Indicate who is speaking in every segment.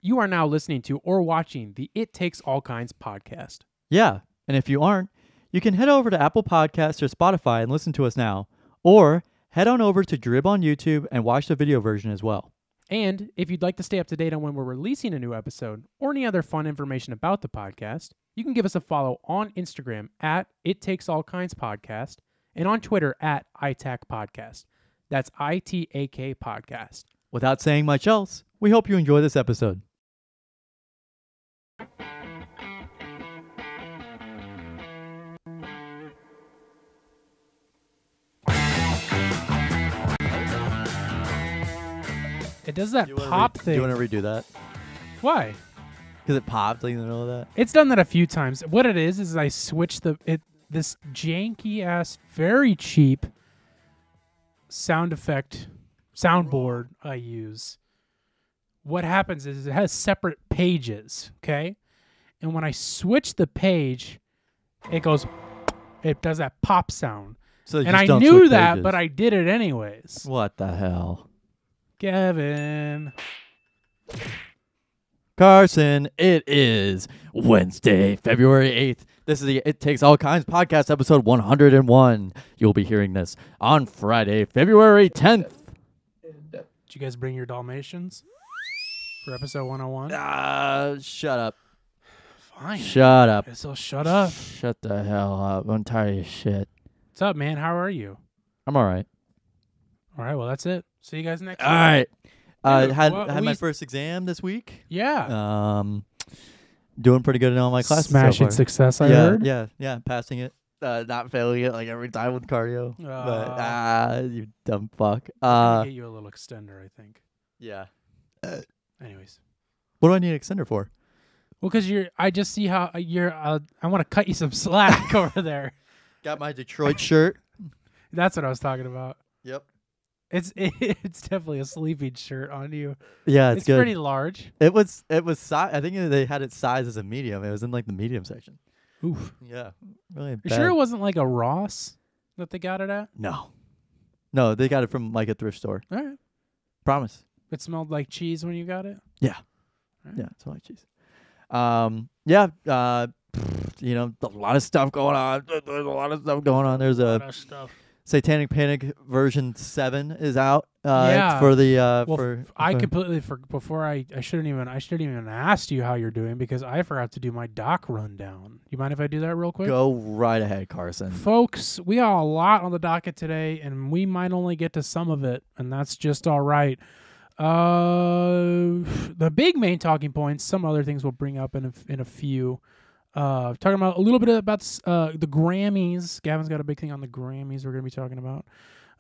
Speaker 1: You are now listening to or watching the It Takes All Kinds podcast.
Speaker 2: Yeah, and if you aren't, you can head over to Apple Podcasts or Spotify and listen to us now. Or head on over to Drib on YouTube and watch the video version as well.
Speaker 1: And if you'd like to stay up to date on when we're releasing a new episode or any other fun information about the podcast, you can give us a follow on Instagram at It Takes All Kinds Podcast and on Twitter at ITAK Podcast. That's ITAK Podcast.
Speaker 2: Without saying much else, we hope you enjoy this episode.
Speaker 1: It does that pop thing.
Speaker 2: Do you want to redo that?
Speaker 1: Why?
Speaker 2: Because it popped like in the middle of that?
Speaker 1: It's done that a few times. What it is I switch this janky ass, very cheap soundboard I use. What happens is it has separate pages, okay? And when I switch the page, it does that pop sound.
Speaker 2: So
Speaker 1: and I knew that, pages. But I did it anyways.
Speaker 2: What the hell?
Speaker 1: Gavin.
Speaker 2: Carson, it is Wednesday, February 8th. This is the It Takes All Kinds podcast, episode 101. You'll be hearing this on Friday, February 10th.
Speaker 1: Did you guys bring your Dalmatians for episode 101?
Speaker 2: Shut up.
Speaker 1: Fine.
Speaker 2: Shut up.
Speaker 1: So shut up.
Speaker 2: Shut the hell up. I'm tired of your shit.
Speaker 1: What's up, man? How are you?
Speaker 2: I'm all right.
Speaker 1: All right, well, that's it. See you guys next week.
Speaker 2: All right.
Speaker 1: Yeah,
Speaker 2: had my first exam this week.
Speaker 1: Yeah.
Speaker 2: Doing pretty good in all my classes.
Speaker 1: Smashing success, I heard.
Speaker 2: Yeah. Passing it. Not failing it like every time with cardio. But you dumb fuck.
Speaker 1: I'm gonna get you a little extender, I think.
Speaker 2: Yeah.
Speaker 1: Anyways.
Speaker 2: What do I need an extender for?
Speaker 1: Well, because I just see how you're. I want to cut you some slack over there.
Speaker 2: Got my Detroit shirt.
Speaker 1: That's what I was talking about.
Speaker 2: Yep.
Speaker 1: It's definitely a sleeping shirt on you.
Speaker 2: Yeah, it's good.
Speaker 1: Pretty large.
Speaker 2: It was I think they had it sized as a medium. It was in like the medium section.
Speaker 1: Oof.
Speaker 2: Yeah. Really bad.
Speaker 1: You sure it wasn't like a Ross that they got it at?
Speaker 2: No, they got it from like a thrift store.
Speaker 1: All right.
Speaker 2: Promise.
Speaker 1: It smelled like cheese when you got it?
Speaker 2: Yeah.
Speaker 1: Right.
Speaker 2: Yeah, it smelled like cheese. A lot of stuff going on. There's a lot of stuff going on. There's a lot of stuff. Satanic Panic version 7 is out. For the
Speaker 1: I completely before I shouldn't even asked you how you're doing because I forgot to do my doc rundown. You mind if I do that real quick?
Speaker 2: Go right ahead, Carson.
Speaker 1: Folks, we got a lot on the docket today, and we might only get to some of it, and that's just all right. The big main talking points, some other things we'll bring up in a few. Talking about a little bit about the Grammys. Gavin's got a big thing on the Grammys we're going to be talking about.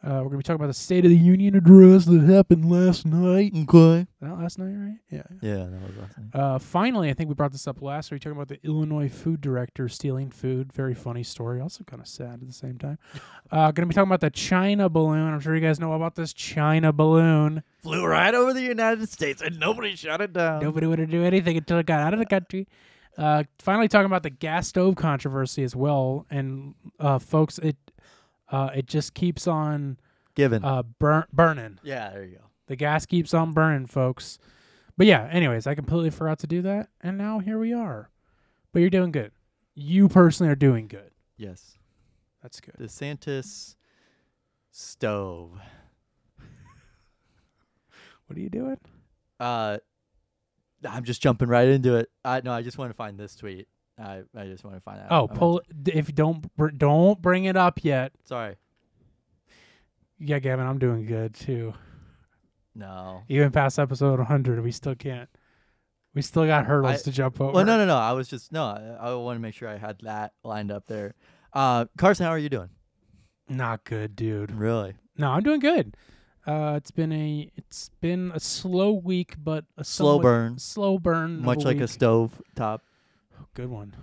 Speaker 1: We're going to be talking about the State of the Union address that happened last night.
Speaker 2: Okay.
Speaker 1: Last night, right? Yeah.
Speaker 2: Yeah, that was last night.
Speaker 1: Finally, I think we brought this up last week, talking about the Illinois food director stealing food. Very funny story. Also kind of sad at the same time. Going to be talking about the China balloon. I'm sure you guys know about this China balloon.
Speaker 2: Flew right over the United States and nobody shut it down.
Speaker 1: Nobody would do anything until it got out of the country. Finally talking about the gas stove controversy as well. And folks, it just keeps on burning.
Speaker 2: Yeah, there you go.
Speaker 1: The gas keeps on burning, folks. But yeah, anyways, I completely forgot to do that, and now here we are. But you're doing good. You personally are doing good.
Speaker 2: Yes.
Speaker 1: That's good.
Speaker 2: DeSantis stove.
Speaker 1: What are you doing?
Speaker 2: I'm just jumping right into it. No, I just want to find this tweet. I just want to find out.
Speaker 1: Oh, if you don't bring it up yet.
Speaker 2: Sorry.
Speaker 1: Yeah, Gavin, I'm doing good too.
Speaker 2: No.
Speaker 1: Even past episode 100, we still can't. We still got hurdles to jump over.
Speaker 2: Well, no. I was just I want to make sure I had that lined up there. Carson, how are you doing?
Speaker 1: Not good, dude.
Speaker 2: Really?
Speaker 1: No, I'm doing good. It's been a slow week, but a
Speaker 2: slow burn.
Speaker 1: Slow burn.
Speaker 2: Much like a stove top.
Speaker 1: Good one.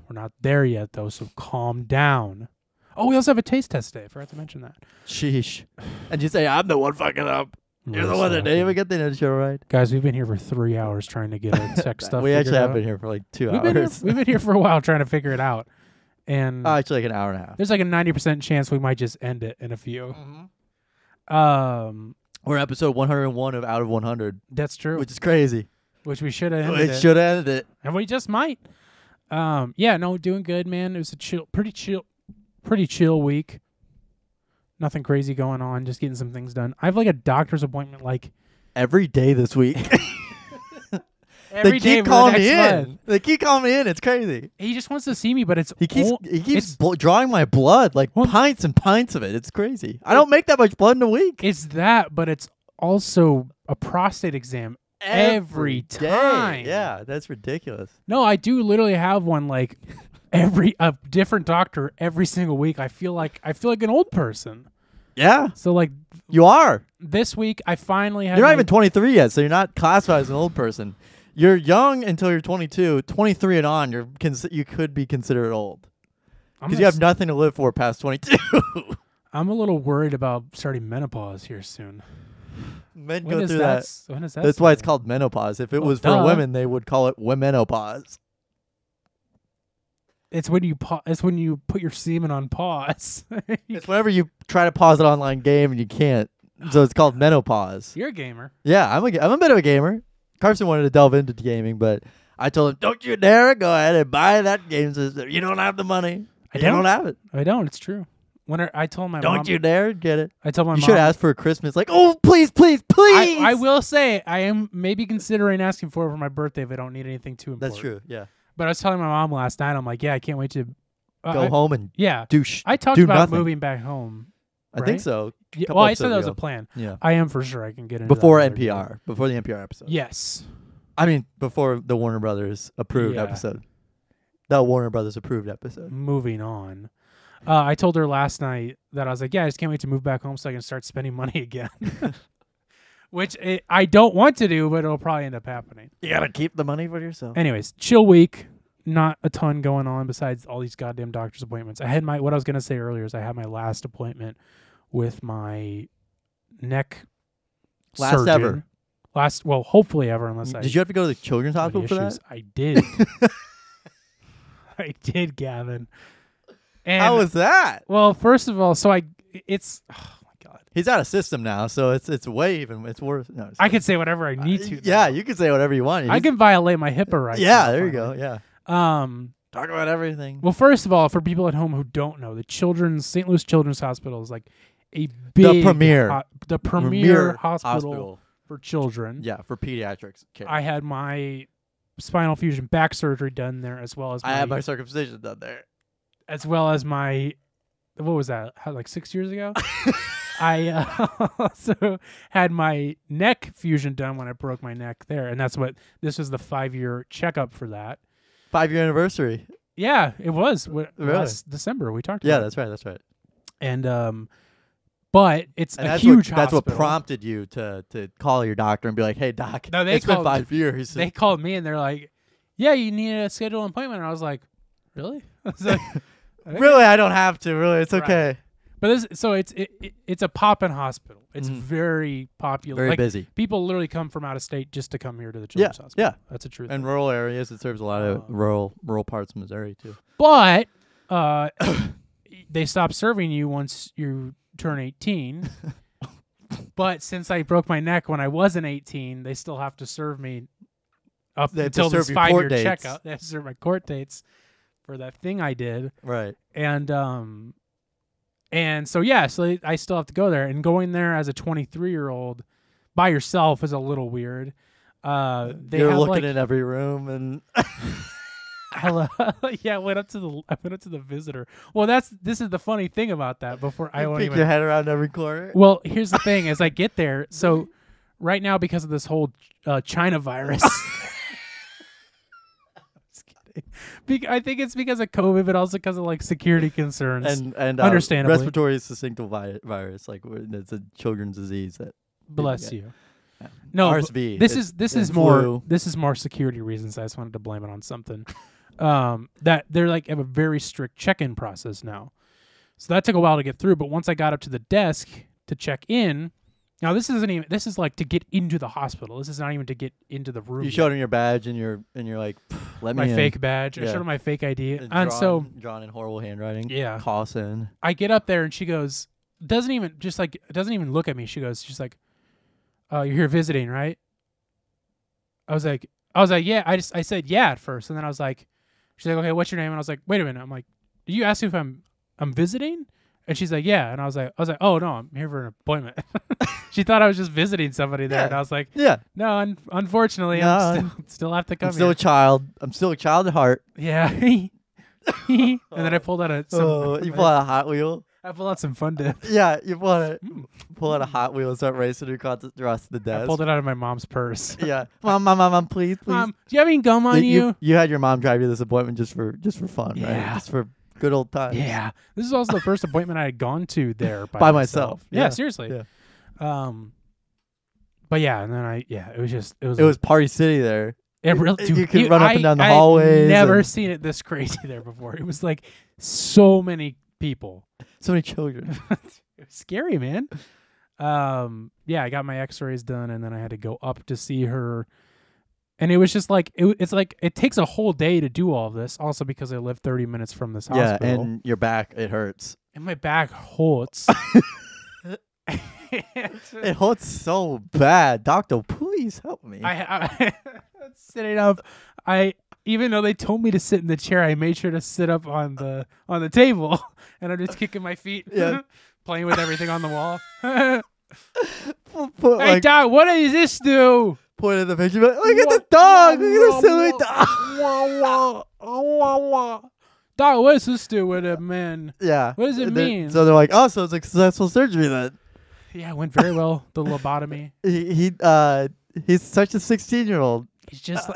Speaker 1: We're not there yet, though, so calm down. Oh, we also have a taste test today. I forgot to mention that.
Speaker 2: Sheesh. And you say, I'm the one fucking up. You're the one that didn't even get the show right.
Speaker 1: Guys, we've been here for 3 hours trying to get our tech stuff
Speaker 2: We actually have
Speaker 1: out.
Speaker 2: been here for like 2 hours.
Speaker 1: We've been here for a while trying to figure it out. And
Speaker 2: actually like an hour and a half.
Speaker 1: There's like a 90% chance we might just end it in a few.
Speaker 2: Mm-hmm. We're episode 101 of out of 100.
Speaker 1: That's true.
Speaker 2: Which is crazy.
Speaker 1: which we should have ended
Speaker 2: It should have ended it.
Speaker 1: and we just might. Yeah, no, doing good, man. It was a pretty chill week. Nothing crazy going on, just getting some things done. I have like a doctor's appointment like
Speaker 2: every day this week.
Speaker 1: every
Speaker 2: They
Speaker 1: day
Speaker 2: keep
Speaker 1: for
Speaker 2: calling
Speaker 1: the
Speaker 2: me
Speaker 1: next
Speaker 2: in.
Speaker 1: month.
Speaker 2: They keep calling me in. It's crazy.
Speaker 1: He just wants to see me, but
Speaker 2: He keeps
Speaker 1: it's
Speaker 2: drawing my blood, like pints and pints of it. It's crazy. I don't make that much blood in a week.
Speaker 1: it's that, but it's also a prostate exam every
Speaker 2: day.
Speaker 1: time.
Speaker 2: Yeah, that's ridiculous.
Speaker 1: No, I do literally have one like a different doctor every single week. I feel like an old person.
Speaker 2: Yeah,
Speaker 1: So like
Speaker 2: you are.
Speaker 1: this week, I finally had.
Speaker 2: You're not
Speaker 1: my-
Speaker 2: even 23 yet, so you're not classified as an old person. You're young until you're 22. 23 and on, you could be considered old because you have nothing to live for past 22.
Speaker 1: I'm a little worried about starting menopause here soon.
Speaker 2: Men
Speaker 1: When
Speaker 2: go
Speaker 1: is
Speaker 2: through
Speaker 1: that?
Speaker 2: that.
Speaker 1: When is that?
Speaker 2: That's why it's
Speaker 1: starting?
Speaker 2: called menopause. If it
Speaker 1: Well,
Speaker 2: was for
Speaker 1: duh.
Speaker 2: women, they would call it womenopause.
Speaker 1: It's when you it's when you put your semen on pause.
Speaker 2: It's whenever you try to pause an online game and you can't. So it's called menopause.
Speaker 1: You're a gamer.
Speaker 2: Yeah, I'm a bit of a gamer. Carson wanted to delve into gaming, but I told him, "Don't you dare go ahead and buy that game system. You don't have the money. You don't have it.
Speaker 1: I don't. It's true. When I told my mom,
Speaker 2: Don't you dare get it.
Speaker 1: I told my
Speaker 2: You
Speaker 1: mom.
Speaker 2: should ask for a Christmas, like, oh, please, please, please.
Speaker 1: I will say I am maybe considering asking for it for my birthday if I don't need anything too important.
Speaker 2: That's true. Yeah.
Speaker 1: But I was telling my mom last night, I'm like, yeah, I can't wait to
Speaker 2: Go home and
Speaker 1: Yeah,
Speaker 2: do.
Speaker 1: I talked
Speaker 2: do
Speaker 1: about
Speaker 2: nothing.
Speaker 1: moving back home.
Speaker 2: I think
Speaker 1: right?
Speaker 2: so.
Speaker 1: Yeah,
Speaker 2: Couple
Speaker 1: well, I said that
Speaker 2: episodes
Speaker 1: was a
Speaker 2: ago.
Speaker 1: plan.
Speaker 2: Yeah.
Speaker 1: I am for sure. I can get into
Speaker 2: Before
Speaker 1: that another
Speaker 2: NPR,
Speaker 1: day.
Speaker 2: before the NPR episode.
Speaker 1: Yes.
Speaker 2: I mean, before the Warner Brothers approved
Speaker 1: Yeah.
Speaker 2: episode. The Warner Brothers approved episode.
Speaker 1: Moving on. I told her last night that I was like, yeah, I just can't wait to move back home so I can start spending money again. Which I don't want to do, but it'll probably end up happening.
Speaker 2: You gotta keep the money for yourself.
Speaker 1: Anyways, chill week. Not a ton going on besides all these goddamn doctor's appointments. I had what I was gonna say earlier is I had my last appointment with my neck
Speaker 2: Last
Speaker 1: surgeon.
Speaker 2: ever.
Speaker 1: Well, hopefully ever, unless I
Speaker 2: Did you have to go to the children's
Speaker 1: have any
Speaker 2: hospital for
Speaker 1: issues.
Speaker 2: that?
Speaker 1: I did. I did, Gavin. And
Speaker 2: How was that?
Speaker 1: well, first of all, it's oh my god.
Speaker 2: He's out of system now, so it's way even. It's worse. No,
Speaker 1: I could say whatever I need to.
Speaker 2: Yeah,
Speaker 1: now.
Speaker 2: you can say whatever you want.
Speaker 1: I can violate my HIPAA rights.
Speaker 2: Yeah,
Speaker 1: now,
Speaker 2: there you
Speaker 1: finally.
Speaker 2: go. Yeah. Talk about everything.
Speaker 1: Well, first of all, for people at home who don't know, the St. Louis Children's Hospital is like a big
Speaker 2: premier.
Speaker 1: the premier hospital for children.
Speaker 2: Yeah, for pediatrics. Care.
Speaker 1: I had my spinal fusion back surgery done there, as well as
Speaker 2: I had my circumcision done there.
Speaker 1: as well as my what was that? Like 6 years ago. I also had my neck fusion done when I broke my neck there, and this was the 5-year checkup for that.
Speaker 2: 5-year anniversary.
Speaker 1: Yeah, it was.
Speaker 2: Really?
Speaker 1: Last December we talked
Speaker 2: Yeah,
Speaker 1: about.
Speaker 2: that's right. That's right.
Speaker 1: And but it's
Speaker 2: And
Speaker 1: a
Speaker 2: that's
Speaker 1: huge
Speaker 2: what, that's what
Speaker 1: hospital.
Speaker 2: prompted you to call your doctor and be like, "Hey, doc,
Speaker 1: No,
Speaker 2: it's been 5 years."
Speaker 1: They called me and they're like, "Yeah, you need to schedule an appointment." And I was like, "Really?" I was like, "Okay."
Speaker 2: Really, I don't have to. Really, it's
Speaker 1: Right.
Speaker 2: okay.
Speaker 1: But it's a poppin' hospital. It's
Speaker 2: Mhm.
Speaker 1: very popular.
Speaker 2: Very
Speaker 1: like,
Speaker 2: busy.
Speaker 1: people literally come from out of state just to come here to the children's hospital.
Speaker 2: Yeah.
Speaker 1: That's a truth.
Speaker 2: And rural areas, it serves a lot of rural parts of Missouri too.
Speaker 1: But they stop serving you once you turn 18. But since I broke my neck when I wasn't 18, they still have to serve me up
Speaker 2: They have to
Speaker 1: until this
Speaker 2: serve your court
Speaker 1: 5-year
Speaker 2: dates.
Speaker 1: checkup. They have to serve my court dates for that thing I did.
Speaker 2: Right.
Speaker 1: And so yeah, so I still have to go there. And going there as a 23-year-old by yourself is a little weird.
Speaker 2: You're looking in every room and
Speaker 1: yeah, I went up to the visitor. Well, this is the funny thing about that. Before I won't
Speaker 2: peek
Speaker 1: even
Speaker 2: your head around every corner.
Speaker 1: Well, here's the thing: as I get there, so right now because of this whole China virus, just kidding. I think it's because of COVID, but also because of like security concerns.
Speaker 2: And
Speaker 1: understandably.
Speaker 2: respiratory syncytial virus, like it's a children's disease that.
Speaker 1: Bless
Speaker 2: people
Speaker 1: you.
Speaker 2: get.
Speaker 1: No,
Speaker 2: RSV.
Speaker 1: this
Speaker 2: and
Speaker 1: is more
Speaker 2: flu.
Speaker 1: this is more security reasons. I just wanted to blame it on something. That they're like have a very strict check-in process now. So that took a while to get through, but once I got up to the desk to check in, now this is like to get into the hospital. This is not even to get into the room.
Speaker 2: You
Speaker 1: yet.
Speaker 2: showed him your badge and you're like, let me
Speaker 1: my
Speaker 2: in.
Speaker 1: fake badge. I
Speaker 2: Yeah.
Speaker 1: showed her my fake ID.
Speaker 2: And
Speaker 1: And so
Speaker 2: drawn in horrible handwriting.
Speaker 1: yeah,
Speaker 2: Carson.
Speaker 1: I get up there and she goes, doesn't even look at me. She's like, you're here visiting, right? I was like, yeah. I said yeah at first, and then I was like, she's like, okay, what's your name? And I was like, wait a minute. I'm like, did you ask me if I'm visiting? And she's like, yeah. And I was like, oh no, I'm here for an appointment. She thought I was just visiting somebody there, and I was like, no, unfortunately, I still have to come.
Speaker 2: I'm still
Speaker 1: here.
Speaker 2: a child. I'm still a child at heart.
Speaker 1: Yeah. And then I pulled out
Speaker 2: you pull out a Hot Wheel.
Speaker 1: I pulled out some fun dip.
Speaker 2: Yeah, you pull out a Hot Wheel and start racing across the rest of the desk.
Speaker 1: I pulled it out of my mom's purse.
Speaker 2: Yeah, mom, please.
Speaker 1: Mom, do you have any gum on you?
Speaker 2: You had your mom drive you to this appointment just for fun, right? Just for good old times.
Speaker 1: Yeah, this is also the first appointment I had gone to there
Speaker 2: by myself.
Speaker 1: Yeah, seriously.
Speaker 2: Yeah.
Speaker 1: But yeah, and then it
Speaker 2: was Party City there.
Speaker 1: It really, dude,
Speaker 2: you could run up and down the hallways.
Speaker 1: I've never seen it this crazy there before. It was like so many people.
Speaker 2: So many children.
Speaker 1: It was scary, man. Yeah, I got my x-rays done, and then I had to go up to see her. And it was just like, it's like, it takes a whole day to do all of this. Also because I live 30 minutes from this hospital.
Speaker 2: Yeah, and your back, it hurts.
Speaker 1: And my back hurts.
Speaker 2: It hurts so bad. Doctor, please help me.
Speaker 1: I sitting up. Even though they told me to sit in the chair, I made sure to sit up on the table, and I'm just kicking my feet, playing with everything on the wall. Hey, Doc, what does this do?
Speaker 2: Point at the picture. Look at the dog. Look at the silly dog.
Speaker 1: Doc, what does this do with a man?
Speaker 2: Yeah.
Speaker 1: What does it mean?
Speaker 2: So they're like, oh, so it's a successful surgery then.
Speaker 1: Yeah, it went very well. The lobotomy.
Speaker 2: He's such a 16-year-old.
Speaker 1: He's just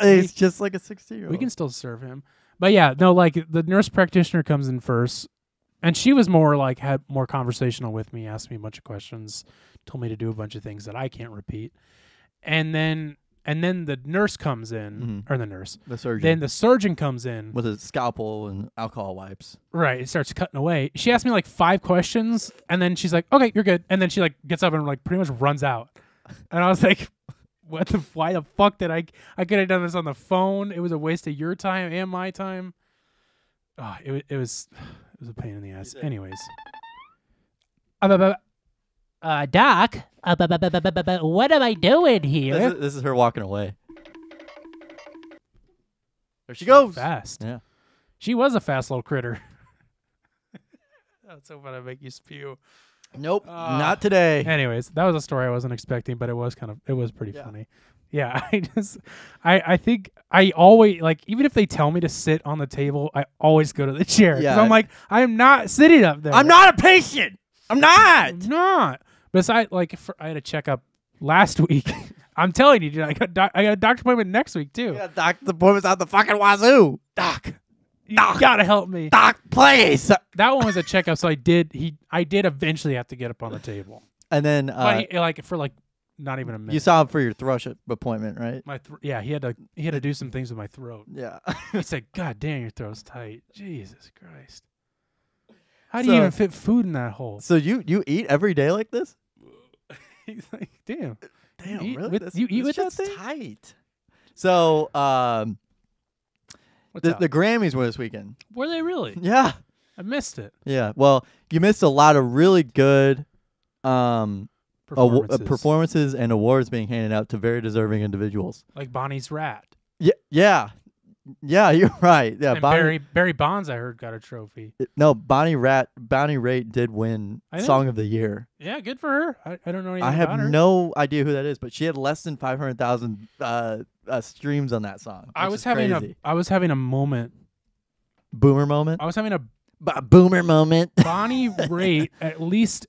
Speaker 2: like a 16-year-old.
Speaker 1: We can still serve him. But yeah, no, like the nurse practitioner comes in first, and she was more like had more conversational with me, asked me a bunch of questions, told me to do a bunch of things that I can't repeat. And then the nurse comes in, or the surgeon. Then the surgeon comes in
Speaker 2: with a scalpel and alcohol wipes.
Speaker 1: Right, it starts cutting away. She asked me like 5 questions, and then she's like, "Okay, you're good." And then she like gets up and like pretty much runs out. And I was like, why the fuck did I could have done this on the phone. It was a waste of your time and my time. Oh, it was a pain in the ass. Anyways. Doc, what am I doing here?
Speaker 2: This is her walking away. There she goes.
Speaker 1: Fast.
Speaker 2: Yeah.
Speaker 1: She was a fast little critter. That's so funny to make you spew.
Speaker 2: Nope, not today.
Speaker 1: Anyways, that was a story I wasn't expecting, but it was pretty funny. Yeah, I think I always, like, even if they tell me to sit on the table, I always go to the chair. Yeah. I'm like, I am not sitting up there.
Speaker 2: I'm not a patient. I'm not.
Speaker 1: I'm not. Besides, like, I had a checkup last week. I'm telling you, dude, I got a doctor appointment next week, too.
Speaker 2: Yeah, doctor appointment's out the fucking wazoo.
Speaker 1: Doc. You gotta help me.
Speaker 2: Doc, please.
Speaker 1: That one was a checkup, so I did eventually have to get up on the table.
Speaker 2: And then
Speaker 1: but for not even a minute.
Speaker 2: You saw him for your thrush appointment, right?
Speaker 1: Yeah, he had to do some things with my throat.
Speaker 2: Yeah.
Speaker 1: He said, "God damn, your throat's tight." Jesus Christ. How do you even fit food in that hole?
Speaker 2: So you eat every day like this?
Speaker 1: He's like, damn.
Speaker 2: Damn, really?
Speaker 1: You eat with that
Speaker 2: thing?
Speaker 1: thing?
Speaker 2: Tight. So the Grammys were this weekend.
Speaker 1: Were they really?
Speaker 2: Yeah.
Speaker 1: I missed it.
Speaker 2: Yeah. Well, you missed a lot of really good performances and awards being handed out to very deserving individuals.
Speaker 1: Like Bonnie's Rat.
Speaker 2: Yeah. Yeah, you're right. Yeah,
Speaker 1: and Barry Bonds, I heard, got a trophy.
Speaker 2: No, Bonnie Raitt did win Song of the Year.
Speaker 1: Yeah, good for her. I don't know anything
Speaker 2: about her. I have
Speaker 1: no
Speaker 2: no idea who that is, but she had less than 500,000 streams on that song. I was having
Speaker 1: a moment.
Speaker 2: Boomer moment?
Speaker 1: I was having a
Speaker 2: boomer moment.
Speaker 1: Bonnie Raitt, at least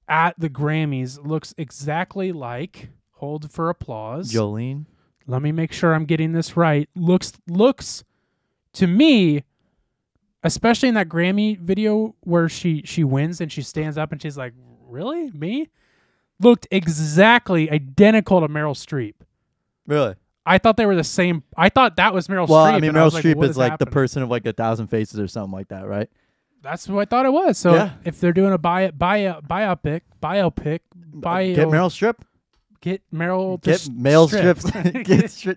Speaker 1: at the Grammys, looks exactly like, hold for applause,
Speaker 2: Jolene.
Speaker 1: Let me make sure I'm getting this right. Looks to me, especially in that Grammy video where she wins and she stands up and she's like, "Really? Me?" Looked exactly identical to Meryl Streep.
Speaker 2: Really?
Speaker 1: I thought they were the same. I thought that was Meryl Streep.
Speaker 2: Well, I mean, Meryl Streep
Speaker 1: is
Speaker 2: like the person of like 1,000 Faces or something like that, right?
Speaker 1: That's who I thought it was. So if they're doing a biopic,
Speaker 2: get Meryl Streep.
Speaker 1: Get Meryl.
Speaker 2: Get male strips.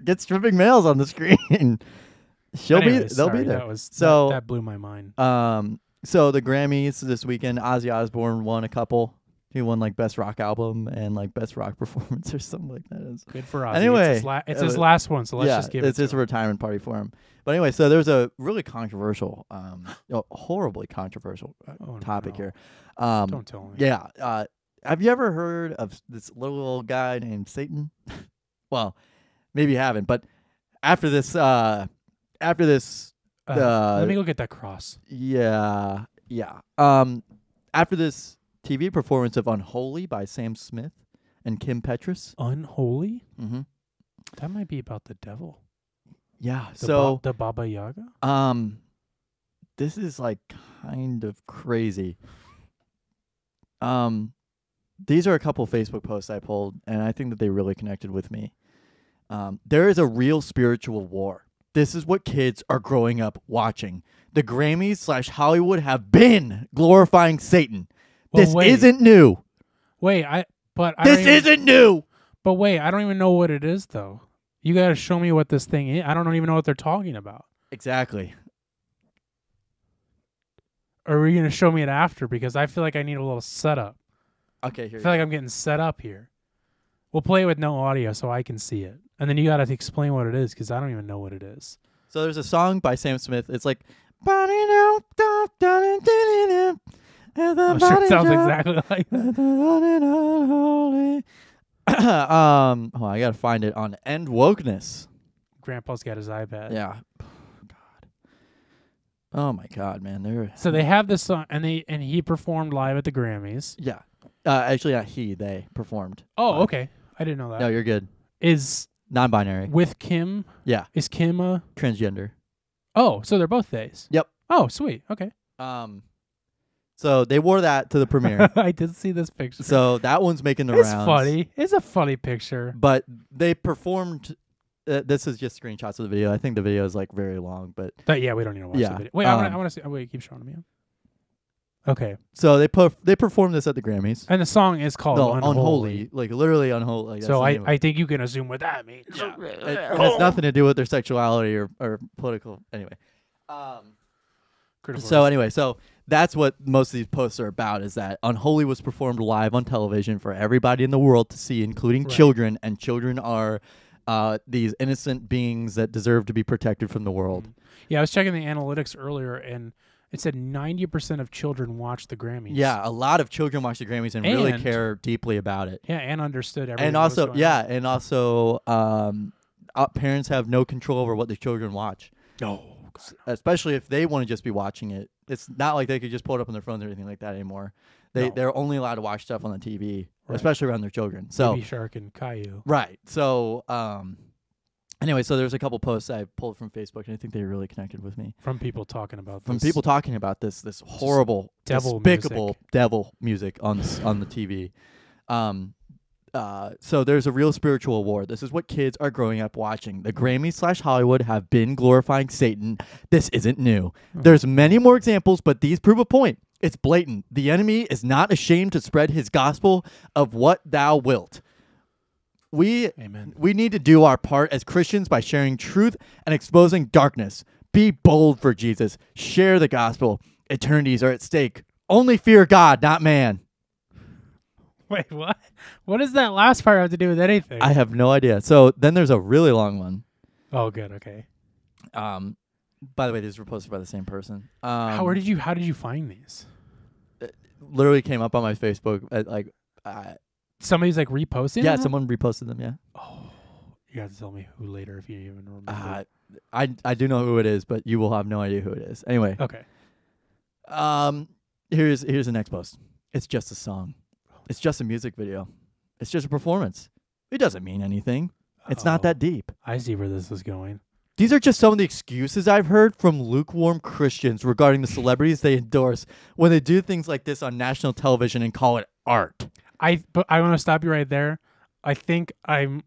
Speaker 2: get stripping males on the screen. They'll be there.
Speaker 1: That blew my mind.
Speaker 2: So the Grammys this weekend, Ozzy Osbourne won a couple. He won like best rock album and like best rock performance or something like that. It's
Speaker 1: Good for Ozzy.
Speaker 2: Anyway,
Speaker 1: it's his last one, so let's just give it
Speaker 2: it's
Speaker 1: to
Speaker 2: just a
Speaker 1: him.
Speaker 2: retirement party for him. But anyway, so there's a really controversial, horribly controversial topic here.
Speaker 1: Don't tell me.
Speaker 2: Yeah. Have you ever heard of this little old guy named Satan? Well, maybe you haven't, but after this,
Speaker 1: let me go get that cross.
Speaker 2: yeah. After this TV performance of Unholy by Sam Smith and Kim Petras.
Speaker 1: Unholy?
Speaker 2: Mm-hmm.
Speaker 1: That might be about the devil.
Speaker 2: Yeah.
Speaker 1: The Baba Yaga?
Speaker 2: This is like kind of crazy. These are a couple Facebook posts I pulled, and I think that they really connected with me. There is a real spiritual war. This is what kids are growing up watching. The Grammys / Hollywood have been glorifying Satan.
Speaker 1: Well,
Speaker 2: this isn't new.
Speaker 1: This
Speaker 2: isn't new.
Speaker 1: But wait, I don't even know what it is, though. You got to show me what this thing is. I don't even know what they're talking about.
Speaker 2: Exactly.
Speaker 1: Or are you going to show me it after? Because I feel like I need a little setup.
Speaker 2: Okay,
Speaker 1: I feel like I'm getting set up here. We'll play it with no audio so I can see it. And then you got to explain what it is because I don't even know what it is.
Speaker 2: So there's a song by Sam Smith. It's like...
Speaker 1: Oh, sure, it sounds exactly like that.
Speaker 2: I got to find it on End Wokeness.
Speaker 1: Grandpa's got his iPad.
Speaker 2: Yeah. God. Oh, my God, man.
Speaker 1: So they have this song, and he performed live at the Grammys.
Speaker 2: Yeah. Actually, not he. They performed.
Speaker 1: Oh, okay. I didn't know that.
Speaker 2: No, you're good.
Speaker 1: Is
Speaker 2: non-binary.
Speaker 1: with Kim?
Speaker 2: Yeah.
Speaker 1: Is Kim a...
Speaker 2: Transgender.
Speaker 1: Oh, so they're both theys.
Speaker 2: Yep.
Speaker 1: Oh, sweet. Okay.
Speaker 2: So they wore that to the premiere.
Speaker 1: I did see this picture.
Speaker 2: So that one's making the
Speaker 1: it's
Speaker 2: rounds.
Speaker 1: Funny. It's a funny picture.
Speaker 2: But they performed... this is just screenshots of the video. I think the video is like very long, but...
Speaker 1: yeah, we don't need to watch the video. Wait, I want to see... wait, keep showing me. Okay.
Speaker 2: So they performed this at the Grammys.
Speaker 1: And the song is called Unholy.
Speaker 2: Like literally unholy. Like,
Speaker 1: so I think you can assume what that means.
Speaker 2: Yeah. It has nothing to do with their sexuality or political. Anyway. So that's what most of these posts are about, is that Unholy was performed live on television for everybody in the world to see, including children, and children are these innocent beings that deserve to be protected from the world.
Speaker 1: Yeah, I was checking the analytics earlier, and it said 90% of children watch the Grammys.
Speaker 2: Yeah, a lot of children watch the Grammys and really care deeply about it.
Speaker 1: Yeah, and understood everything.
Speaker 2: And also, parents have no control over what their children watch.
Speaker 1: Oh,
Speaker 2: God. Especially if they want to just be watching it. It's not like they could just pull it up on their phones or anything like that anymore. They're only allowed to watch stuff on the TV, especially around their children. So
Speaker 1: Baby Shark and Caillou.
Speaker 2: Right. So anyway, so there's a couple posts I pulled from Facebook, and I think they really connected with me.
Speaker 1: From people talking about
Speaker 2: this horrible, despicable devil music on the TV. So there's a real spiritual war. This is what kids are growing up watching. The Grammys / Hollywood have been glorifying Satan. This isn't new. There's many more examples, but these prove a point. It's blatant. The enemy is not ashamed to spread his gospel of what thou wilt. We need to do our part as Christians by sharing truth and exposing darkness. Be bold for Jesus. Share the gospel. Eternities are at stake. Only fear God, not man.
Speaker 1: Wait, what? What does that last part have to do with anything?
Speaker 2: I have no idea. So then there's a really long one.
Speaker 1: Oh, good. Okay.
Speaker 2: By the way, these were posted by the same person.
Speaker 1: How did you find these?
Speaker 2: It literally came up on my Facebook.
Speaker 1: Somebody's like reposting.
Speaker 2: Yeah,
Speaker 1: them?
Speaker 2: someone reposted them. Yeah.
Speaker 1: Oh, you have to tell me who later if you even remember.
Speaker 2: I do know who it is, but you will have no idea who it is. Anyway.
Speaker 1: Okay.
Speaker 2: Here's the next post. It's just a song. It's just a music video. It's just a performance. It doesn't mean anything. It's not that deep.
Speaker 1: I see where this is going.
Speaker 2: These are just some of the excuses I've heard from lukewarm Christians regarding the celebrities they endorse when they do things like this on national television and call it art.
Speaker 1: But I want to stop you right there. I think I'm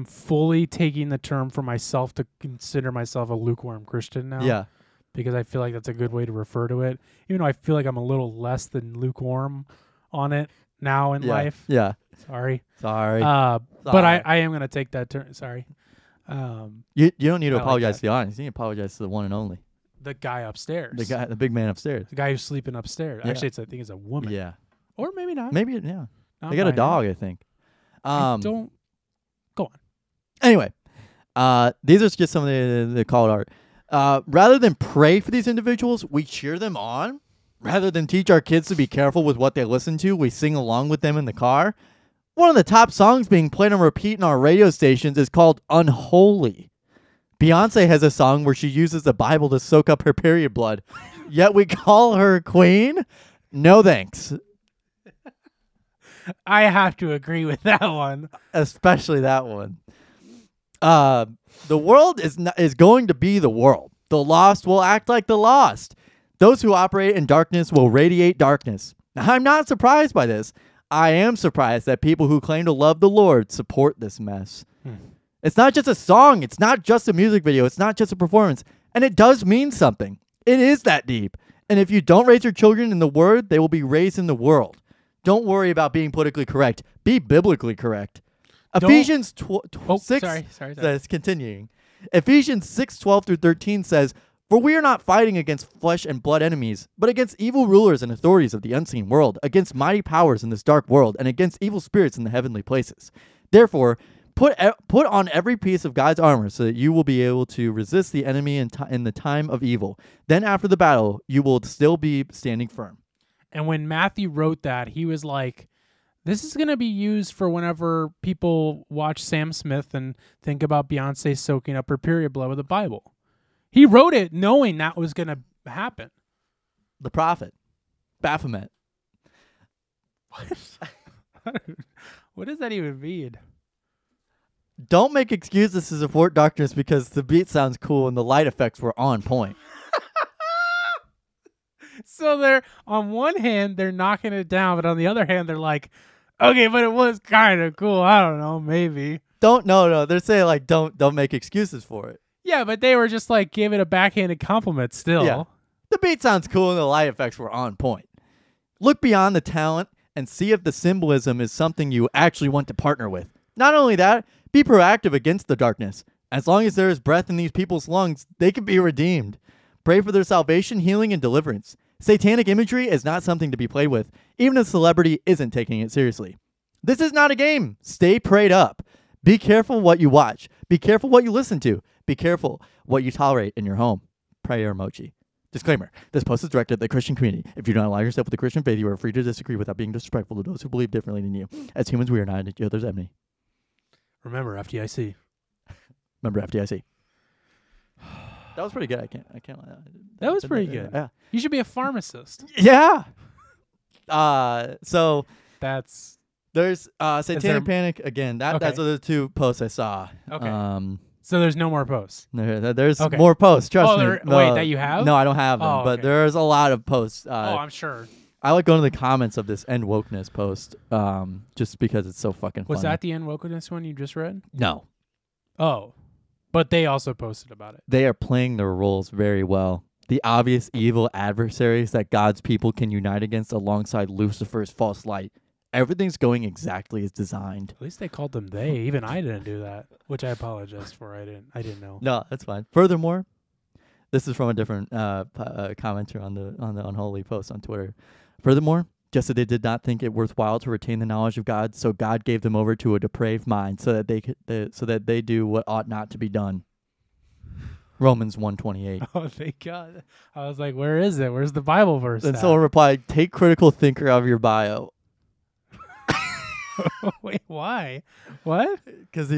Speaker 1: fully taking the term for myself to consider myself a lukewarm Christian now.
Speaker 2: Yeah.
Speaker 1: Because I feel like that's a good way to refer to it. Even though I feel like I'm a little less than lukewarm on it now in life.
Speaker 2: Yeah.
Speaker 1: Sorry.
Speaker 2: But
Speaker 1: I am going to take that term. Sorry.
Speaker 2: You don't need to apologize to the audience. You need to apologize to the one and only.
Speaker 1: The guy upstairs.
Speaker 2: The big man upstairs.
Speaker 1: The guy who's sleeping upstairs.
Speaker 2: Yeah.
Speaker 1: Actually, I think it's a woman.
Speaker 2: Yeah.
Speaker 1: Or maybe not.
Speaker 2: Maybe, yeah.
Speaker 1: Not
Speaker 2: They got a
Speaker 1: binary.
Speaker 2: dog, I think.
Speaker 1: I don't. Go on.
Speaker 2: Anyway, these are just some of the call art. Rather than pray for these individuals, we cheer them on. Rather than teach our kids to be careful with what they listen to, we sing along with them in the car. One of the top songs being played on repeat in our radio stations is called Unholy. Beyonce has a song where she uses the Bible to soak up her period blood. Yet we call her queen? No thanks.
Speaker 1: I have to agree with that one.
Speaker 2: Especially that one. The world is going to be the world. The lost will act like the lost. Those who operate in darkness will radiate darkness. Now, I'm not surprised by this. I am surprised that people who claim to love the Lord support this mess. It's not just a song. It's not just a music video. It's not just a performance. And it does mean something. It is that deep. And if you don't raise your children in the word, they will be raised in the world. Don't worry about being politically correct. Be biblically correct. Ephesians 6 says, continuing. Ephesians 6:12 through 13 says, "For we are not fighting against flesh and blood enemies, but against evil rulers and authorities of the unseen world, against mighty powers in this dark world, and against evil spirits in the heavenly places. Therefore, put on every piece of God's armor so that you will be able to resist the enemy in the time of evil. Then after the battle, you will still be standing firm."
Speaker 1: And when Matthew wrote that, he was like, this is going to be used for whenever people watch Sam Smith and think about Beyonce soaking up her period blood with the Bible. He wrote it knowing that was going to happen.
Speaker 2: The prophet. Baphomet.
Speaker 1: What does that even mean?
Speaker 2: Don't make excuses to support darkness because the beat sounds cool and the light effects were on point.
Speaker 1: So they're, on one hand, they're knocking it down, but on the other hand, they're like, okay, but it was kind of cool. I don't know, maybe.
Speaker 2: No. They're saying like, don't make excuses for it.
Speaker 1: Yeah, but they were just like, give it a backhanded compliment still.
Speaker 2: Yeah. The beat sounds cool and the light effects were on point. Look beyond the talent and see if the symbolism is something you actually want to partner with. Not only that, be proactive against the darkness. As long as there is breath in these people's lungs, they can be redeemed. Pray for their salvation, healing, and deliverance. Satanic imagery is not something to be played with, even if a celebrity isn't taking it seriously. This is not a game. Stay prayed up. Be careful what you watch. Be careful what you listen to. Be careful what you tolerate in your home. Prayer emoji. Disclaimer. This post is directed at the Christian community. If you don't align yourself with the Christian faith, you are free to disagree without being disrespectful to those who believe differently than you. As humans, we are not each other's enemy.
Speaker 1: Remember, FDIC.
Speaker 2: Remember FDIC. That was pretty good. I can't lie.
Speaker 1: That was pretty good.
Speaker 2: Yeah.
Speaker 1: You should be a pharmacist.
Speaker 2: Yeah. So
Speaker 1: That's
Speaker 2: there's Satanic Panic again. That's the two posts I saw.
Speaker 1: Okay. So there's no more posts.
Speaker 2: There's more posts. Trust me.
Speaker 1: Wait, that you have?
Speaker 2: No, I don't have them.
Speaker 1: Oh,
Speaker 2: but
Speaker 1: okay.
Speaker 2: there's a lot of posts.
Speaker 1: I'm sure.
Speaker 2: I like going to the comments of this End Wokeness post, just because it's so fucking funny.
Speaker 1: Was that the End Wokeness one you just read?
Speaker 2: No.
Speaker 1: Oh. But they also posted about it.
Speaker 2: They are playing their roles very well. The obvious evil adversaries that God's people can unite against alongside Lucifer's false light. Everything's going exactly as designed.
Speaker 1: At least they called them they. Even I didn't do that, which I apologize for. I didn't know.
Speaker 2: No, that's fine. Furthermore, this is from a different commenter on the Unholy post on Twitter. Furthermore, just that they did not think it worthwhile to retain the knowledge of God, so God gave them over to a depraved mind, so that they do what ought not to be done. Romans 1:28.
Speaker 1: Oh, thank God! I was like, "Where is it? Where's the Bible verse?"
Speaker 2: And someone replied, "Take critical thinker out of your bio."
Speaker 1: Wait, why? What?
Speaker 2: Because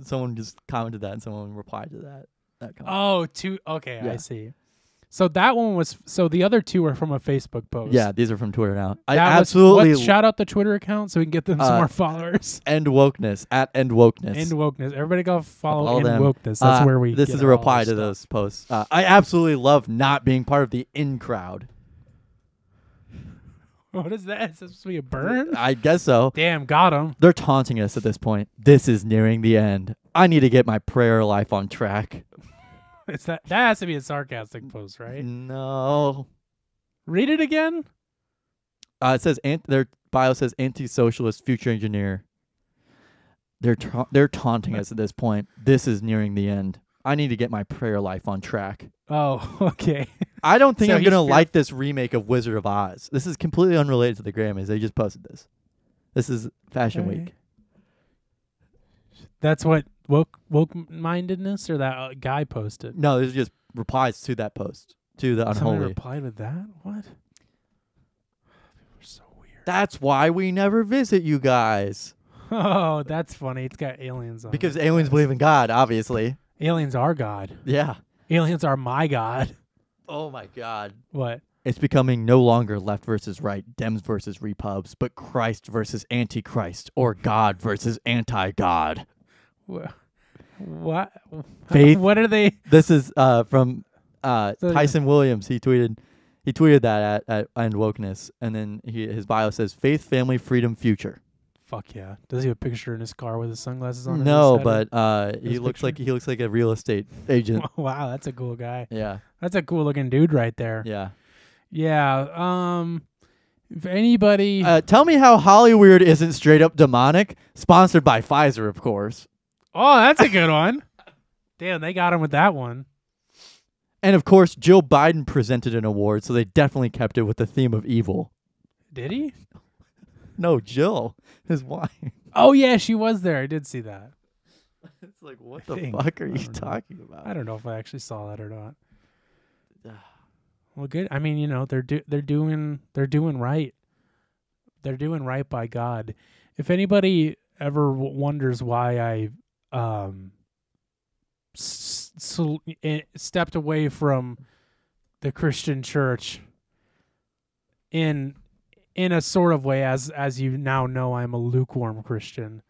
Speaker 2: someone just commented that, and someone replied to that comment.
Speaker 1: Oh, okay, yeah. I see. So that one was. So the other two were from a Facebook post.
Speaker 2: Yeah, these are from Twitter now.
Speaker 1: Shout out the Twitter account so we can get them some more followers.
Speaker 2: End Wokeness at End Wokeness.
Speaker 1: End Wokeness. Everybody go follow End Wokeness. That's where we.
Speaker 2: This is a reply to those posts. I absolutely love not being part of the in crowd.
Speaker 1: What is that? Is this supposed to be a burn?
Speaker 2: I guess so.
Speaker 1: Damn, got him.
Speaker 2: They're taunting us at this point. This is nearing the end. I need to get my prayer life on track.
Speaker 1: It's that has to be a sarcastic post, right?
Speaker 2: No.
Speaker 1: Read it again.
Speaker 2: It says their bio says anti-socialist future engineer. They're taunting us at this point. This is nearing the end. I need to get my prayer life on track.
Speaker 1: Oh, okay.
Speaker 2: I don't think
Speaker 1: So
Speaker 2: I'm
Speaker 1: he's
Speaker 2: gonna like this remake of Wizard of Oz. This is completely unrelated to the Grammys. They just posted this. This is Fashion
Speaker 1: Okay.
Speaker 2: Week.
Speaker 1: That's what woke mindedness or that guy posted.
Speaker 2: No, this is just replies to that post to the
Speaker 1: Somebody
Speaker 2: unholy.
Speaker 1: replied with that. What? People are so weird.
Speaker 2: That's why we never visit you guys.
Speaker 1: Oh, that's funny. It's got aliens on
Speaker 2: Because
Speaker 1: it.
Speaker 2: aliens believe in God, obviously.
Speaker 1: Aliens are God.
Speaker 2: Yeah.
Speaker 1: Aliens are my God.
Speaker 2: Oh my God.
Speaker 1: What?
Speaker 2: It's becoming no longer left versus right, Dems versus Repubs, but Christ versus Antichrist, or God versus anti-God.
Speaker 1: What?
Speaker 2: Faith.
Speaker 1: What are they?
Speaker 2: This is from Tyson Williams. He tweeted that at End Wokeness, and then his bio says faith, family, freedom, future.
Speaker 1: Fuck yeah! Does he have a picture in his car with his sunglasses on?
Speaker 2: No,
Speaker 1: his head?
Speaker 2: but he looks like a real estate agent.
Speaker 1: Wow, that's a cool guy.
Speaker 2: Yeah.
Speaker 1: That's a cool looking dude right there.
Speaker 2: Yeah.
Speaker 1: Yeah. If anybody,
Speaker 2: Tell me how Hollyweird isn't straight up demonic. Sponsored by Pfizer, of course.
Speaker 1: oh, that's a good one. Damn, they got him with that one.
Speaker 2: And of course, Joe Biden presented an award, so they definitely kept it with the theme of evil.
Speaker 1: Did he?
Speaker 2: No, Jill, his wife.
Speaker 1: Oh yeah, she was there. I did see that.
Speaker 2: It's like, what
Speaker 1: I
Speaker 2: the
Speaker 1: think.
Speaker 2: fuck are
Speaker 1: I
Speaker 2: you
Speaker 1: don't know.
Speaker 2: talking about?
Speaker 1: I don't know if I actually saw that or not. Well, good. I mean, they're doing right. They're doing right by God. If anybody ever wonders why I stepped away from the Christian church in a sort of way, as you now know, I'm a lukewarm Christian.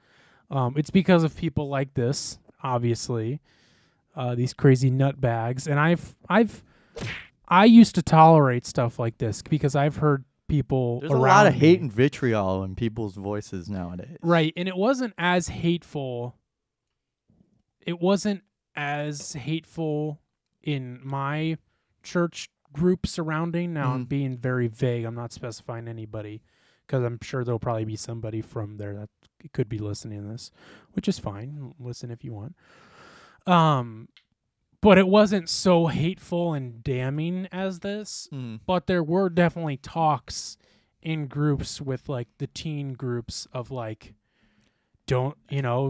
Speaker 1: It's because of people like this, obviously, these crazy nutbags, and I used to tolerate stuff like this because I've heard people
Speaker 2: There's
Speaker 1: around
Speaker 2: a lot of
Speaker 1: me.
Speaker 2: hate and vitriol in people's voices nowadays.
Speaker 1: Right, and it wasn't as hateful. It wasn't as hateful in my church group surrounding. Now I'm being very vague. I'm not specifying anybody because I'm sure there'll probably be somebody from there that could be listening to this, which is fine. Listen if you want. But it wasn't so hateful and damning as this. But there were definitely talks in groups with like the teen groups of like, don't,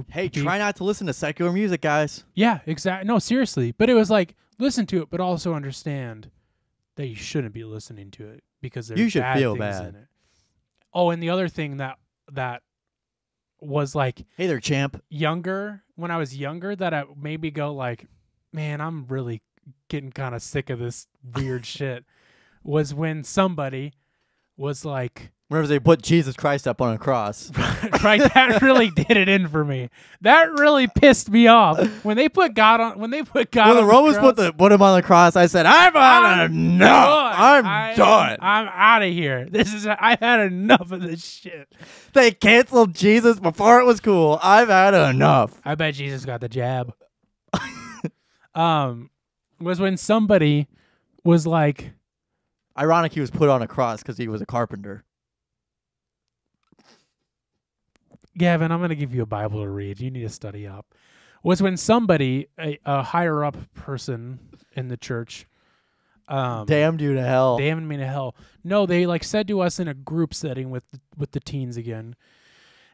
Speaker 2: Hey, try not to listen to secular music, guys.
Speaker 1: Yeah, exactly. No, seriously. But it was like, listen to it, but also understand that you shouldn't be listening to it because there's
Speaker 2: You should
Speaker 1: bad
Speaker 2: feel
Speaker 1: things
Speaker 2: bad.
Speaker 1: in it. Oh, and the other thing that was like
Speaker 2: Hey there, champ.
Speaker 1: younger, when I was younger, that I maybe go like, man, I'm really getting kind of sick of this weird shit, was when somebody was like,
Speaker 2: Whenever they put Jesus Christ up on a cross.
Speaker 1: right, that really did it in for me. That really pissed me off when they put God on. When they put God
Speaker 2: When
Speaker 1: on
Speaker 2: the Romans
Speaker 1: cross,
Speaker 2: put him on the cross, I said, I've had enough. I'm done.
Speaker 1: I'm out of here. I've had enough of this shit.
Speaker 2: They canceled Jesus before it was cool. I've had enough.
Speaker 1: I bet Jesus got the jab. Was when somebody was like,
Speaker 2: Ironic he was put on a cross because he was a carpenter.
Speaker 1: Gavin, I'm going to give you a Bible to read. You need to study up. Was when somebody, a higher up person in the church,
Speaker 2: Damned you to hell.
Speaker 1: damned me to hell. No, they like said to us in a group setting with the teens again,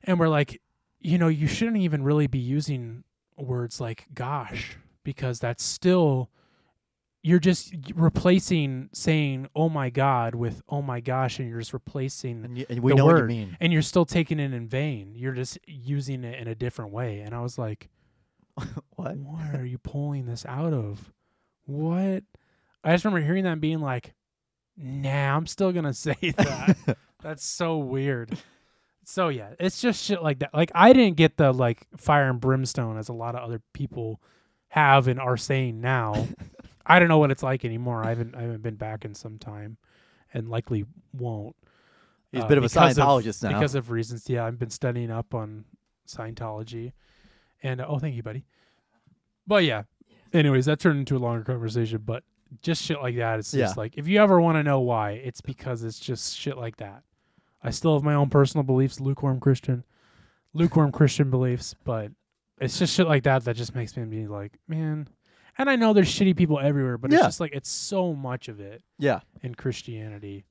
Speaker 1: and we're like, you shouldn't even really be using words like "gosh" because that's still, you're just replacing saying "oh my God" with "oh my gosh," and you're just replacing
Speaker 2: And we
Speaker 1: the
Speaker 2: know
Speaker 1: word,
Speaker 2: what you mean.
Speaker 1: and you're still taking it in vain. You're just using it in a different way. And I was like,
Speaker 2: What?
Speaker 1: what are you pulling this out of? What? I just remember hearing that and being like, nah, I'm still going to say that. That's so weird. So, yeah, it's just shit like that. Like, I didn't get the, like, fire and brimstone as a lot of other people have and are saying now. I don't know what it's like anymore. I haven't been back in some time and likely won't.
Speaker 2: He's a bit of a
Speaker 1: because
Speaker 2: Scientologist now.
Speaker 1: Because of reasons. Yeah, I've been studying up on Scientology. And, oh, thank you, buddy. But, yeah. Anyways, that turned into a longer conversation. But just shit like that. It's just like, if you ever want to know why, it's because it's just shit like that. I still have my own personal beliefs, lukewarm Christian beliefs. But it's just shit like that just makes me be like, man. And I know there's shitty people everywhere, but
Speaker 2: Yeah.
Speaker 1: it's just like it's so much of it
Speaker 2: Yeah.
Speaker 1: in Christianity.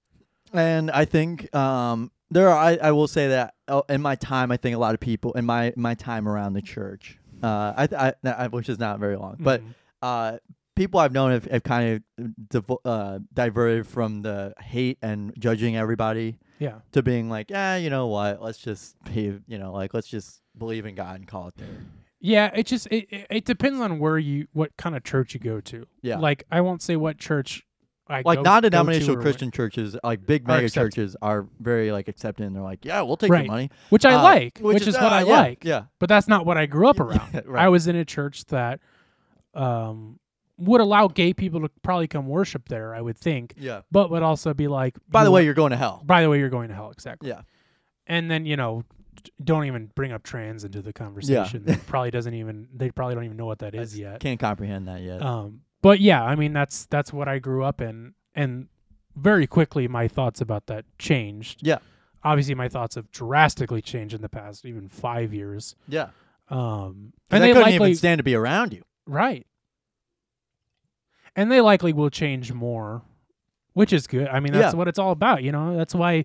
Speaker 2: And I think there are. I will say that in my time, I think a lot of people in my time around the church, which is not very long, but people I've known have kind of diverted from the hate and judging everybody, to being like, you know what? Let's just be, let's just believe in God and call it there.
Speaker 1: Yeah, it just it depends on what kind of church you go to.
Speaker 2: Yeah,
Speaker 1: like I won't say what church.
Speaker 2: Non-denominational Christian churches, like big mega churches, are very like accepting. They're like, yeah, we'll take your money,
Speaker 1: which I like, which is what I like.
Speaker 2: Yeah,
Speaker 1: but that's not what I grew up around.
Speaker 2: Right.
Speaker 1: I was in a church that would allow gay people to probably come worship there, I would think.
Speaker 2: Yeah,
Speaker 1: but would also be like,
Speaker 2: by the way, you're going to hell.
Speaker 1: By the way, you're going to hell. Exactly.
Speaker 2: Yeah,
Speaker 1: and then don't even bring up trans into the conversation.
Speaker 2: Yeah.
Speaker 1: They probably don't even know what that is yet.
Speaker 2: Can't comprehend that yet.
Speaker 1: But yeah, I mean that's what I grew up in, and very quickly my thoughts about that changed.
Speaker 2: Yeah,
Speaker 1: obviously my thoughts have drastically changed in the past even 5 years.
Speaker 2: Yeah,
Speaker 1: and
Speaker 2: they couldn't even stand to be around you.
Speaker 1: Right, and they likely will change more, which is good. I mean that's what it's all about. That's why.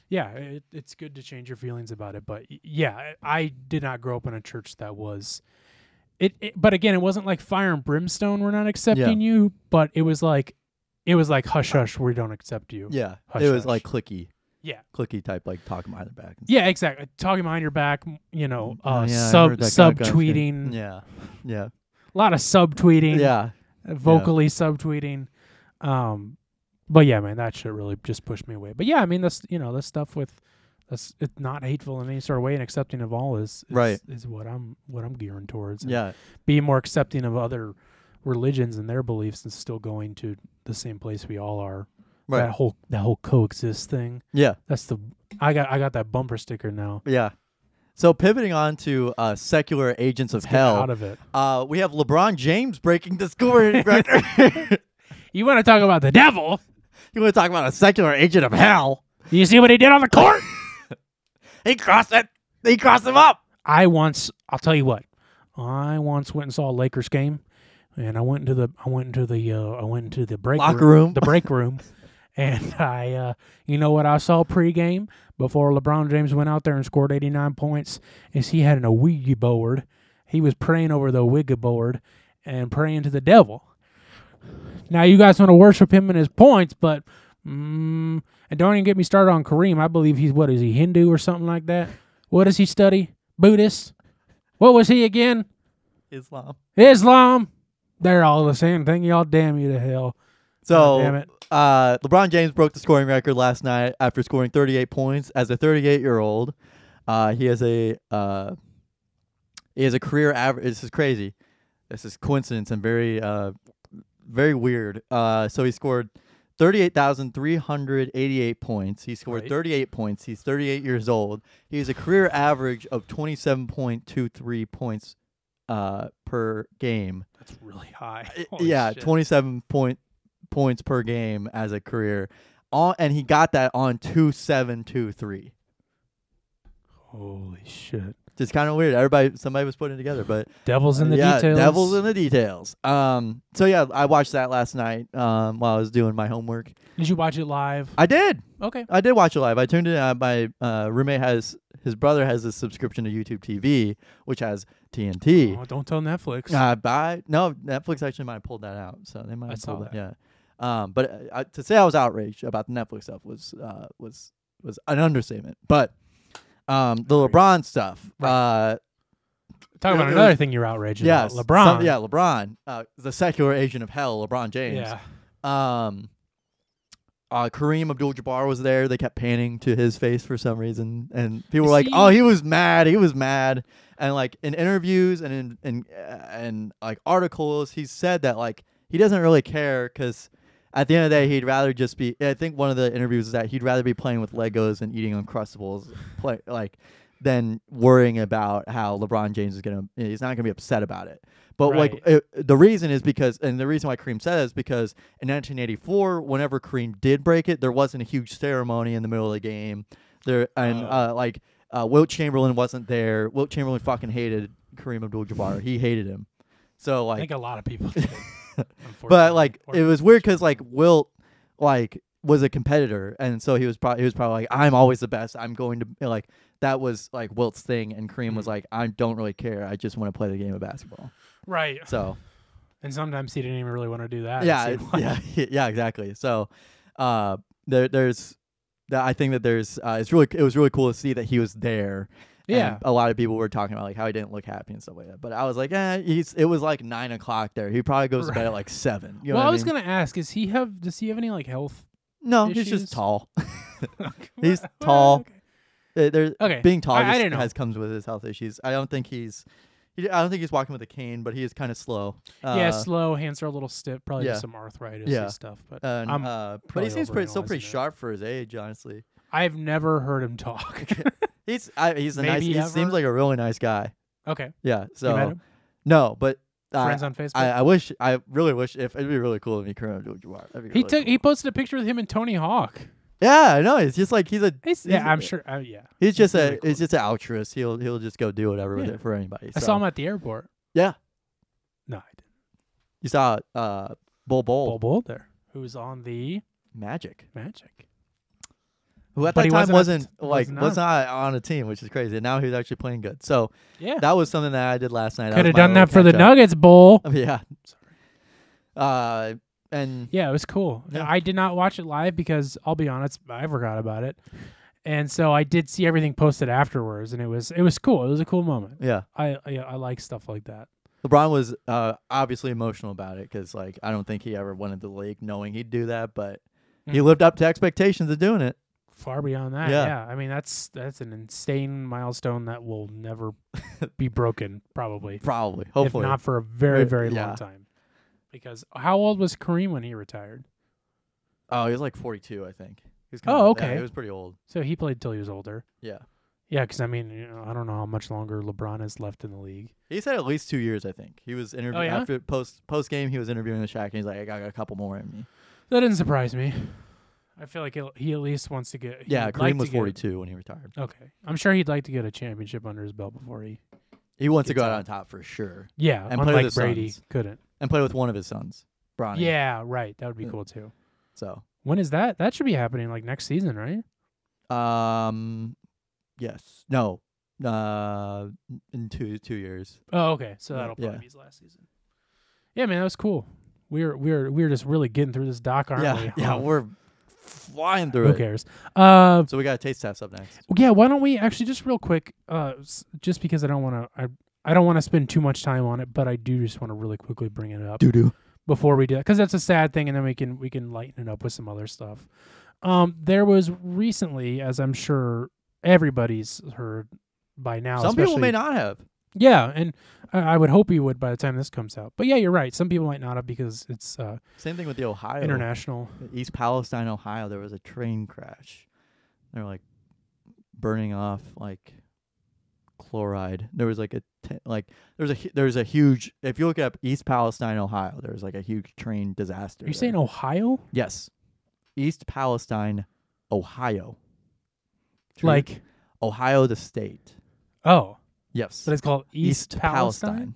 Speaker 1: Yeah, it's good to change your feelings about it, but yeah, I did not grow up in a church that was. But again, it wasn't like fire and brimstone. We're not accepting you, but it was like hush hush. We don't accept you.
Speaker 2: Yeah,
Speaker 1: hush,
Speaker 2: it was
Speaker 1: hush.
Speaker 2: like clicky.
Speaker 1: Yeah,
Speaker 2: clicky type, like talking behind their back.
Speaker 1: Yeah, exactly. Talking behind your back.
Speaker 2: Subtweeting. Yeah.
Speaker 1: A lot of subtweeting.
Speaker 2: Yeah,
Speaker 1: vocally subtweeting. But yeah, man, that shit really just pushed me away. But yeah, I mean, this stuff with. It's not hateful in any sort of way, and accepting of all is what I'm gearing towards. And being more accepting of other religions and their beliefs, and still going to the same place we all are. Right. That whole coexist thing.
Speaker 2: Yeah,
Speaker 1: I got that bumper sticker now.
Speaker 2: Yeah. So pivoting on to secular agents of hell.
Speaker 1: Out of it.
Speaker 2: We have LeBron James breaking the scoring record.
Speaker 1: You want to talk about the devil?
Speaker 2: You want to talk about a secular agent of hell?
Speaker 1: You see what he did on the court?
Speaker 2: He crossed it. He crossed him up.
Speaker 1: I'll tell you what. I once went and saw a Lakers game, and I went into the break
Speaker 2: locker room.
Speaker 1: The break room, and I, what I saw pregame before LeBron James went out there and scored 89 points is he had an Ouija board. He was praying over the Ouija board and praying to the devil. Now you guys want to worship him and his points, but. And don't even get me started on Kareem. I believe he's Hindu or something like that? What does he study? Buddhist? What was he again? Islam. They're all the same thing. Y'all damn you to hell.
Speaker 2: So,
Speaker 1: damn it.
Speaker 2: LeBron James broke the scoring record last night after scoring 38 points as a 38-year-old. He has a career average. This is crazy. This is coincidence and very very weird. So he scored 38,388 points. He scored 38 points. He's 38 years old. He has a career average of 27.23 points per game.
Speaker 1: That's really high.
Speaker 2: Shit. 27 points per game as a career. And he got that on 2-7-2-3.
Speaker 1: Holy shit.
Speaker 2: Just kind of weird. Somebody was putting it together, but
Speaker 1: devil's in the details.
Speaker 2: Devil's in the details. So yeah, I watched that last night while I was doing my homework.
Speaker 1: Did you watch it live?
Speaker 2: I did.
Speaker 1: Okay.
Speaker 2: I did watch it live. I tuned in. My roommate his brother has a subscription to YouTube TV, which has TNT.
Speaker 1: Oh, don't tell Netflix.
Speaker 2: No, Netflix actually might have pulled that out, so they might have pulled that. Yeah. But to say I was outraged about the Netflix stuff was an understatement. But the LeBron stuff.
Speaker 1: Right. Talk about another thing you're outraged about. LeBron.
Speaker 2: LeBron. The secular agent of hell, LeBron James.
Speaker 1: Yeah.
Speaker 2: Kareem Abdul-Jabbar was there. They kept panning to his face for some reason, and people were like, "Oh, he was mad. He was mad." And like in interviews and in like articles, he said that like he doesn't really care because at the end of the day, he'd rather just be. I think one of the interviews is that he'd rather be playing with Legos and eating Uncrustables, than worrying about how LeBron James is he's not gonna be upset about it. But the reason is because, and the reason why Kareem said it is because in 1984, whenever Kareem did break it, there wasn't a huge ceremony in the middle of the game. Wilt Chamberlain wasn't there. Wilt Chamberlain fucking hated Kareem Abdul-Jabbar. He hated him. So
Speaker 1: I
Speaker 2: like,
Speaker 1: think a lot of people did.
Speaker 2: but like
Speaker 1: Or-
Speaker 2: it was weird because like Wilt like was a competitor, and so he was probably like, I'm always the best. I'm going to like that was like Wilt's thing, and Kareem was like, I don't really care. I just want to play the game of basketball.
Speaker 1: right.
Speaker 2: So
Speaker 1: And sometimes he didn't even really want to do that.
Speaker 2: yeah,
Speaker 1: it seemed like.
Speaker 2: yeah, exactly. So there's that I think that there's it was really cool to see that he was there.
Speaker 1: Yeah.
Speaker 2: And a lot of people were talking about like how he didn't look happy and stuff like that. But I was like, it was like 9 o'clock there. He probably goes to bed at like 7. You know
Speaker 1: Well,
Speaker 2: what
Speaker 1: I was
Speaker 2: mean?
Speaker 1: gonna ask, does he have any like health?
Speaker 2: No, he's
Speaker 1: issues?
Speaker 2: just tall.
Speaker 1: He's
Speaker 2: tall. There's
Speaker 1: Okay.
Speaker 2: being tall
Speaker 1: I
Speaker 2: just
Speaker 1: didn't know.
Speaker 2: comes with his health issues. I don't think he's walking with a cane, but he is kind of slow.
Speaker 1: Yeah, slow, hands are a little stiff, probably
Speaker 2: yeah.
Speaker 1: just some arthritis
Speaker 2: Yeah.
Speaker 1: and stuff. But
Speaker 2: but he
Speaker 1: probably
Speaker 2: seems still pretty
Speaker 1: overanalyzing it.
Speaker 2: sharp for his age, honestly.
Speaker 1: I've never heard him talk.
Speaker 2: He's a
Speaker 1: Maybe
Speaker 2: nice. He
Speaker 1: ever?
Speaker 2: seems like a really nice guy.
Speaker 1: Okay.
Speaker 2: Yeah.
Speaker 1: You met
Speaker 2: So
Speaker 1: him?
Speaker 2: no, but
Speaker 1: Friends on Facebook.
Speaker 2: I really wish if it'd be really cool if he Kareem Abdul-Jabbar. That'd be
Speaker 1: He
Speaker 2: really
Speaker 1: he
Speaker 2: cool.
Speaker 1: posted a picture with him and Tony Hawk.
Speaker 2: Yeah, I know. It's just like
Speaker 1: I'm sure. Yeah.
Speaker 2: He's just
Speaker 1: really cool.
Speaker 2: he's just an altruist. He'll just go do whatever with
Speaker 1: Yeah.
Speaker 2: it for anybody.
Speaker 1: I
Speaker 2: So.
Speaker 1: saw him at the airport.
Speaker 2: Yeah,
Speaker 1: No, I didn't.
Speaker 2: you saw Bull
Speaker 1: Bull Bull there, who's on the
Speaker 2: Magic,
Speaker 1: Magic.
Speaker 2: who at
Speaker 1: But
Speaker 2: that
Speaker 1: he
Speaker 2: time
Speaker 1: wasn't
Speaker 2: was not on a team, which is crazy. And now he's actually playing good. So
Speaker 1: Yeah.
Speaker 2: that was something that I did last night.
Speaker 1: Could
Speaker 2: was
Speaker 1: have
Speaker 2: my
Speaker 1: done that
Speaker 2: little
Speaker 1: for the
Speaker 2: catch-up.
Speaker 1: Nuggets Bowl.
Speaker 2: Yeah. And
Speaker 1: Yeah, it was cool.
Speaker 2: Yeah.
Speaker 1: I did not watch it live because I'll be honest, I forgot about it. And so I did see everything posted afterwards, and it was cool. It was a cool moment.
Speaker 2: yeah,
Speaker 1: I like stuff like that.
Speaker 2: LeBron was obviously emotional about it because like I don't think he ever wanted the league knowing he'd do that, but he lived up to expectations of doing it.
Speaker 1: Far beyond that,
Speaker 2: Yeah.
Speaker 1: yeah. I mean, that's an insane milestone that will never be broken, probably.
Speaker 2: Probably, hopefully.
Speaker 1: If not for a very, very
Speaker 2: Yeah.
Speaker 1: long time. Because how old was Kareem when he retired?
Speaker 2: Oh, he was like 42, I think. He was
Speaker 1: Oh, okay.
Speaker 2: Yeah, he was pretty old.
Speaker 1: So he played till he was older.
Speaker 2: Yeah.
Speaker 1: Yeah, because I mean, I don't know how much longer LeBron has left in the league.
Speaker 2: He said at least 2 years, I think. He was interviewing
Speaker 1: yeah?
Speaker 2: after post game. He was interviewing the Shaq, and he's like, "I got a couple more in me."
Speaker 1: That didn't surprise me. I feel like he at least wants to get.
Speaker 2: Yeah,
Speaker 1: would
Speaker 2: Kareem
Speaker 1: like
Speaker 2: was
Speaker 1: to get-
Speaker 2: 42 when he retired.
Speaker 1: Okay, I'm sure he'd like to get a championship under his belt before he.
Speaker 2: He wants to
Speaker 1: Gets
Speaker 2: go out
Speaker 1: out.
Speaker 2: on top for sure,
Speaker 1: Yeah,
Speaker 2: And play with
Speaker 1: unlike
Speaker 2: his
Speaker 1: Brady
Speaker 2: sons.
Speaker 1: couldn't.
Speaker 2: and play with one of his sons, Bronny.
Speaker 1: Yeah, right. That would be
Speaker 2: Yeah.
Speaker 1: cool too.
Speaker 2: So,
Speaker 1: When is that? That should be happening like next season, right?
Speaker 2: yes, no, in 2 years.
Speaker 1: Oh, okay. So
Speaker 2: Yeah,
Speaker 1: that'll probably
Speaker 2: yeah.
Speaker 1: be his last season. Yeah, man, that was cool. We're just really getting through this doc, aren't we?
Speaker 2: Yeah, we're flying through
Speaker 1: Who
Speaker 2: it.
Speaker 1: cares?
Speaker 2: So we got a taste test up next.
Speaker 1: Yeah, why don't we actually just real quick? Just because I don't want to, I don't want to spend too much time on it, but I do just want to really quickly bring it up
Speaker 2: Doo-doo.
Speaker 1: before we do that, because that's a sad thing, and then we can lighten it up with some other stuff. There was recently, as I'm sure everybody's heard by now.
Speaker 2: Some people may
Speaker 1: especially-
Speaker 2: not have.
Speaker 1: Yeah, and I would hope you would by the time this comes out. But yeah, you're right. Some people might not have because it's
Speaker 2: Same thing with the Ohio.
Speaker 1: international.
Speaker 2: East Palestine, Ohio, there was a train crash. They're like burning off like chloride. There was like there's a huge. If you look up East Palestine, Ohio, there's like a huge train disaster.
Speaker 1: Are you saying Ohio?
Speaker 2: Yes, East Palestine, Ohio. True.
Speaker 1: Like,
Speaker 2: Ohio, the state.
Speaker 1: oh,
Speaker 2: Yes,
Speaker 1: but it's called East Palestine.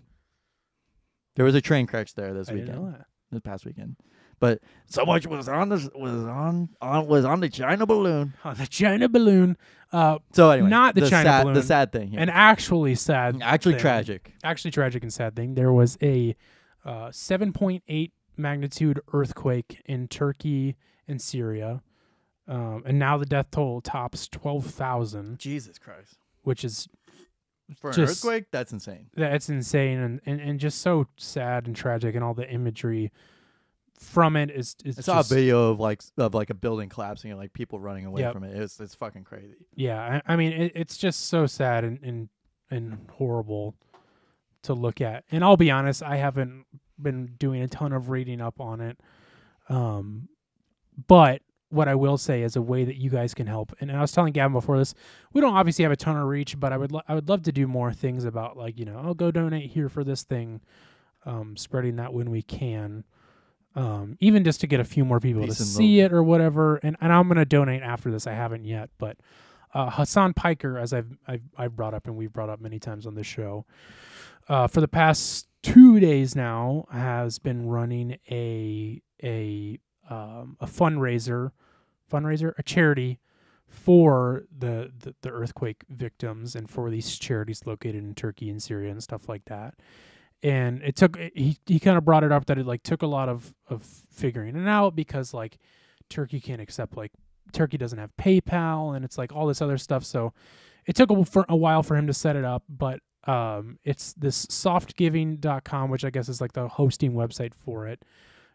Speaker 2: There was a train crash there this
Speaker 1: I didn't
Speaker 2: weekend.
Speaker 1: know that.
Speaker 2: This past weekend, but so much was on the China balloon.
Speaker 1: On the China balloon.
Speaker 2: So anyway,
Speaker 1: Not the China
Speaker 2: sad,
Speaker 1: balloon.
Speaker 2: The sad thing here.
Speaker 1: An actually sad,
Speaker 2: Actually
Speaker 1: thing.
Speaker 2: tragic.
Speaker 1: Actually tragic and sad thing. There was a 7.8 magnitude earthquake in Turkey and Syria, and now the death toll tops 12,000,
Speaker 2: Jesus Christ.
Speaker 1: which is
Speaker 2: For an
Speaker 1: Just-
Speaker 2: earthquake, that's insane.
Speaker 1: that's insane and just so sad and tragic, and all the imagery from it is
Speaker 2: I saw
Speaker 1: just,
Speaker 2: a video of like a building collapsing and like people running away
Speaker 1: Yep.
Speaker 2: from it. It's fucking crazy.
Speaker 1: yeah. I mean, it's just so sad and horrible to look at. And I'll be honest, I haven't been doing a ton of reading up on it. But what I will say is a way that you guys can help. And I was telling Gavin before this, we don't obviously have a ton of reach, but I would love to do more things about, like, I'll go donate here for this thing, spreading that when we can. Even just to get a few more people
Speaker 2: Peace
Speaker 1: to
Speaker 2: and
Speaker 1: see
Speaker 2: love.
Speaker 1: it or whatever. And I'm going to donate after this. I haven't yet, but Hassan Piker, as I've brought up and we've brought up many times on this show, for the past 2 days now has been running a fundraiser, a charity for the earthquake victims and for these charities located in Turkey and Syria and stuff like that. And it took he kind of brought it up that it like took a lot of figuring it out because like Turkey can't accept like Turkey doesn't have PayPal and it's like all this other stuff. So it took a while for him to set it up, but it's this softgiving.com, which I guess is like the hosting website for it.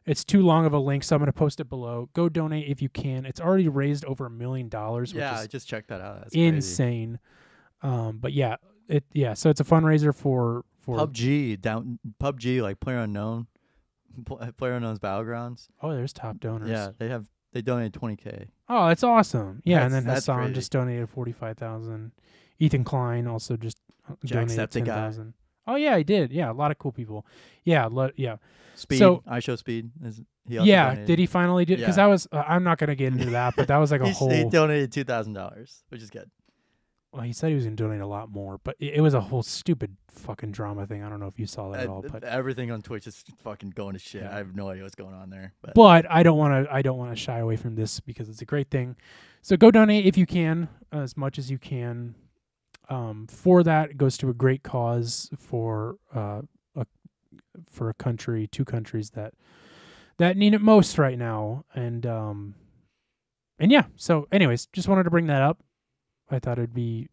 Speaker 1: It's too long of a link, so I'm going to post it below. Go donate if you can. It's already raised over $1 million, which
Speaker 2: Yeah,
Speaker 1: is
Speaker 2: I just checked that out. That's
Speaker 1: insane. But yeah, so it's a fundraiser for
Speaker 2: PUBG, like PlayerUnknown's Battlegrounds.
Speaker 1: Oh, there's top donors.
Speaker 2: Yeah, they donated $20K.
Speaker 1: Oh, that's awesome. Yeah, and then
Speaker 2: That's
Speaker 1: Hassan
Speaker 2: crazy.
Speaker 1: just donated $45,000. Ethan Klein also just donated $10,000. Oh yeah, he did. Yeah, a lot of cool people. Yeah, yeah.
Speaker 2: Speed.
Speaker 1: So
Speaker 2: I Show Speed. He
Speaker 1: donated. Did he finally do? Because
Speaker 2: Yeah.
Speaker 1: I was. I'm not gonna get into that, but that was like a whole.
Speaker 2: He donated $2,000, which is good.
Speaker 1: Well, he said he was gonna donate a lot more, but it was a whole stupid fucking drama thing. I don't know if you saw that at all, but
Speaker 2: Everything on Twitch is fucking going to shit.
Speaker 1: Yeah.
Speaker 2: I have no idea what's going on there.
Speaker 1: But I don't want to shy away from this because it's a great thing. So go donate if you can, as much as you can. For that, it goes to a great cause for a country, 2 countries that need it most right now, and yeah. So, anyways, just wanted to bring that up. I thought it'd be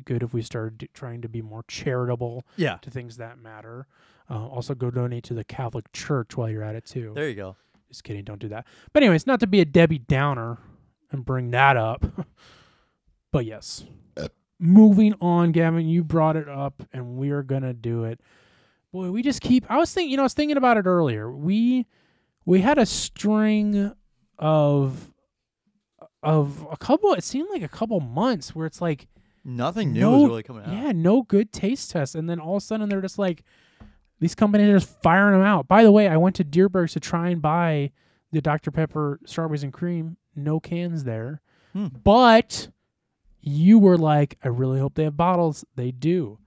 Speaker 1: good if we started trying to be more charitable
Speaker 2: Yeah.
Speaker 1: to things that matter. Also, go donate to the Catholic Church while you're at it too.
Speaker 2: There you go.
Speaker 1: Just kidding, don't do that. But anyways, not to be a Debbie Downer and bring that up, but yes. Moving on, Gavin, you brought it up, and we are gonna do it. Boy, we just keep. I was thinking about it earlier. We had a string of a couple. It seemed like a couple months where it's like
Speaker 2: Nothing new is really coming out.
Speaker 1: Yeah, no good taste tests, and then all of a sudden they're just like these companies are just firing them out. By the way, I went to Deerberg's to try and buy the Dr. Pepper strawberries and cream. No cans there, but you were like, I really hope they have bottles. They do.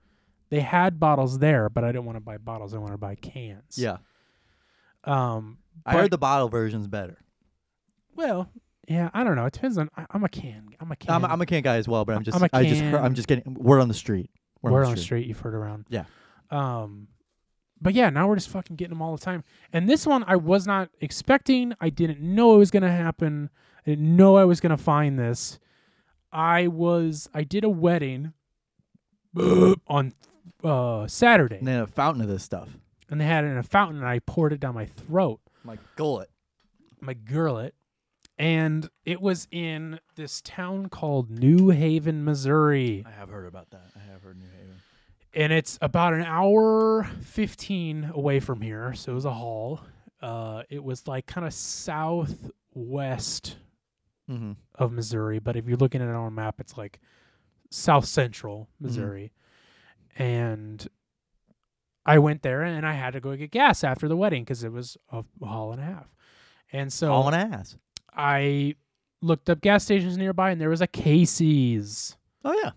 Speaker 1: They had bottles there, but I didn't want to buy bottles. I wanted to buy cans.
Speaker 2: Yeah.
Speaker 1: I
Speaker 2: heard the bottle version's better.
Speaker 1: Well, yeah, I don't know. It depends on. I'm a can. I'm a
Speaker 2: can guy as well, but I'm just getting word on the street.
Speaker 1: Word on the street. You've heard around.
Speaker 2: Yeah.
Speaker 1: But yeah, now we're just fucking getting them all the time. And this one I was not expecting. I didn't know it was gonna happen. I didn't know I was gonna find this. I did a wedding on Saturday.
Speaker 2: And they had a fountain of this stuff.
Speaker 1: And they had it in a fountain, and I poured it down my throat.
Speaker 2: My gullet.
Speaker 1: And it was in this town called New Haven, Missouri.
Speaker 2: I have heard about that. I have heard New Haven.
Speaker 1: And it's about an hour 15 away from here, so it was a haul. It was like kind of southwest of Missouri, but if you're looking at it on a map, it's like south central Missouri. And I went there, and I had to go get gas after the wedding because it was a haul and a half. And so
Speaker 2: all an ass.
Speaker 1: I looked up gas stations nearby, and there was a Casey's.
Speaker 2: Oh yeah,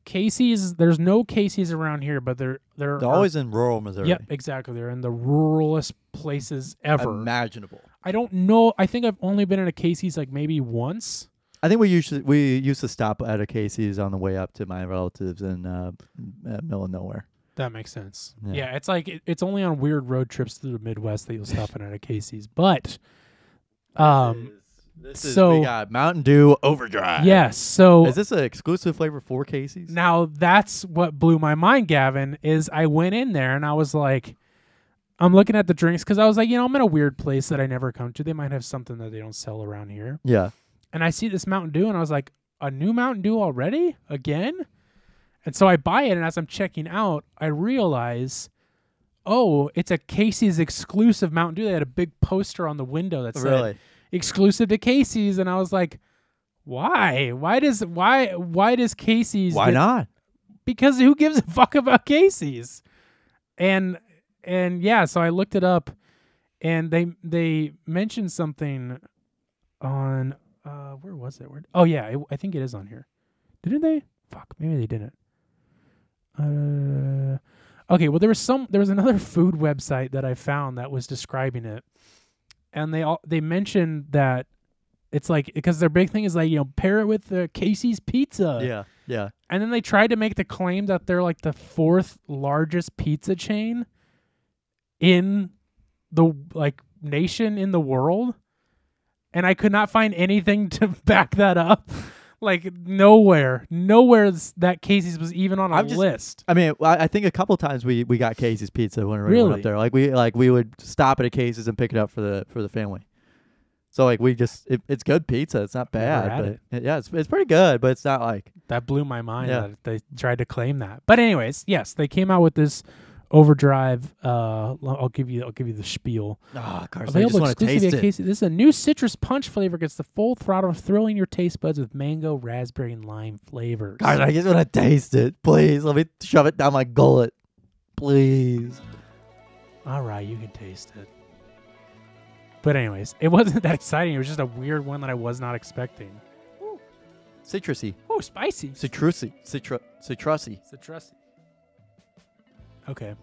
Speaker 1: Casey's. There's no Casey's around here, but they're
Speaker 2: always in rural Missouri.
Speaker 1: Yep, exactly. They're in the ruralest places ever
Speaker 2: imaginable.
Speaker 1: I don't know. I think I've only been in a Casey's like maybe once.
Speaker 2: I think we used to stop at a Casey's on the way up to my relatives in middle of nowhere.
Speaker 1: That makes sense. Yeah, it's like it's only on weird road trips through the Midwest that you'll stop in at a Casey's. But
Speaker 2: we got Mountain Dew Overdrive.
Speaker 1: Yes. So
Speaker 2: is this an exclusive flavor for Casey's?
Speaker 1: Now that's what blew my mind, Gavin. Is I went in there and I was like, I'm looking at the drinks because I was like, I'm in a weird place that I never come to. They might have something that they don't sell around here.
Speaker 2: Yeah.
Speaker 1: And I see this Mountain Dew and I was like, a new Mountain Dew already? Again? And so I buy it, and as I'm checking out, I realize, oh, it's a Casey's exclusive Mountain Dew. They had a big poster on the window that said exclusive to Casey's, and I was like, why? Why does Casey's?
Speaker 2: Why not?
Speaker 1: Because who gives a fuck about Casey's? And yeah, so I looked it up, and they mentioned something on where was it? Oh yeah, I think it is on here. Didn't they? Fuck, maybe they didn't. Okay, well there was another food website that I found that was describing it, and they mentioned that it's like because their big thing is like pair it with the Casey's Pizza.
Speaker 2: Yeah, yeah.
Speaker 1: And then they tried to make the claim that they're like the 4th largest pizza chain in the nation in the world, and I could not find anything to back that up. Like nowhere that Casey's was even on a list.
Speaker 2: I mean, I think a couple times we got Casey's Pizza when we went up there. Like we would stop at a Casey's and pick it up for the family. So like it's good pizza. It's not bad, but yeah, it's pretty good, but it's not like
Speaker 1: that blew my mind that they tried to claim that. But anyways, yes, they came out with this Overdrive. I'll give you the spiel.
Speaker 2: Oh, Carson, I just want to taste it.
Speaker 1: This is a new citrus punch flavor. Gets the full throttle of thrilling your taste buds with mango, raspberry, and lime flavors.
Speaker 2: Carson, I just want to taste it. Please, let me shove it down my gullet. Please.
Speaker 1: All right, you can taste it. But anyways, it wasn't that exciting. It was just a weird one that I was not expecting.
Speaker 2: Ooh. Citrusy.
Speaker 1: Oh, spicy.
Speaker 2: Citrusy.
Speaker 1: Okay.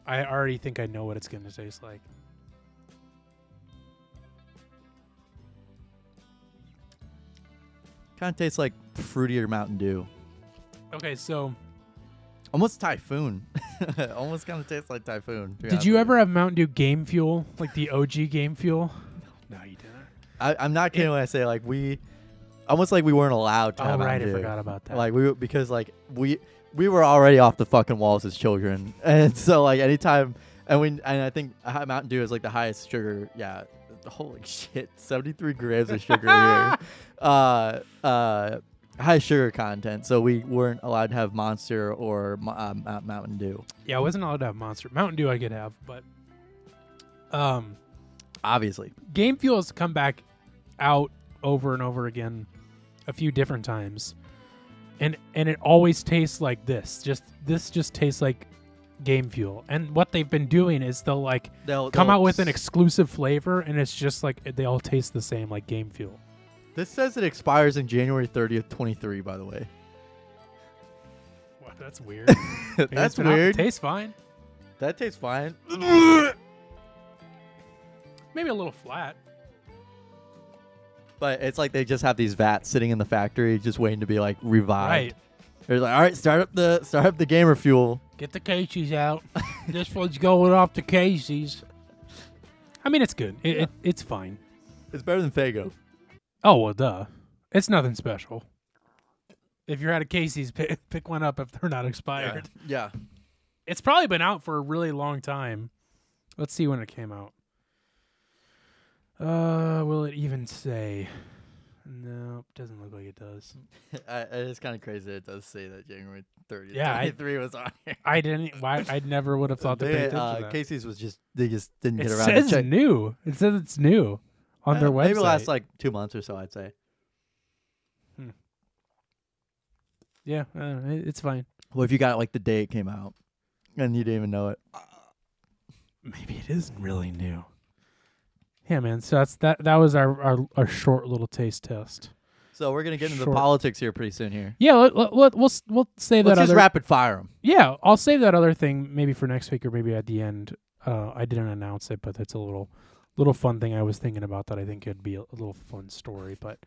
Speaker 1: I already think I know what it's going to taste like.
Speaker 2: Kind of tastes like fruitier Mountain Dew.
Speaker 1: Okay, so...
Speaker 2: Almost Typhoon. Almost kind of tastes like Typhoon.
Speaker 1: Did you ever have Mountain Dew Game Fuel? Like the OG Game Fuel? No, you didn't.
Speaker 2: I'm not kidding when I say like we... Almost like we weren't allowed to have Mountain Dew.
Speaker 1: I forgot about that.
Speaker 2: Like because we were already off the fucking walls as children. And so like anytime... And I think Mountain Dew is like the highest sugar... Yeah. Holy shit. 73 grams of sugar here. High sugar content, so we weren't allowed to have Monster or Mountain Dew.
Speaker 1: Yeah, I wasn't allowed to have Monster. Mountain Dew I could have, but
Speaker 2: obviously.
Speaker 1: Game Fuel has come back out over and over again a few different times. And it always tastes like this. This just tastes like Game Fuel. And what they've been doing is they'll come out with an exclusive flavor, and it's just like they all taste the same like Game Fuel.
Speaker 2: This says it expires in January 30th, 23, by the way.
Speaker 1: What? That's weird.
Speaker 2: That's weird.
Speaker 1: Tastes fine.
Speaker 2: That tastes fine.
Speaker 1: Maybe a little flat.
Speaker 2: But it's like they just have these vats sitting in the factory just waiting to be like revived.
Speaker 1: Right.
Speaker 2: They're like, all right, start up the gamer fuel.
Speaker 1: Get the Casey's out. This one's going off the Casey's. I mean, it's good. It's fine.
Speaker 2: It's better than Faygo.
Speaker 1: Oh, well, duh. It's nothing special. If you're at a Casey's, pick one up if they're not expired.
Speaker 2: Yeah.
Speaker 1: It's probably been out for a really long time. Let's see when it came out. Will it even say? No, doesn't look like it does.
Speaker 2: It's kind of crazy that it does say that January 30th,
Speaker 1: yeah,
Speaker 2: 23 was on here.
Speaker 1: I didn't. Why? I never would have thought to pay attention to that.
Speaker 2: Casey's was they just didn't get around to check.
Speaker 1: It says new. It says it's new. On their website.
Speaker 2: Maybe last like 2 months or so, I'd say.
Speaker 1: Yeah, it's fine.
Speaker 2: Well, if you got like the day it came out and you didn't even know it.
Speaker 1: Maybe it isn't really new. Yeah, man. So that was our short little taste test.
Speaker 2: So we're gonna get into the politics here pretty soon here.
Speaker 1: Yeah, we'll save that.
Speaker 2: Let's just rapid fire them.
Speaker 1: Yeah, I'll save that other thing maybe for next week or maybe at the end. I didn't announce it, but it's a little fun thing I was thinking about that I think could be a little fun story. But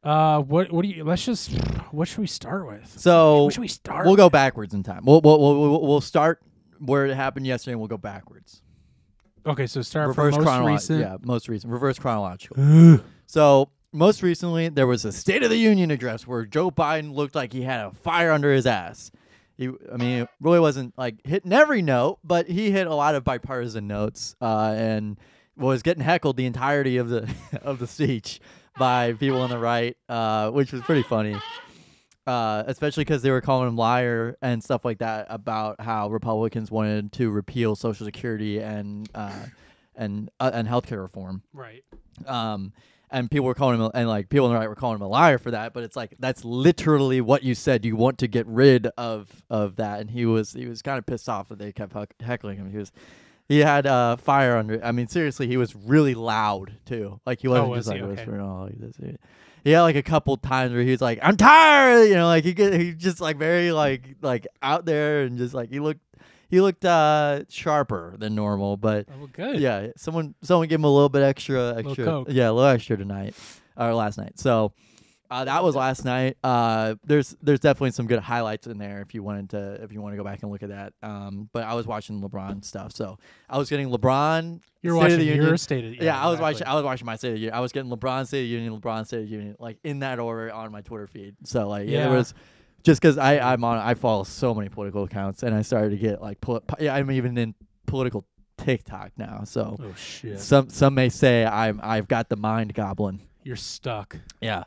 Speaker 1: what do you? What should we start with?
Speaker 2: So
Speaker 1: what should we start?
Speaker 2: We'll go backwards in time. We'll start where it happened yesterday, and we'll go backwards.
Speaker 1: Okay, so start from most recent.
Speaker 2: Yeah, most recent. Reverse chronological. So most recently, there was a State of the Union address where Joe Biden looked like he had a fire under his ass. It really wasn't like hitting every note, but he hit a lot of bipartisan notes and was getting heckled the entirety of the of the speech by people on the right, which was pretty funny. Especially because they were calling him liar and stuff like that about how Republicans wanted to repeal Social Security and healthcare reform.
Speaker 1: Right.
Speaker 2: And people were calling him, and like people on the right were calling him a liar for that. But it's like that's literally what you said. You want to get rid of that, and he was kind of pissed off that they kept heckling him. He had fire under. I mean, seriously, he was really loud too. Like he wasn't just like whispering all like this. He had like a couple times where he was like, "I'm tired," like he just like very like out there, and just like he He looked sharper than normal, but
Speaker 1: Oh, well, good.
Speaker 2: yeah, someone gave him a little bit extra.
Speaker 1: Little coke.
Speaker 2: Yeah, a little extra tonight or last night. So that was last night. There's definitely some good highlights in there if you want to go back and look at that. But I was watching LeBron stuff, so I was getting LeBron.
Speaker 1: You're
Speaker 2: State of
Speaker 1: watching
Speaker 2: the
Speaker 1: your
Speaker 2: Union.
Speaker 1: State of
Speaker 2: Yeah, I was watching my State of the Union. I was getting LeBron State of the Union, LeBron State of the Union, like in that order on my Twitter feed. So like it was just because I follow so many political accounts, and I started to get like I'm even in political TikTok now. So
Speaker 1: oh shit.
Speaker 2: Some may say I've got the mind goblin.
Speaker 1: You're stuck.
Speaker 2: Yeah.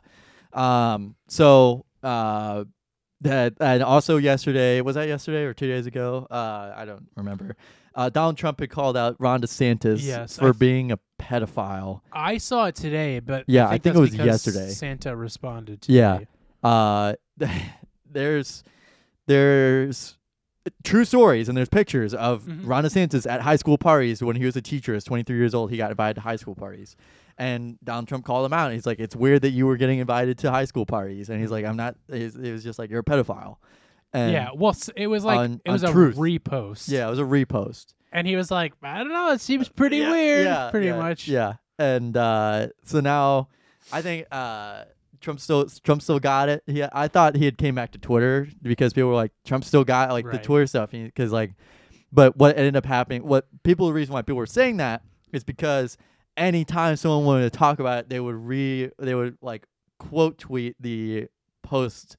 Speaker 2: So that, and also yesterday, was that yesterday or 2 days ago? I don't remember. Donald Trump had called out Ron DeSantis for being a pedophile.
Speaker 1: I saw it today, but
Speaker 2: yeah,
Speaker 1: I think
Speaker 2: it was
Speaker 1: because
Speaker 2: yesterday.
Speaker 1: Santa responded today.
Speaker 2: Yeah. There's true stories and there's pictures of Ron DeSantis at high school parties when he was a teacher. He's 23 years old. He got invited to high school parties. And Donald Trump called him out. And he's like, it's weird that you were getting invited to high school parties. And he's like, I'm not. It was just like, you're a pedophile. And
Speaker 1: yeah, well, it was like it was a
Speaker 2: Truth.
Speaker 1: repost.
Speaker 2: Yeah, it was a repost.
Speaker 1: And he was like, I don't know, it seems pretty weird. Pretty much.
Speaker 2: Yeah. And so now I think Trump still got it. I thought he had came back to Twitter because people were like, Trump still got like the Twitter stuff. Because like, but what ended up happening, the reason why people were saying that is because anytime someone wanted to talk about it, they would like quote tweet the post,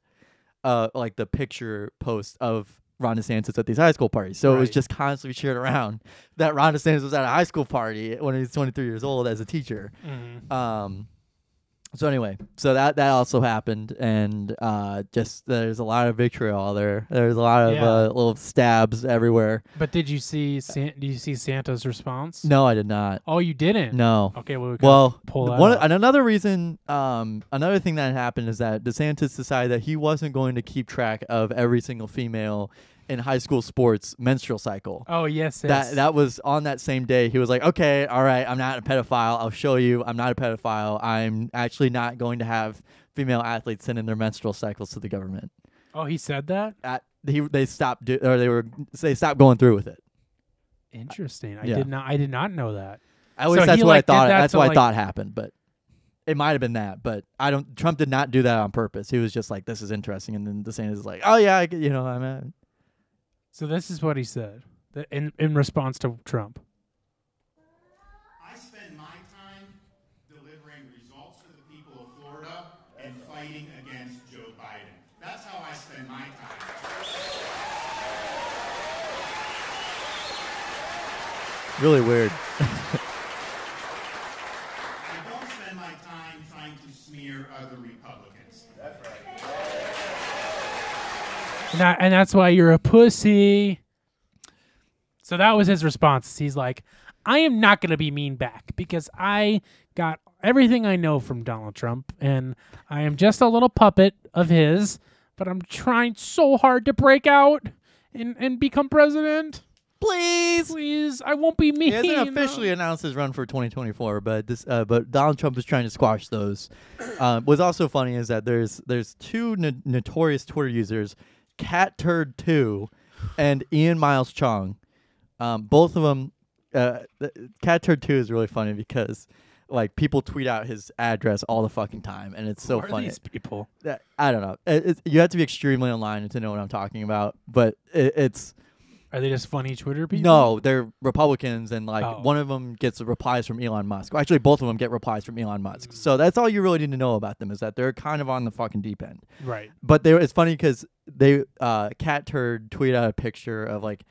Speaker 2: like the picture post of Ron DeSantis at these high school parties. So it was just constantly shared around that Ron DeSantis was at a high school party when he was 23 years old as a teacher. So anyway, so that also happened, and just there's a lot of vitriol there. There's a lot of little stabs everywhere.
Speaker 1: But did you see Santa's response?
Speaker 2: No, I did not.
Speaker 1: Oh, you didn't?
Speaker 2: No.
Speaker 1: Okay, well, pull that up.
Speaker 2: And another reason, another thing that happened is that DeSantis decided that he wasn't going to keep track of every single female in high school sports menstrual cycle.
Speaker 1: Oh, yes.
Speaker 2: That was on that same day. He was like, okay, all right, I'm not a pedophile. I'll show you I'm not a pedophile. I'm actually not going to have female athletes send in their menstrual cycles to the government.
Speaker 1: Oh, he said that?
Speaker 2: They stopped they stopped going through with it.
Speaker 1: Interesting. I did not know that.
Speaker 2: At least that's what I thought. That's what I thought happened, but it might have been that, but Trump did not do that on purpose. He was just like, this is interesting, and then DeSantis is like, oh yeah, I'm
Speaker 1: So this is what he said in response to Trump.
Speaker 3: I spend my time delivering results for the people of Florida and fighting against Joe Biden. That's how I spend my time.
Speaker 2: Really weird.
Speaker 3: I don't spend my time trying to smear other Republicans. That's right.
Speaker 1: And that's why you're a pussy. So that was his response. He's like, I am not going to be mean back because I got everything I know from Donald Trump, and I am just a little puppet of his, but I'm trying so hard to break out and become president. Please, I won't be mean.
Speaker 2: He hasn't officially announced his run for 2024, but but Donald Trump is trying to squash those. What's also funny is that there's two notorious Twitter users, Cat Turd 2 and Ian Miles Chung. Both of them, Cat Turd 2 is really funny because like people tweet out his address all the fucking time, and it's so funny.
Speaker 1: These people?
Speaker 2: I don't know. You have to be extremely online to know what I'm talking about, but it's.
Speaker 1: Are they just funny Twitter people?
Speaker 2: No, they're Republicans, and like one of them gets replies from Elon Musk. Well, actually, both of them get replies from Elon Musk. So that's all you really need to know about them is that they're kind of on the fucking deep end.
Speaker 1: Right.
Speaker 2: But it's funny because they Cat Turd tweeted out a picture of like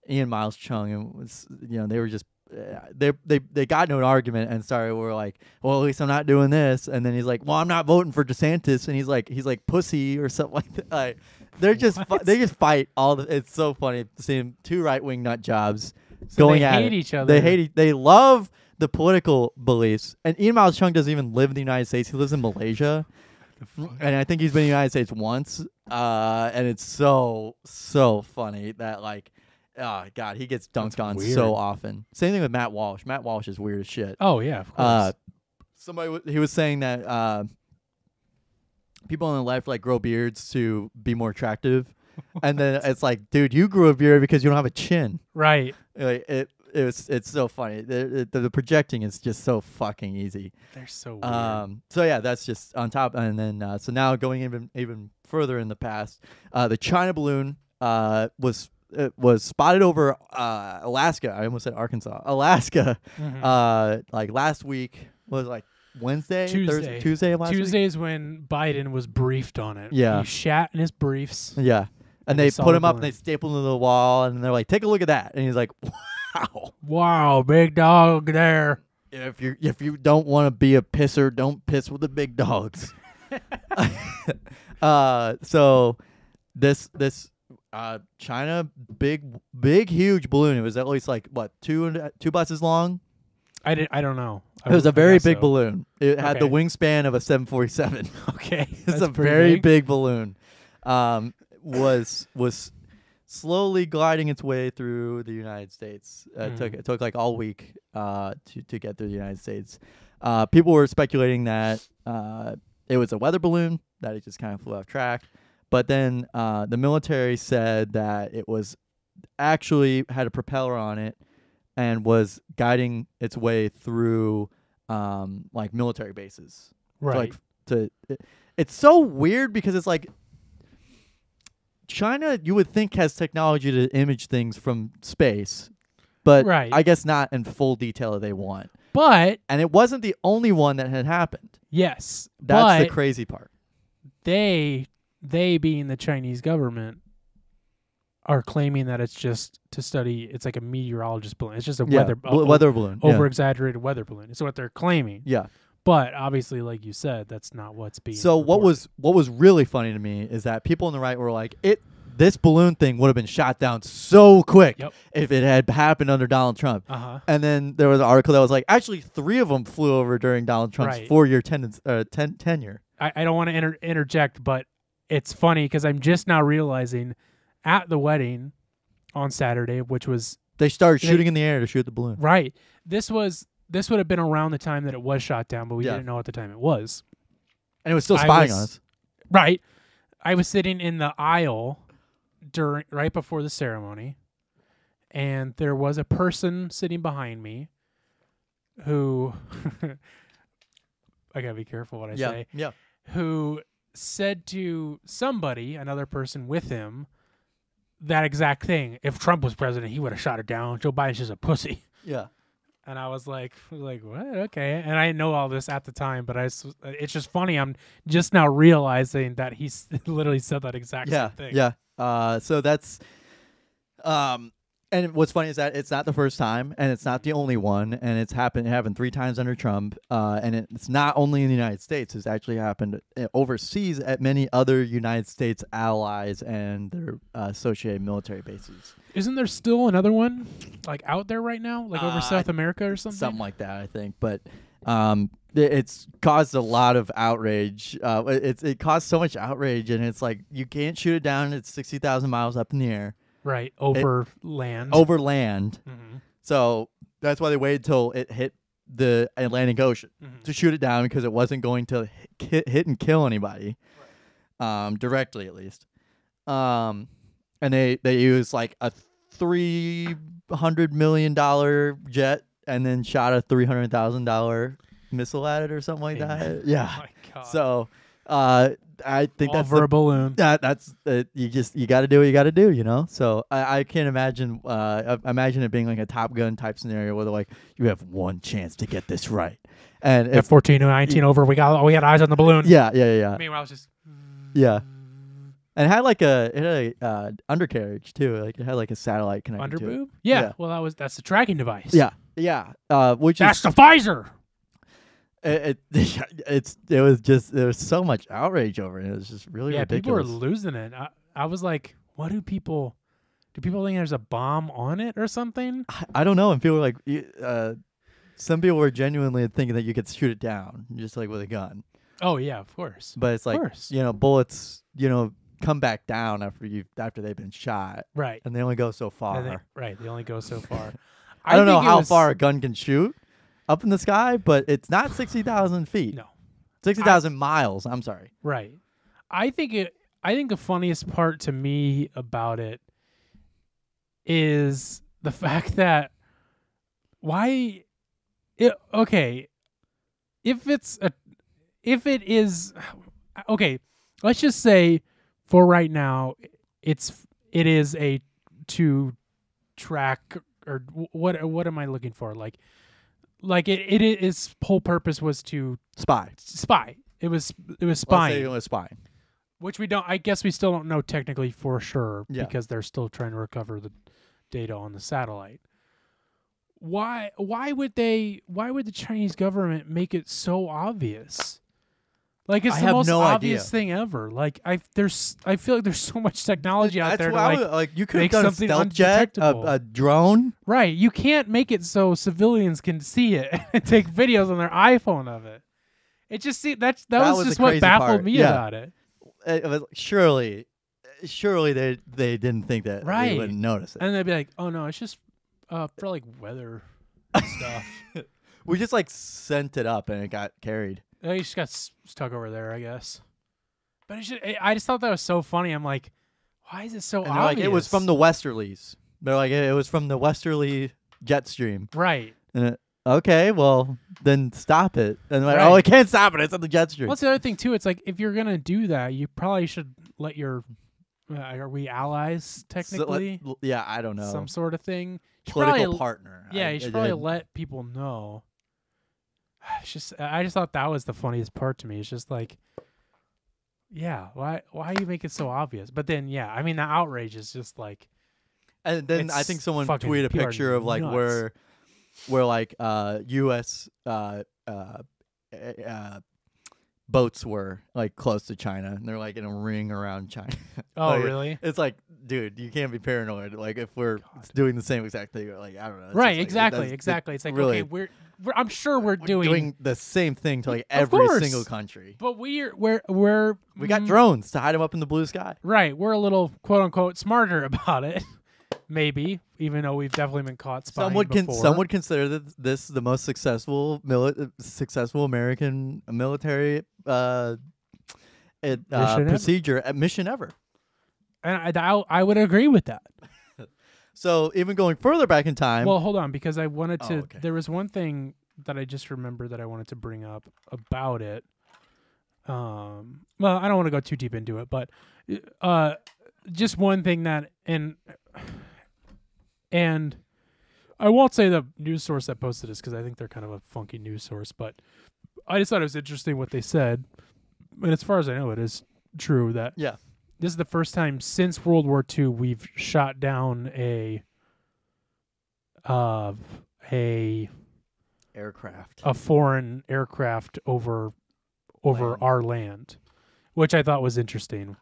Speaker 2: Ian Miles Chung, and was, they were just they got into an argument and were like, well, at least I'm not doing this, and then he's like, well, I'm not voting for DeSantis, and he's like pussy or something like that. Like, they just fight all the. It's so funny seeing two right-wing nut jobs going at it.
Speaker 1: They hate each other.
Speaker 2: They love the political beliefs. And Ian Miles Chung doesn't even live in the United States. He lives in Malaysia, and I think he's been in the United States once. And it's so funny that like, oh god, he gets dunked on so often. Same thing with Matt Walsh. Matt Walsh is weird as shit.
Speaker 1: Oh yeah, of course.
Speaker 2: He was saying that. People on the left like grow beards to be more attractive, And then it's like, dude, you grew a beard because you don't have a chin.
Speaker 1: Right.
Speaker 2: Like it's so funny. The projecting is just so fucking easy.
Speaker 1: They're so weird.
Speaker 2: So yeah, that's just on top. And then so now going even further in the past, the China balloon was spotted over Alaska. I almost said Arkansas. Alaska. Like last week was like Wednesday,
Speaker 1: Tuesday.
Speaker 2: Tuesday of last week?
Speaker 1: Tuesday's when Biden was briefed on it.
Speaker 2: Yeah.
Speaker 1: He shat in his briefs.
Speaker 2: Yeah. And
Speaker 1: they
Speaker 2: they
Speaker 1: saw
Speaker 2: put
Speaker 1: the
Speaker 2: him up and
Speaker 1: balloon.
Speaker 2: they stapled him to the wall and they're like, take a look at that. And he's like, wow.
Speaker 1: Wow, big dog there.
Speaker 2: If you don't want to be a pisser, don't piss with the big dogs. So this China big huge balloon. It was at least like what two buses long.
Speaker 1: I don't know.
Speaker 2: It was a
Speaker 1: I
Speaker 2: very
Speaker 1: guess
Speaker 2: big
Speaker 1: so.
Speaker 2: balloon. It had the
Speaker 1: Okay.
Speaker 2: wingspan of a 747.
Speaker 1: Okay.
Speaker 2: It's
Speaker 1: that's
Speaker 2: a
Speaker 1: pretty
Speaker 2: very big balloon. Was slowly gliding its way through the United States. It took like all week to get through the United States. People were speculating that it was a weather balloon, that it just kind of flew off track. But then the military said that it was actually had a propeller on it and was guiding its way through like military bases.
Speaker 1: Right.
Speaker 2: It's so weird because it's like China, you would think, has technology to image things from space, but
Speaker 1: Right.
Speaker 2: I guess not in full detail that they want.
Speaker 1: But
Speaker 2: And it wasn't the only one that had happened.
Speaker 1: yes,
Speaker 2: That's the
Speaker 1: but
Speaker 2: crazy part.
Speaker 1: they being the Chinese government are claiming that it's just to study. It's like a meteorologist balloon. It's just a weather
Speaker 2: balloon.
Speaker 1: over exaggerated weather balloon. It's what they're claiming.
Speaker 2: Yeah.
Speaker 1: But obviously, like you said, that's not what's being.
Speaker 2: So what
Speaker 1: reported.
Speaker 2: was really funny to me is that people on the right were like, this balloon thing would have been shot down so quick
Speaker 1: Yep.
Speaker 2: if it had happened under Donald Trump. And then there was an article that was like, actually 3 of them flew over during Donald Trump's
Speaker 1: Right.
Speaker 2: 4-year tenure.
Speaker 1: I don't want to interject, but it's funny because I'm just now realizing at the wedding on Saturday, which was
Speaker 2: They started shooting in the air to shoot the balloon.
Speaker 1: right. This would have been around the time that it was shot down, but we
Speaker 2: Yeah.
Speaker 1: didn't know at the time it was.
Speaker 2: And it was still
Speaker 1: I
Speaker 2: spying
Speaker 1: was-
Speaker 2: on us.
Speaker 1: Right. I was sitting in the aisle right before the ceremony, and there was a person sitting behind me who I gotta be careful what I say.
Speaker 2: Yeah.
Speaker 1: Who said to somebody, another person with him, that exact thing. If Trump was president, he would have shot it down. Joe Biden's just a pussy.
Speaker 2: Yeah.
Speaker 1: And I was like, what? Okay. And I didn't know all this at the time, but it's just funny. I'm just now realizing that he literally said that exact same thing.
Speaker 2: Yeah. So that's and what's funny is that it's not the first time and it's not the only one, and it happened 3 times under Trump, and it's not only in the United States. It's actually happened overseas at many other United States allies and their associated military bases.
Speaker 1: Isn't there still another one like out there right now, like over South America or something?
Speaker 2: Something like that, I think. But it's caused a lot of outrage. It caused so much outrage, and it's like you can't shoot it down. It's 60,000 miles up in the air.
Speaker 1: Right, over land.
Speaker 2: Over land.
Speaker 1: Mhm.
Speaker 2: So that's why they waited till it hit the Atlantic Ocean to shoot it down, because it wasn't going to hit and kill anybody, directly at least. And they used like a $300 million jet and then shot a $300,000 missile at it or something like that. Yeah.
Speaker 1: Oh my God.
Speaker 2: So I think that's
Speaker 1: over a balloon.
Speaker 2: that's you got to do what you got to do, you know. So I can't imagine imagine it being like a Top Gun type scenario where they're like, you have one chance to get this right, and if
Speaker 1: F-14 or 19 over, we had eyes on the balloon.
Speaker 2: yeah.
Speaker 1: Meanwhile, it's just
Speaker 2: Yeah. And it had like a undercarriage too, like it had like a satellite connected to it.
Speaker 1: underboob. Yeah. Well, that's the tracking device.
Speaker 2: Yeah. Which
Speaker 1: That's
Speaker 2: is
Speaker 1: the Pfizer.
Speaker 2: it there was so much outrage over it. It was just really
Speaker 1: People were
Speaker 2: ridiculous.
Speaker 1: losing it. I was like, what do people think there's a bomb on it or something?
Speaker 2: I don't know. And people were like, some people were genuinely thinking that you could shoot it down just like with a gun.
Speaker 1: Oh yeah, of course.
Speaker 2: But it's like,
Speaker 1: course.
Speaker 2: Bullets, come back down after they've been shot,
Speaker 1: Right.
Speaker 2: and they only go so far.
Speaker 1: They only go so far.
Speaker 2: I don't know
Speaker 1: think it
Speaker 2: how
Speaker 1: was-
Speaker 2: far a gun can shoot up in the sky, but it's not 60,000 feet.
Speaker 1: No.
Speaker 2: 60,000 miles. I'm sorry.
Speaker 1: Right. I think the funniest part to me about it is the fact that okay, if it is okay, let's just say for right now it is a 2-track, or what am I looking for? Like its whole purpose was to
Speaker 2: Spy.
Speaker 1: It was
Speaker 2: Let's
Speaker 1: spying.
Speaker 2: say it was spying.
Speaker 1: Which I guess we still don't know technically for sure,
Speaker 2: Yeah.
Speaker 1: because they're still trying to recover the data on the satellite. Why would the Chinese government make it so obvious? Like, it's
Speaker 2: I
Speaker 1: the
Speaker 2: have
Speaker 1: most
Speaker 2: no
Speaker 1: obvious
Speaker 2: idea.
Speaker 1: thing ever. Like, I feel like there's so much technology out
Speaker 2: That's
Speaker 1: there to
Speaker 2: why you could have
Speaker 1: make
Speaker 2: done a
Speaker 1: something
Speaker 2: stealth jet,
Speaker 1: undetectable.
Speaker 2: a drone.
Speaker 1: Right. You can't make it so civilians can see it and take videos on their iPhone of it. It just that was
Speaker 2: was
Speaker 1: just
Speaker 2: the
Speaker 1: what
Speaker 2: crazy
Speaker 1: baffled
Speaker 2: part.
Speaker 1: me
Speaker 2: Yeah.
Speaker 1: about it.
Speaker 2: It was surely they didn't think that
Speaker 1: Right.
Speaker 2: we wouldn't notice it.
Speaker 1: And they'd be like, "Oh no, it's just for like weather stuff."
Speaker 2: We just like sent it up and it got carried.
Speaker 1: He just got stuck over there, I guess. But I just thought that was so funny. I'm like, why is it so
Speaker 2: And they're
Speaker 1: obvious?
Speaker 2: like, it was from the Westerlies. They're like, it was from the Westerly jet stream.
Speaker 1: right.
Speaker 2: And okay, well, then stop it. And they're like,
Speaker 1: Right.
Speaker 2: oh, I can't stop it. It's on the jet stream.
Speaker 1: What's the other thing too? It's like, if you're gonna do that, you probably should let your are we allies technically?
Speaker 2: Yeah, I don't know.
Speaker 1: Some sort of thing. You should
Speaker 2: Political
Speaker 1: probably-
Speaker 2: partner.
Speaker 1: Yeah, you should probably let people know. I just thought that was the funniest part to me. It's just like, yeah, why you make it so obvious? But then, yeah, I mean, the outrage is just like,
Speaker 2: And then I
Speaker 1: It's
Speaker 2: think someone
Speaker 1: fucking
Speaker 2: tweeted a
Speaker 1: PR
Speaker 2: picture of like
Speaker 1: nuts.
Speaker 2: where like U.S. Boats were like close to China, and they're like in a ring around China.
Speaker 1: oh,
Speaker 2: Like,
Speaker 1: really?
Speaker 2: It's like, dude, you can't be paranoid. Like if we're doing the same exact thing, like I don't know. It's
Speaker 1: Right,
Speaker 2: just, like,
Speaker 1: exactly,
Speaker 2: it
Speaker 1: exactly. It's like,
Speaker 2: really-
Speaker 1: okay, we're I'm sure we're
Speaker 2: doing the same thing to like
Speaker 1: Of
Speaker 2: every
Speaker 1: course.
Speaker 2: single country.
Speaker 1: but we're
Speaker 2: We got drones to hide them up in the blue sky.
Speaker 1: right. We're a little quote unquote smarter about it, maybe, even though we've definitely been caught spying before.
Speaker 2: Some would consider this the most successful American military mission ever.
Speaker 1: And I would agree with that.
Speaker 2: So even going further back in time,
Speaker 1: Well, hold on, because I wanted to.
Speaker 2: okay.
Speaker 1: There was one thing that I just remembered that I wanted to bring up about it. Well, I don't want to go too deep into it, but just one thing that and I won't say the news source that posted this because I think they're kind of a funky news source, but I just thought it was interesting what they said. And as far as I know, it is true that
Speaker 2: yeah,
Speaker 1: this is the first time since World War II we've shot down a
Speaker 2: aircraft.
Speaker 1: foreign aircraft over
Speaker 2: Land.
Speaker 1: our land, which I thought was interesting.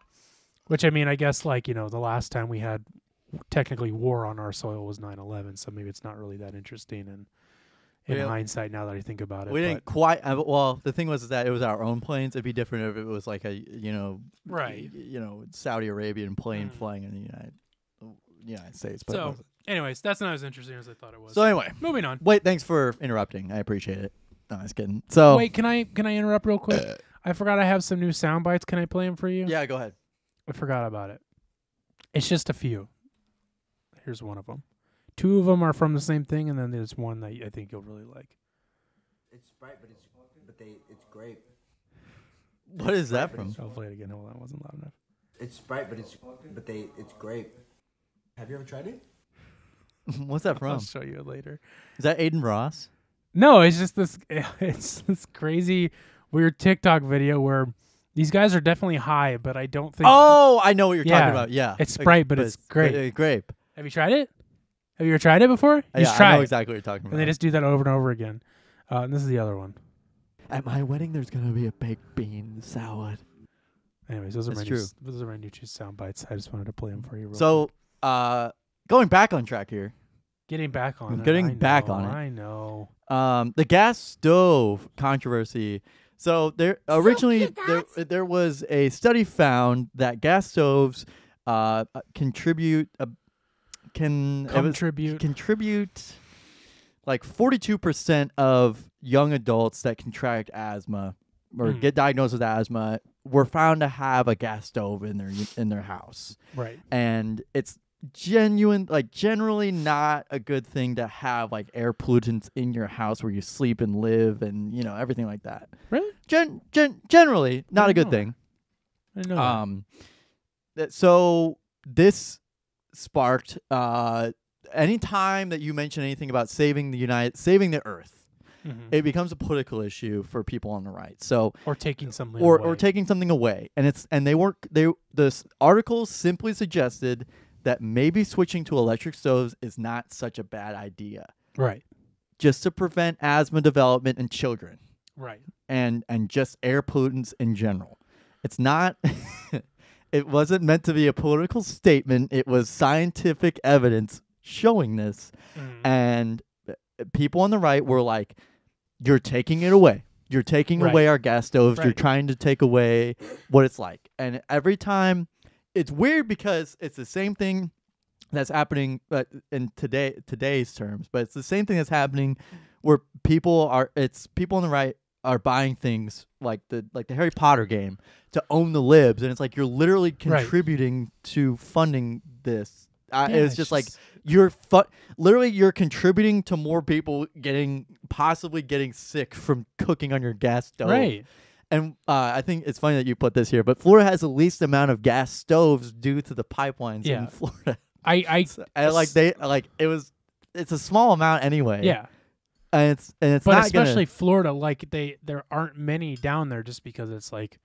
Speaker 1: Which, I mean, I guess, like, you know, the last time we had technically war on our soil was 9/11, so maybe it's not really that interesting. And in
Speaker 2: Yeah.
Speaker 1: hindsight, now that I think about it,
Speaker 2: We didn't
Speaker 1: but-
Speaker 2: quite. Well, the thing was is that it was our own planes. It'd be different if it was like a
Speaker 1: Right.
Speaker 2: Saudi Arabian plane
Speaker 1: Mm.
Speaker 2: flying in the United States. But it
Speaker 1: So,
Speaker 2: wasn't.
Speaker 1: anyways, that's not as interesting as I thought it was.
Speaker 2: So anyway,
Speaker 1: Moving on.
Speaker 2: wait. Thanks for interrupting. I appreciate it. No, I was kidding. So
Speaker 1: Wait, can I interrupt real quick? I forgot I have some new sound bites. Can I play them for you?
Speaker 2: yeah, go ahead.
Speaker 1: I forgot about it. It's just a few. Here's one of them. Two of them are from the same thing, and then there's one that I think you'll really like.
Speaker 4: It's Sprite, but it's grape.
Speaker 2: What is that from?
Speaker 1: I'll play it again. Hold on, it wasn't loud enough.
Speaker 4: It's Sprite, but it's grape. Have you ever tried it?
Speaker 2: What's that
Speaker 1: I'll
Speaker 2: from?
Speaker 1: show you later.
Speaker 2: Is that Aiden Ross?
Speaker 1: No, it's just this. It's this crazy, weird TikTok video where these guys are definitely high, but I don't think.
Speaker 2: Oh, I know what you're
Speaker 1: Yeah.
Speaker 2: talking about. Yeah,
Speaker 1: It's Sprite, but it's grape.
Speaker 2: Grape.
Speaker 1: Have you tried it? Have you ever tried it before?
Speaker 2: Yeah,
Speaker 1: Just try
Speaker 2: I know
Speaker 1: it.
Speaker 2: exactly what you're talking about.
Speaker 1: And they just do that over and over again. And this is the other one.
Speaker 2: At my wedding, there's gonna be a baked bean salad.
Speaker 1: Anyways, those are
Speaker 2: That's
Speaker 1: my
Speaker 2: true.
Speaker 1: those are my new two sound bites. I just wanted to play them for you. Real quick.
Speaker 2: So, going back on track here.
Speaker 1: Getting back on it.
Speaker 2: Getting
Speaker 1: I
Speaker 2: back
Speaker 1: know,
Speaker 2: on it.
Speaker 1: I know.
Speaker 2: The gas stove controversy. So there originally there was a study found that gas stoves contribute like 42% of young adults that contract asthma or get diagnosed with asthma were found to have a gas stove in their house.
Speaker 1: Right.
Speaker 2: And it's generally not a good thing to have like air pollutants in your house where you sleep and live and everything like that.
Speaker 1: Really?
Speaker 2: Generally not a good
Speaker 1: know
Speaker 2: thing.
Speaker 1: I didn't know
Speaker 2: So this sparked anytime that you mention anything about saving the earth, it becomes a political issue for people on the right. So
Speaker 1: or taking something
Speaker 2: or taking something away. The article simply suggested that maybe switching to electric stoves is not such a bad idea.
Speaker 1: Right.
Speaker 2: Just to prevent asthma development in children.
Speaker 1: Right.
Speaker 2: And just air pollutants in general. It's not it wasn't meant to be a political statement. It was scientific evidence showing this. And people on the right were like, you're taking it away. You're taking away our gas stoves. You're trying to take away what it's like. And every time it's weird because it's the same thing that's happening in today's terms, but it's the same thing that's happening where people on the right are buying things like the Harry Potter game to own the libs, and it's like you're literally contributing to funding this. It's just like you're contributing to more people possibly getting sick from cooking on your gas stove.
Speaker 1: Right.
Speaker 2: And I think it's funny that you put this here, but Florida has the least amount of gas stoves due to the pipelines in Florida. It's a small amount anyway.
Speaker 1: Yeah.
Speaker 2: And it's
Speaker 1: but
Speaker 2: not
Speaker 1: especially Florida, like there aren't many down there just because it's like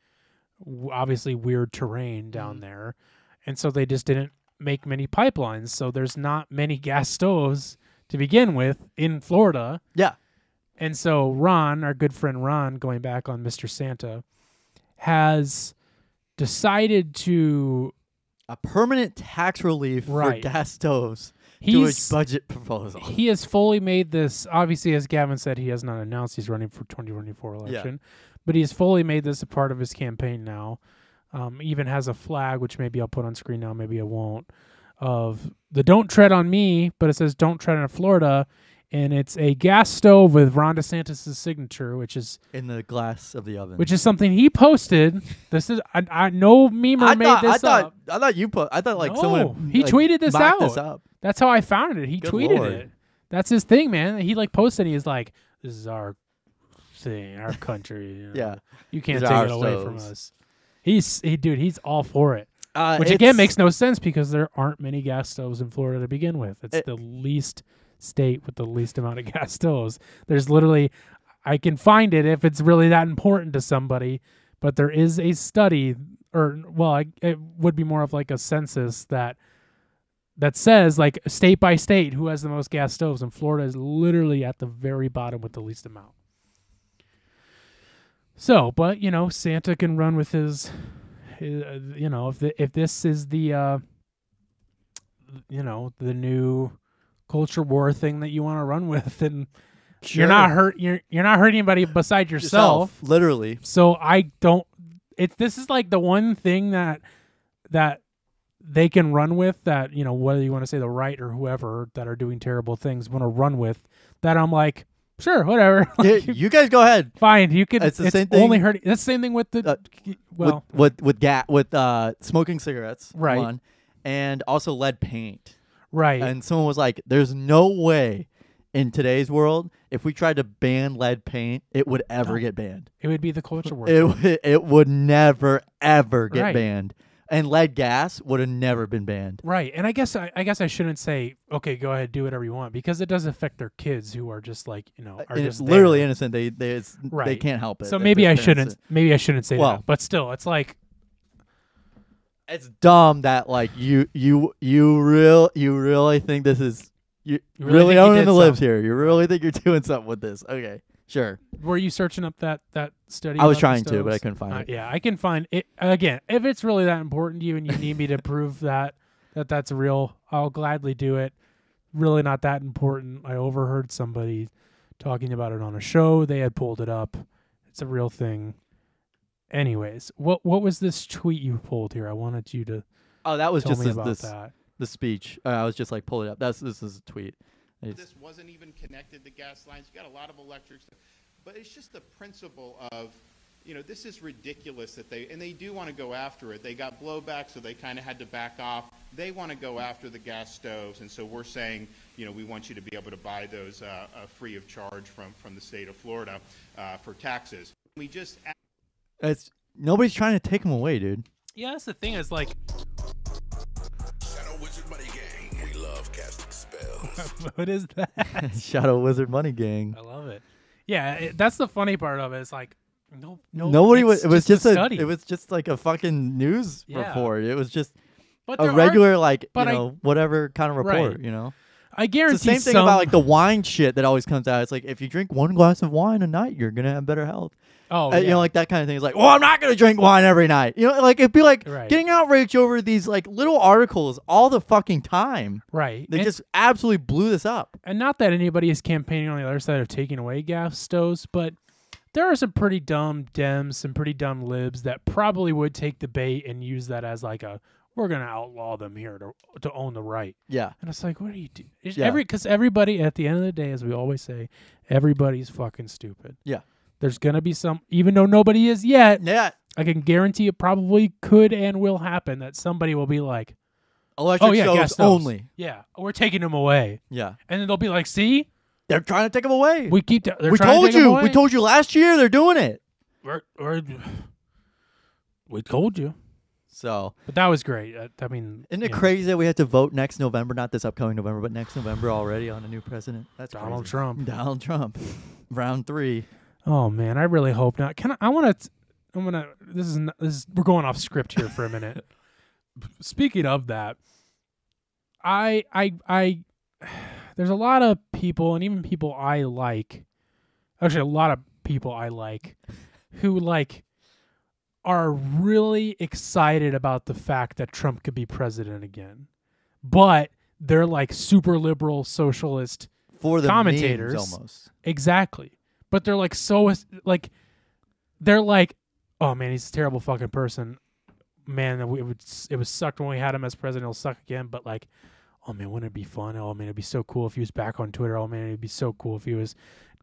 Speaker 1: obviously weird terrain down there, and so they just didn't make many pipelines. So there's not many gas stoves to begin with in Florida.
Speaker 2: Yeah.
Speaker 1: And so Ron, our good friend Ron, going back on Mr. Santa, has decided to
Speaker 2: a permanent tax relief for gas stoves.
Speaker 1: He's
Speaker 2: budget proposal.
Speaker 1: He has fully made this. Obviously, as Gavin said, he has not announced he's running for 2024 election, but he has fully made this a part of his campaign now. Even has a flag, which maybe I'll put on screen now, maybe I won't, of the "Don't Tread on Me," but it says "Don't Tread on Florida," and it's a gas stove with Ron DeSantis' signature, which is
Speaker 2: in the glass of the oven,
Speaker 1: which is something he posted. This is no memer made this up.
Speaker 2: I thought you put. I thought someone
Speaker 1: he tweeted this out.
Speaker 2: This up.
Speaker 1: That's how I found it. He tweeted it. That's his thing, man. He posted. He's like, "This is our thing, our country.
Speaker 2: Yeah,
Speaker 1: you can't take it away from us." He's all for it. Which again makes no sense because there aren't many gas stoves in Florida to begin with. It's the least state with the least amount of gas stoves. There's literally, I can find it if it's really that important to somebody, but there is a study, it would be more of like a census that says like state by state who has the most gas stoves, and Florida is literally at the very bottom with the least amount. So, but Santa can run with his if this is the the new culture war thing that you want to run with, then you're not hurting anybody besides yourself,
Speaker 2: literally.
Speaker 1: So this is like the one thing that they can run with, that whether you want to say the right or whoever that are doing terrible things want to run with, that I'm like, sure, whatever.
Speaker 2: Like, you guys go ahead.
Speaker 1: Fine, you can.
Speaker 2: It's the same thing.
Speaker 1: Only hurting. That's the same thing with the
Speaker 2: with smoking cigarettes,
Speaker 1: right?
Speaker 2: One, and also lead paint,
Speaker 1: right?
Speaker 2: And someone was like, "There's no way in today's world, if we tried to ban lead paint, it would ever get banned.
Speaker 1: It would be the culture war.
Speaker 2: It would never ever get banned." And lead gas would have never been banned.
Speaker 1: Right. And I guess I shouldn't say, okay, go ahead, do whatever you want, because it does affect their kids who are just like, are
Speaker 2: and
Speaker 1: just
Speaker 2: literally innocent. They can't help it.
Speaker 1: So maybe I shouldn't say that. But still, it's like,
Speaker 2: it's dumb that like you really think this is you really owning the libs here. You really think you're doing something with this. Okay. Sure.
Speaker 1: Were you searching up that study?
Speaker 2: I was trying to, but I couldn't find it.
Speaker 1: Yeah, I can find it. Again, if it's really that important to you and you need me to prove that's real, I'll gladly do it. Really not that important. I overheard somebody talking about it on a show. They had pulled it up. It's a real thing. Anyways, what was this tweet you pulled here? I wanted you to
Speaker 2: that was
Speaker 1: tell
Speaker 2: just
Speaker 1: me about that.
Speaker 2: The speech. I was just like, pull it up. This is a tweet.
Speaker 3: This wasn't even connected to gas lines. You got a lot of electric stuff. But it's just the principle of you know, this is ridiculous that they do want to go after it. They got blowback, so they kind of had to back off. They want to go after the gas stoves, and so we're saying, you know, we want you to be able to buy those free of charge from the state of Florida for taxes. We just
Speaker 2: nobody's trying to take them away, dude.
Speaker 1: Yeah, that's the thing. Is like,
Speaker 5: Shadow Wizard Money Gang. We love casting spells.
Speaker 1: what is that?
Speaker 2: Shadow Wizard Money Gang.
Speaker 1: I love it. Yeah, that's the funny part of it. It's like,
Speaker 2: Nobody was. It was just
Speaker 1: a study.
Speaker 2: It was just like a fucking news report. It was just a regular whatever kind of report.
Speaker 1: Right.
Speaker 2: You know.
Speaker 1: I guarantee
Speaker 2: it's the same thing about like the wine shit that always comes out. It's like if you drink one glass of wine a night, you're gonna have better health.
Speaker 1: Oh,
Speaker 2: you know, like that kind of thing. It's like, well, I'm not gonna drink wine every night. You know, like it'd be like getting outraged over these like little articles all the fucking time.
Speaker 1: Right.
Speaker 2: They just absolutely blew this up.
Speaker 1: And not that anybody is campaigning on the other side of taking away gas stoves, but there are some pretty dumb Dems, some pretty dumb libs that probably would take the bait and use that as like we're going to outlaw them here to own the right.
Speaker 2: Yeah.
Speaker 1: And it's like, what do you do? Because everybody, at the end of the day, as we always say, everybody's fucking stupid.
Speaker 2: Yeah.
Speaker 1: There's going to be some, even though nobody is yet,
Speaker 2: I
Speaker 1: can guarantee it probably could and will happen that somebody will be like,
Speaker 2: electric stoves only.
Speaker 1: Yeah. We're taking them away.
Speaker 2: Yeah.
Speaker 1: And then they'll be like, see?
Speaker 2: They're trying to take them away.
Speaker 1: We told
Speaker 2: you. We told you last year they're doing it.
Speaker 1: We told you.
Speaker 2: So,
Speaker 1: but that was great. I mean,
Speaker 2: isn't it crazy that we have to vote next November? Not this upcoming November, but next November already on a new president. That's
Speaker 1: Donald
Speaker 2: crazy.
Speaker 1: Trump.
Speaker 2: Donald Trump, round 3.
Speaker 1: Oh man, I really hope not. We're going off script here for a minute. Speaking of that, there's a lot of people, and even people I like, actually a lot of people I like, who like are really excited about the fact that Trump could be president again. But they're like super liberal socialist
Speaker 2: for the
Speaker 1: commentators.
Speaker 2: Memes almost.
Speaker 1: Exactly. But they're like they're like, oh man, he's a terrible fucking person. Man, it was sucked when we had him as president. It'll suck again. But like, oh man, wouldn't it be fun? Oh man, it'd be so cool if he was back on Twitter. Oh man, it'd be so cool if he was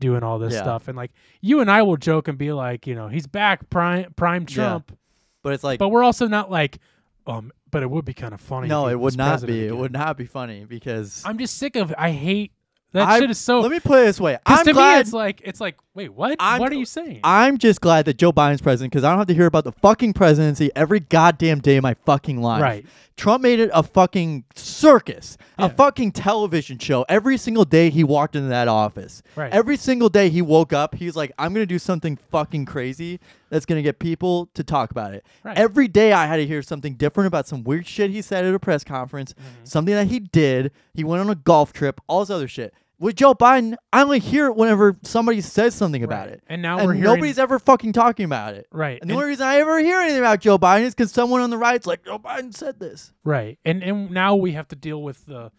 Speaker 1: doing all this stuff. And like, you and I will joke and be like, you know, he's back, prime Trump.
Speaker 2: Yeah. But it's like,
Speaker 1: but we're also not like, but it would be kind of funny.
Speaker 2: No,
Speaker 1: if he
Speaker 2: it
Speaker 1: was
Speaker 2: would not
Speaker 1: president
Speaker 2: be.
Speaker 1: again.
Speaker 2: It would not be funny because
Speaker 1: I'm just sick of. I hate that shit. Is so.
Speaker 2: Let me put it this way.
Speaker 1: Because to
Speaker 2: glad,
Speaker 1: me, it's like, wait, what? What are you saying?
Speaker 2: I'm just glad that Joe Biden's president because I don't have to hear about the fucking presidency every goddamn day of my fucking life.
Speaker 1: Right.
Speaker 2: Trump made it a fucking circus, a fucking television show every single day he walked into that office.
Speaker 1: Right.
Speaker 2: Every single day he woke up, he's like, I'm going to do something fucking crazy that's going to get people to talk about it.
Speaker 1: Right.
Speaker 2: Every day I had to hear something different about some weird shit he said at a press conference, something that he did. He went on a golf trip, all this other shit. With Joe Biden, I only hear it whenever somebody says something about it.
Speaker 1: And now
Speaker 2: nobody's ever fucking talking about it.
Speaker 1: Right.
Speaker 2: And the only reason I ever hear anything about Joe Biden is because someone on the right's like, Joe Biden said this.
Speaker 1: Right. And now we have to deal with the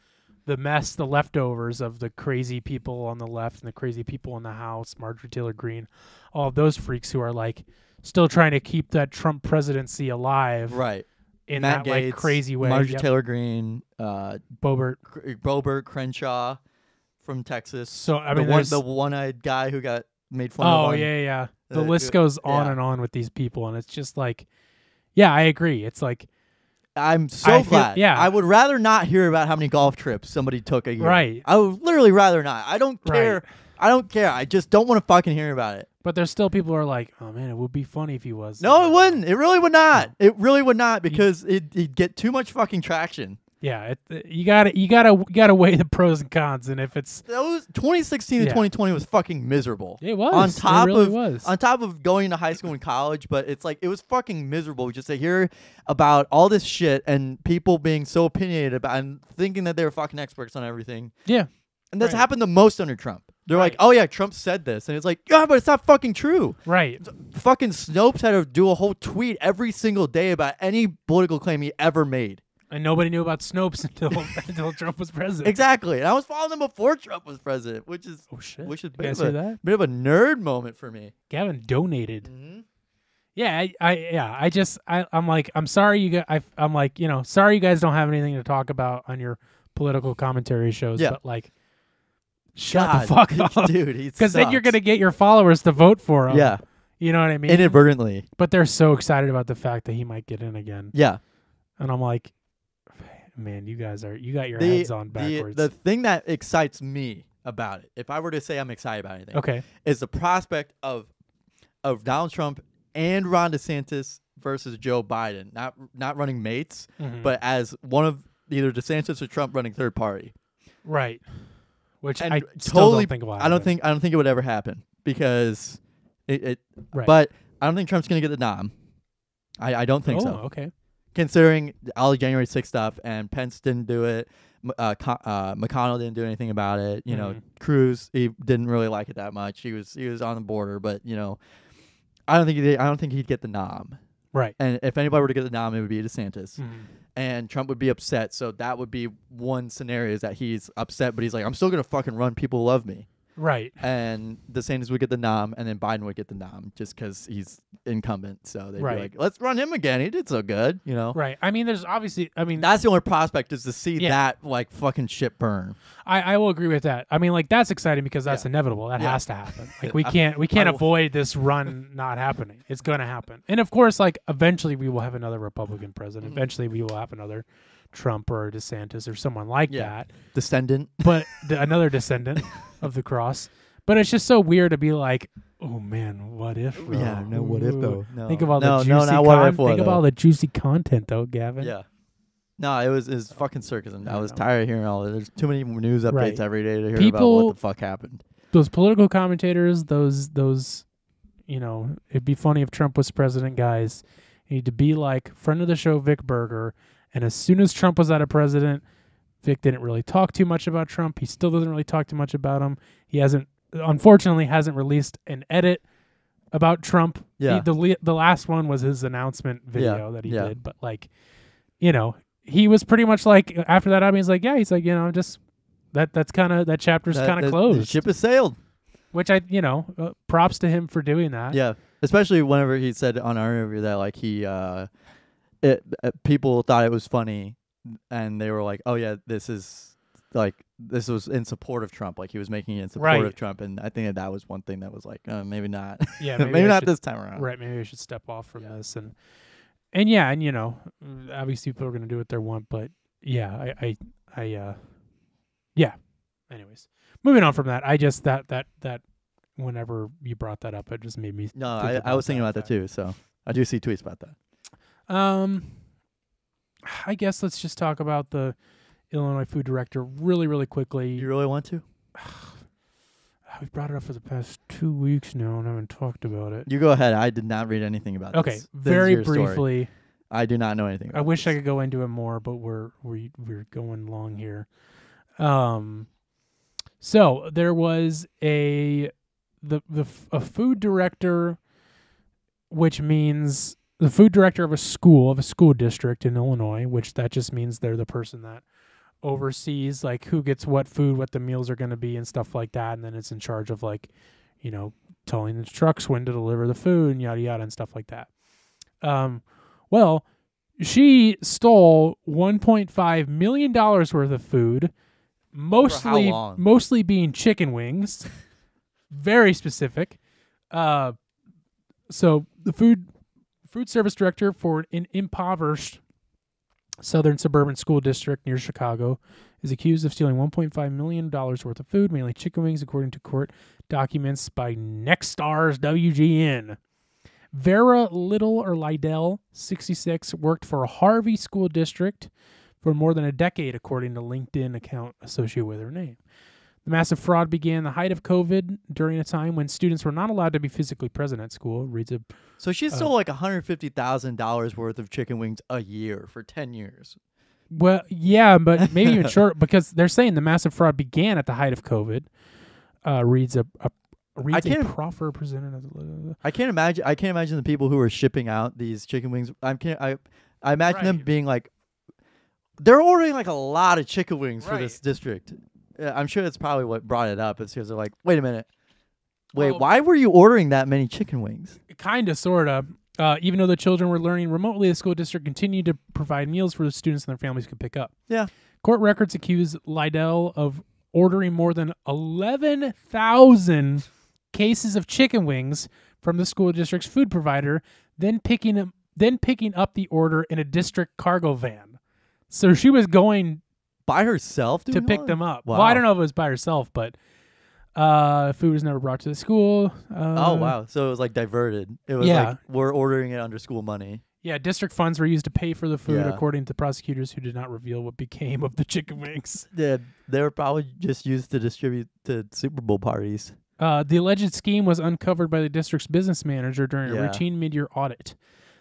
Speaker 1: mess, the leftovers of the crazy people on the left and the crazy people in the House, Marjorie Taylor Greene, all of those freaks who are like still trying to keep that Trump presidency alive.
Speaker 2: Right.
Speaker 1: In
Speaker 2: Matt
Speaker 1: that
Speaker 2: Gaetz,
Speaker 1: like crazy way.
Speaker 2: Marjorie Taylor Greene,
Speaker 1: Boebert
Speaker 2: Crenshaw from Texas.
Speaker 1: So I mean,
Speaker 2: the one-eyed guy who got made fun of.
Speaker 1: Oh yeah. The list goes on and on with these people, and it's just like, yeah, I agree. It's like,
Speaker 2: I'm so glad.
Speaker 1: Yeah,
Speaker 2: I would rather not hear about how many golf trips somebody took a year.
Speaker 1: Right.
Speaker 2: I would literally rather not. I don't care.
Speaker 1: Right.
Speaker 2: I don't care. I just don't want to fucking hear about it.
Speaker 1: But there's still people who are like, oh man, it would be funny if he was.
Speaker 2: No, it wouldn't. It really would not. It really would not because it'd get too much fucking traction.
Speaker 1: Yeah, you gotta weigh the pros and cons, and if it's
Speaker 2: 2016 to 2020 was fucking miserable.
Speaker 1: It was.
Speaker 2: On
Speaker 1: On
Speaker 2: top of going to high school and college, but it's like it was fucking miserable just to hear about all this shit and people being so opinionated about and thinking that they were fucking experts on everything.
Speaker 1: Yeah,
Speaker 2: and that's happened the most under Trump. They're like, oh yeah, Trump said this, and it's like, yeah, but it's not fucking true.
Speaker 1: Right.
Speaker 2: Fucking Snopes had to do a whole tweet every single day about any political claim he ever made.
Speaker 1: And nobody knew about Snopes until Trump was president.
Speaker 2: Exactly. And I was following them before Trump was president, which is a bit of a nerd moment for me.
Speaker 1: Gavin donated.
Speaker 2: Mm-hmm.
Speaker 1: Yeah, I'm like, I'm sorry you guys. I'm like, sorry you guys don't have anything to talk about on your political commentary shows. Yeah. But like, shut the fuck up,
Speaker 2: dude.
Speaker 1: Because then you're gonna get your followers to vote for him.
Speaker 2: Yeah.
Speaker 1: You know what I mean?
Speaker 2: Inadvertently.
Speaker 1: But they're so excited about the fact that he might get in again.
Speaker 2: Yeah.
Speaker 1: And I'm like, man, you got your heads on backwards.
Speaker 2: The thing that excites me about it, if I were to say I'm excited about anything, is the prospect of Donald Trump and Ron DeSantis versus Joe Biden, not running mates, but as one of either DeSantis or Trump running third party.
Speaker 1: Right. Which I still
Speaker 2: totally
Speaker 1: don't think will happen.
Speaker 2: I don't think it would ever happen because it
Speaker 1: Right.
Speaker 2: But I don't think Trump's going to get the nom. I don't think so.
Speaker 1: Okay.
Speaker 2: Considering all the January 6th stuff, and Pence didn't do it, McConnell didn't do anything about it. You know, Cruz, he didn't really like it that much. He was on the border, but you know, I don't think he'd get the nom.
Speaker 1: Right.
Speaker 2: And if anybody were to get the nom, it would be DeSantis. And Trump would be upset. So that would be one scenario, is that he's upset, but he's like, I'm still gonna fucking run. People love me.
Speaker 1: Right.
Speaker 2: And DeSantis would get the nom, and then Biden would get the nom just because he's incumbent. So they'd be like, let's run him again. He did so good, you know?
Speaker 1: Right. I mean, there's obviously,
Speaker 2: that's the only prospect, is to see that like fucking shit burn.
Speaker 1: I will agree with that. I mean, like, that's exciting because that's inevitable. That has to happen. Like, we can't avoid this run not happening. It's going to happen. And of course, like, eventually we will have another Republican president. Eventually we will have another Trump or DeSantis or someone like that.
Speaker 2: Descendant.
Speaker 1: But another descendant of the cross. But it's just so weird to be like, oh man, what if? Though?
Speaker 2: Yeah, no, what if though? No.
Speaker 1: Think of all the juicy think of all the juicy content though, Gavin.
Speaker 2: Yeah. No, it was fucking circus, and I was tired of hearing all of it. There's too many news updates every day to hear about what the fuck happened.
Speaker 1: Those political commentators, those, you know, it'd be funny if Trump was president, guys. You need to be like friend of the show, Vic Berger. And as soon as Trump was out of president, Vic didn't really talk too much about Trump. He still doesn't really talk too much about him. He unfortunately hasn't released an edit about Trump.
Speaker 2: Yeah.
Speaker 1: The last one was his announcement video that he did. But like, you know, he was pretty much like, after that, he's like, you know, just that's kind of, that chapter's kind of closed.
Speaker 2: The ship has sailed.
Speaker 1: Which props to him for doing that.
Speaker 2: Yeah. Especially whenever he said on our interview that like he, people thought it was funny, and they were like, "Oh yeah, this was in support of Trump. Like he was making it in support of Trump." And I think that was one thing that was like, maybe not.
Speaker 1: Yeah,
Speaker 2: maybe not this time around.
Speaker 1: Right, maybe I should step off from this. And you know, obviously people are going to do what they want, but yeah, yeah. Anyways, moving on from that, I just that whenever you brought that up, it just made me.
Speaker 2: No, I was thinking about that too. So I do see tweets about that.
Speaker 1: I guess let's just talk about the Illinois food director really, really quickly.
Speaker 2: You really want to?
Speaker 1: We've brought it up for the past 2 weeks now and haven't talked about it.
Speaker 2: You go ahead. I did not read anything about this.
Speaker 1: Okay, very briefly. Story.
Speaker 2: I do not know anything about
Speaker 1: I wish
Speaker 2: this.
Speaker 1: I could go into it more, but we're going long here. So there was a food director, which means the food director of a school district in Illinois, which that just means they're the person that oversees like who gets what food, what the meals are going to be and stuff like that. And then it's in charge of like, you know, telling the trucks when to deliver the food and yada, yada, and stuff like that. Well, she stole $1.5 million worth of food, mostly being chicken wings. Very specific. So the food service director for an impoverished southern suburban school district near Chicago is accused of stealing $1.5 million worth of food, mainly chicken wings, according to court documents by Nextdoor's WGN. Vera Liddell, 66, worked for Harvey School District for more than a decade, according to LinkedIn account associated with her name. The massive fraud began the height of COVID during a time when students were not allowed to be physically present at school.
Speaker 2: So she stole like $150,000 worth of chicken wings a year for 10 years.
Speaker 1: Well, yeah, but maybe even shorter, because they're saying the massive fraud began at the height of COVID. Reads a proffer presented.
Speaker 2: I can't imagine the people who are shipping out these chicken wings. I imagine them being like, they're ordering like a lot of chicken wings for this district. I'm sure that's probably what brought it up. It's because they're like, wait a minute. Why were you ordering that many chicken wings?
Speaker 1: Kind of, sort of. Even though the children were learning remotely, the school district continued to provide meals for the students and their families could pick up.
Speaker 2: Yeah.
Speaker 1: Court records accuse Liddell of ordering more than 11,000 cases of chicken wings from the school district's food provider, then picking up the order in a district cargo van. So she was going
Speaker 2: By herself
Speaker 1: to
Speaker 2: doing
Speaker 1: pick
Speaker 2: all
Speaker 1: them
Speaker 2: that?
Speaker 1: up.
Speaker 2: Wow.
Speaker 1: Well, I don't know if it was by herself, but food was never brought to the school.
Speaker 2: Oh, wow. So it was like diverted. It was
Speaker 1: Yeah.
Speaker 2: like, we're ordering it under school money.
Speaker 1: Yeah, district funds were used to pay for the food,
Speaker 2: Yeah.
Speaker 1: according to prosecutors who did not reveal what became of the chicken wings.
Speaker 2: Yeah, they were probably just used to distribute to Super Bowl parties.
Speaker 1: The alleged scheme was uncovered by the district's business manager during a
Speaker 2: Yeah.
Speaker 1: routine mid-year audit.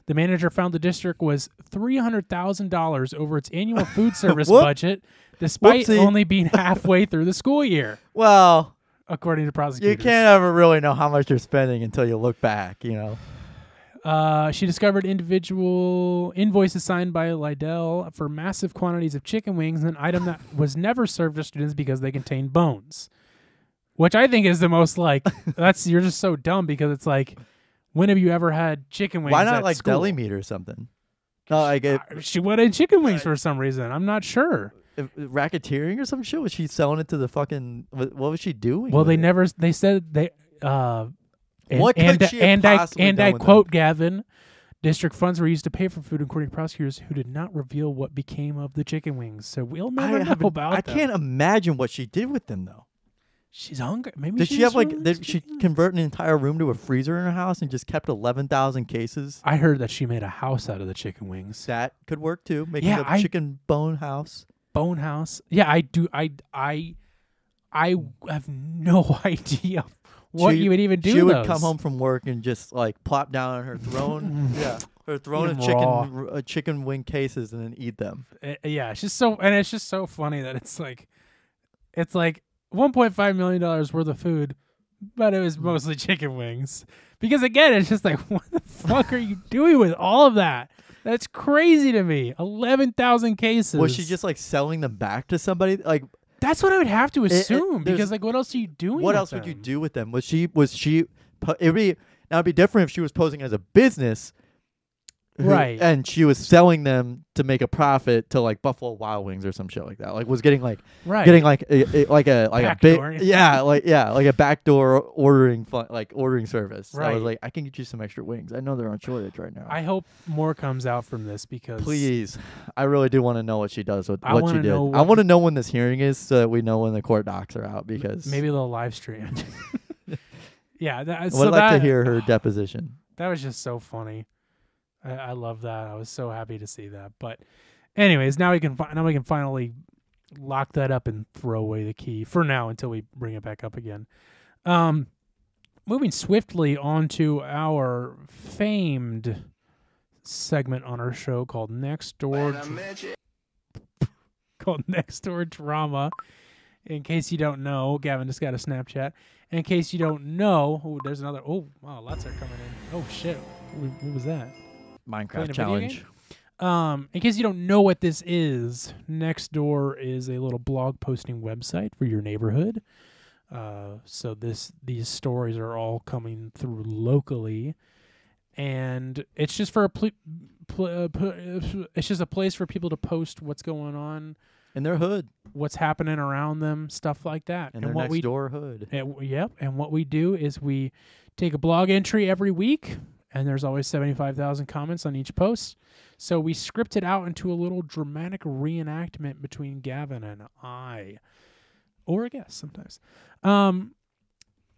Speaker 1: The manager found the district was $300,000 over its annual food service
Speaker 2: Whoop.
Speaker 1: budget, despite
Speaker 2: Whoopsie.
Speaker 1: only being halfway through the school year,
Speaker 2: Well,
Speaker 1: according to prosecutors.
Speaker 2: you can't ever really know how much you're spending until you look back, you know.
Speaker 1: She discovered individual invoices signed by Lidell for massive quantities of chicken wings, an item that was never served to students because they contained bones. Which I think is the most like, you're just so dumb because it's like, when have you ever had chicken wings?
Speaker 2: Why not
Speaker 1: at
Speaker 2: like
Speaker 1: school?
Speaker 2: deli meat or something? No, like
Speaker 1: She wanted chicken wings for some reason. I'm not sure.
Speaker 2: racketeering or some shit. Was she selling it to the fucking? What was she doing?
Speaker 1: Well,
Speaker 2: with
Speaker 1: they
Speaker 2: it?
Speaker 1: never. They said they.
Speaker 2: What could she have possibly done
Speaker 1: I
Speaker 2: with
Speaker 1: quote Gavin, district funds were used to pay for food, according to prosecutors who did not reveal what became of the chicken wings. So we'll never know about
Speaker 2: I
Speaker 1: them.
Speaker 2: can't imagine what she did with them though.
Speaker 1: She's hungry. Maybe
Speaker 2: Did
Speaker 1: she
Speaker 2: she have
Speaker 1: just
Speaker 2: like?
Speaker 1: really
Speaker 2: Did
Speaker 1: likes
Speaker 2: she
Speaker 1: chicken wings.
Speaker 2: convert an entire room to a freezer in her house and just kept 11,000 cases?
Speaker 1: I heard that she made a house out of the chicken wings.
Speaker 2: That could work too. Making
Speaker 1: Yeah,
Speaker 2: a chicken bone house.
Speaker 1: Bone house. Yeah, I do. I have no idea what you would even do.
Speaker 2: She would
Speaker 1: those.
Speaker 2: come home from work and just like plop down on her throne. Yeah, her throne of
Speaker 1: Eat 'em
Speaker 2: chicken chicken wing cases and then eat them.
Speaker 1: Yeah, it's just so funny that it's like $1.5 million worth of food, but it was mostly chicken wings. Because again, it's just like, what the fuck are you doing with all of that? That's crazy to me. 11,000 cases.
Speaker 2: Was she just like selling them back to somebody? Like,
Speaker 1: That's what I would have to assume.
Speaker 2: there's-
Speaker 1: Because like, what else are you doing?
Speaker 2: what
Speaker 1: with
Speaker 2: else would you
Speaker 1: them?
Speaker 2: do with them? Was she? It'd be different if she was posing as a business.
Speaker 1: Right.
Speaker 2: And she was selling them to make a profit to like Buffalo Wild Wings or some shit like that. Like was getting like
Speaker 1: Right.
Speaker 2: getting like a
Speaker 1: Backdoor.
Speaker 2: big like a backdoor ordering service. I
Speaker 1: Right.
Speaker 2: was like, I can get you some extra wings. I know they're on shortage right now.
Speaker 1: I hope more comes out from this because
Speaker 2: Please, I really do want to know what she does with
Speaker 1: I
Speaker 2: what she
Speaker 1: wanna
Speaker 2: did.
Speaker 1: know
Speaker 2: I
Speaker 1: what-
Speaker 2: want to know when this hearing is so that we know when the court docs are out because
Speaker 1: maybe they'll live stream. Yeah,
Speaker 2: I would like to hear her deposition.
Speaker 1: That was just so funny. I love that. I was so happy to see that. But, anyways, now we can finally lock that up and throw away the key for now until we bring it back up again. Moving swiftly on to our famed segment on our show called Nextdoor Drama. In case you don't know, Gavin just got a Snapchat. In case you don't know, there's another. Oh, wow, lots are coming in. Oh shit, what was that? Playing a
Speaker 2: Minecraft
Speaker 1: video
Speaker 2: challenge.
Speaker 1: game? In case you don't know what this is, Nextdoor is a little blog posting website for your neighborhood. So these stories are all coming through locally, and it's just for it's just a place for people to post what's going on,
Speaker 2: In their hood.
Speaker 1: what's happening around them, stuff like that.
Speaker 2: In their
Speaker 1: what
Speaker 2: next door hood.
Speaker 1: Yep. And what we do is we take a blog entry every week, and there's always 75,000 comments on each post. So we script it out into a little dramatic reenactment between Gavin and I, or a guest sometimes.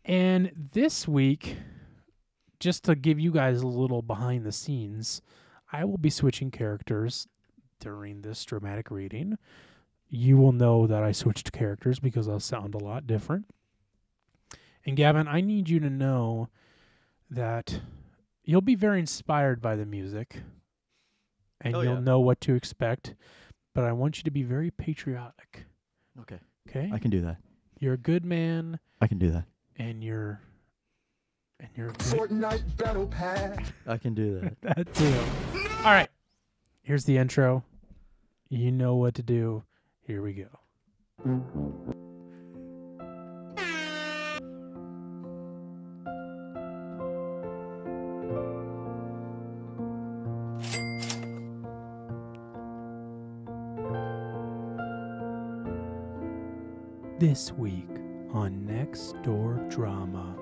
Speaker 1: And this week, just to give you guys a little behind the scenes, I will be switching characters during this dramatic reading. You will know that I switched characters because I'll sound a lot different. And Gavin, I need you to know that you'll be very inspired by the music, and you'll know what to expect, but I want you to be very patriotic.
Speaker 2: Okay.
Speaker 1: Okay?
Speaker 2: I can do that.
Speaker 1: You're a good man,
Speaker 2: I can do that.
Speaker 1: and you're a good
Speaker 5: Fortnite Battle Pass.
Speaker 2: I can do that.
Speaker 1: that too. All right. Here's the intro. You know what to do. Here we go. This week on Nextdoor Drama.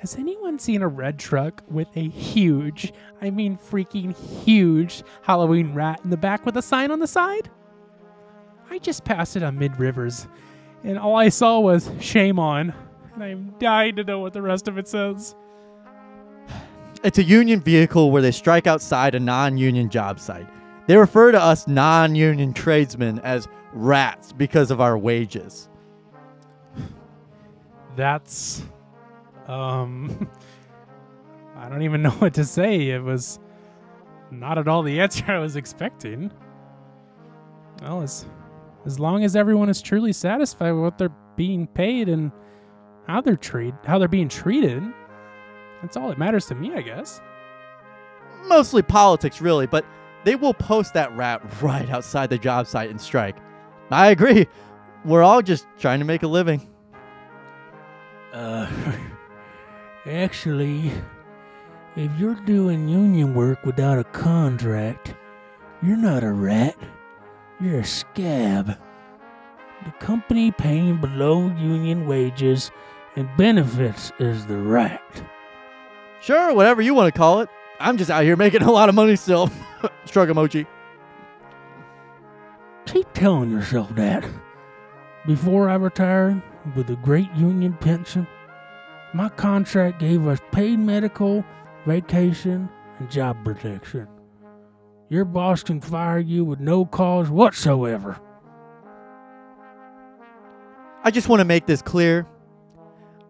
Speaker 1: Has anyone seen a red truck with a huge, I mean freaking huge, Halloween rat in the back with a sign on the side? I just passed it on Mid-Rivers, and all I saw was shame on, and I'm dying to know what the rest of it says.
Speaker 2: It's a union vehicle where they strike outside a non-union job site. They refer to us non-union tradesmen as rats because of our wages.
Speaker 1: That's, I don't even know what to say. It was not at all the answer I was expecting. Well, as long as everyone is truly satisfied with what they're being paid and how they're being treated, that's all that matters to me, I guess.
Speaker 2: Mostly politics, really, but they will post that rat right outside the job site and strike. I agree. We're all just trying to make a living.
Speaker 6: Actually, if you're doing union work without a contract, you're not a rat. You're a scab. The company paying below union wages and benefits is the rat.
Speaker 2: Sure, whatever you want to call it. I'm just out here making a lot of money still. Shrug emoji.
Speaker 6: Keep telling yourself that. Before I retired with a great union pension, my contract gave us paid medical, vacation, and job protection. Your boss can fire you with no cause whatsoever.
Speaker 2: I just want to make this clear.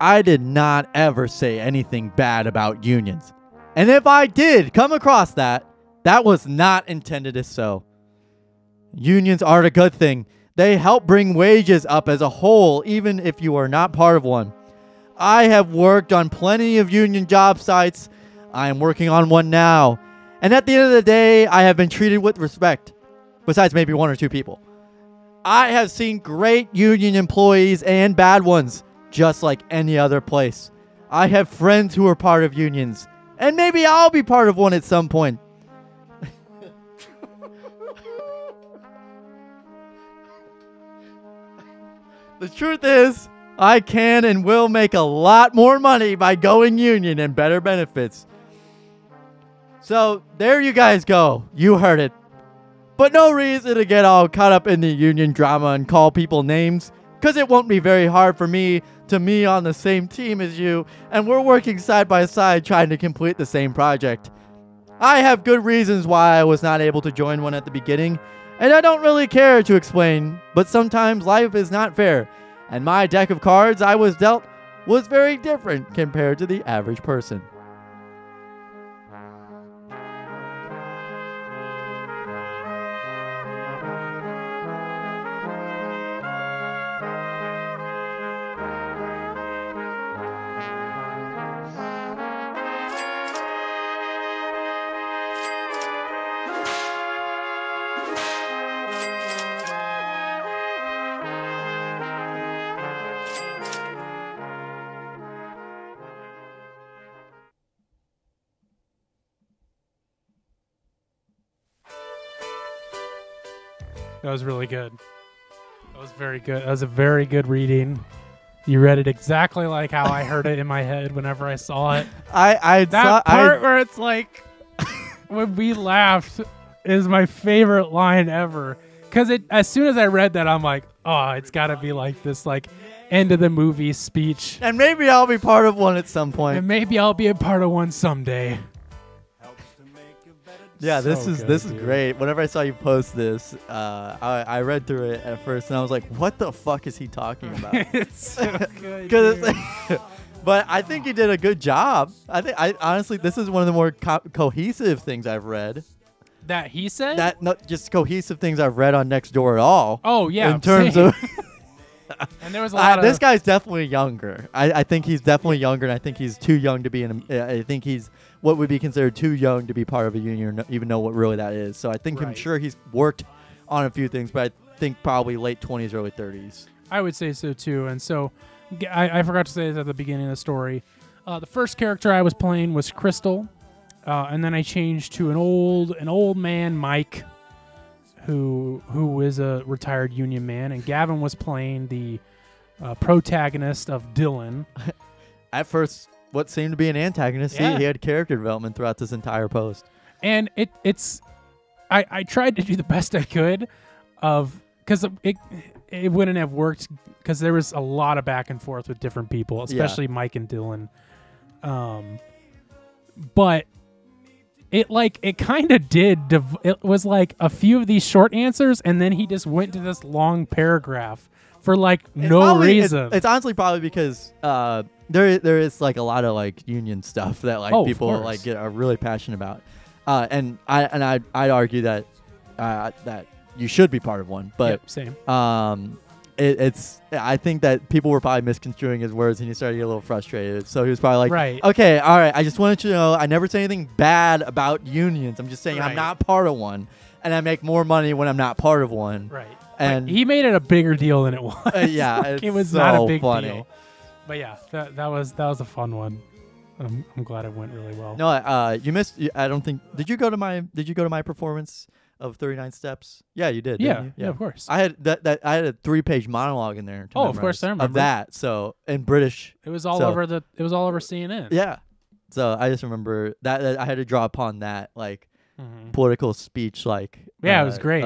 Speaker 2: I did not ever say anything bad about unions. And if I did come across that, that was not intended as so. Unions are a good thing. They help bring wages up as a whole, even if you are not part of one. I have worked on plenty of union job sites. I am working on one now. And at the end of the day, I have been treated with respect. Besides maybe one or two people. I have seen great union employees and bad ones, just like any other place. I have friends who are part of unions. And maybe I'll be part of one at some point. The truth is, I can and will make a lot more money by going union and better benefits. So, there you guys go. You heard it. But no reason to get all caught up in the union drama and call people names, because it won't be very hard for me to be on the same team as you, and we're working side by side trying to complete the same project. I have good reasons why I was not able to join one at the beginning, and I don't really care to explain, but sometimes life is not fair, and my deck of cards I was dealt was very different compared to the average person.
Speaker 1: That was really good. That was very good. That was a very good reading. You read it exactly like how I heard it in my head whenever I saw it. That part where it's like, when we laughed is my favorite line ever. Because as soon as I read that, I'm like, oh, it's got to be like this, like, end of the movie speech.
Speaker 2: And maybe I'll be part of one at some point.
Speaker 1: And maybe I'll be a part of one someday.
Speaker 2: Yeah, this
Speaker 1: So
Speaker 2: is
Speaker 1: good,
Speaker 2: this is
Speaker 1: dude.
Speaker 2: great. Whenever I saw you post this, I read through it at first and I was like, "What the fuck is he talking about?"
Speaker 1: It's so good.
Speaker 2: 'Cause it's
Speaker 1: dude.
Speaker 2: like, but I think you did a good job. I honestly, this is one of the more cohesive things I've read.
Speaker 1: That he said?
Speaker 2: That not just cohesive things I've read on Nextdoor at all.
Speaker 1: Oh, yeah.
Speaker 2: in terms
Speaker 1: same.
Speaker 2: of
Speaker 1: And there was a lot of...
Speaker 2: this guy's definitely younger. I think he's definitely younger, and I think he's too young to be in. I think he's what would be considered too young to be part of a union, or even know what really that is. So I think I'm
Speaker 1: Right.
Speaker 2: sure he's worked on a few things, but I think probably late 20s, early 30s.
Speaker 1: I would say so too. And so I forgot to say this at the beginning of the story. The first character I was playing was Crystal, and then I changed to an old man, Mike, who is a retired union man, and Gavin was playing the protagonist of Dylan.
Speaker 2: At first, what seemed to be an antagonist.
Speaker 1: Yeah.
Speaker 2: He had character development throughout this entire post.
Speaker 1: And it's I tried to do the best I could because it wouldn't have worked because there was a lot of back and forth with different people, especially Mike and Dylan. But it kind of did. It was like a few of these short answers, and then he just went to this long paragraph for no reason.
Speaker 2: It's honestly probably because there is like a lot of like union stuff that people are really passionate about. And I'd argue that you should be part of one, but
Speaker 1: same.
Speaker 2: I think that people were probably misconstruing his words, and he started to get a little frustrated. So he was probably like,
Speaker 1: right.
Speaker 2: Okay, all right, I just wanted you to know I never say anything bad about unions. I'm just saying I'm not part of one, and I make more money when I'm not part of one.
Speaker 1: Right.
Speaker 2: And
Speaker 1: he made it a bigger deal than it was.
Speaker 2: Yeah,
Speaker 1: it was
Speaker 2: so
Speaker 1: not a big
Speaker 2: funny.
Speaker 1: deal. But yeah, that was a fun one. I'm glad it went really well.
Speaker 2: No, you missed. I don't think. Did you go to my performance of 39 Steps? Yeah, you did.
Speaker 1: Yeah,
Speaker 2: didn't you?
Speaker 1: yeah, of course.
Speaker 2: I had I had a 3-page monologue in there. To
Speaker 1: of course, I remember
Speaker 2: of that. So in British,
Speaker 1: it was all over CNN.
Speaker 2: Yeah. So I just remember that I had to draw upon that political speech,
Speaker 1: it was great.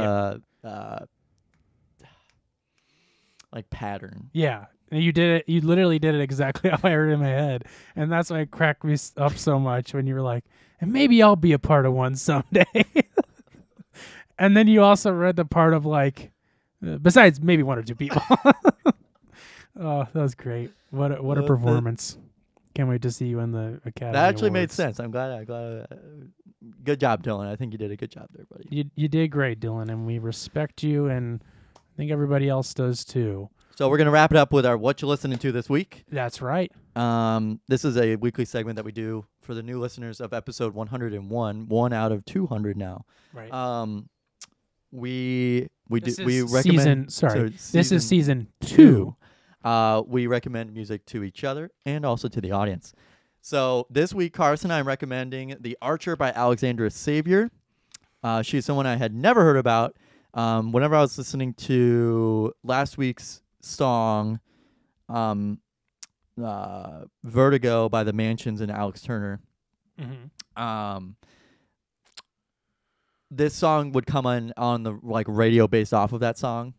Speaker 2: Pattern.
Speaker 1: Yeah. And you did it. You literally did it exactly how I heard it in my head, and that's why it cracked me up so much when you were like, "And maybe I'll be a part of one someday." And then you also read the part of besides maybe one or two people. Oh, that was great! What a performance! Can't wait to see you in the Academy.
Speaker 2: That actually made
Speaker 1: Awards.
Speaker 2: sense. I'm glad. Good job, Dylan. I think you did a good job there, buddy.
Speaker 1: You did great, Dylan, and we respect you, and I think everybody else does too.
Speaker 2: So we're gonna wrap it up with our what you listening to this week.
Speaker 1: That's right.
Speaker 2: This is a weekly segment that we do for the new listeners of episode 101, 1 out of 200 now.
Speaker 1: Right.
Speaker 2: We
Speaker 1: Season
Speaker 2: recommend.
Speaker 1: this is season 2.
Speaker 2: We recommend music to each other and also to the audience. So this week, Carson, I'm recommending The Archer by Alexandra Savior. She's someone I had never heard about. Whenever I was listening to last week's song, Vertigo by the Mansions and Alex Turner, this song would come on the radio based off of that song.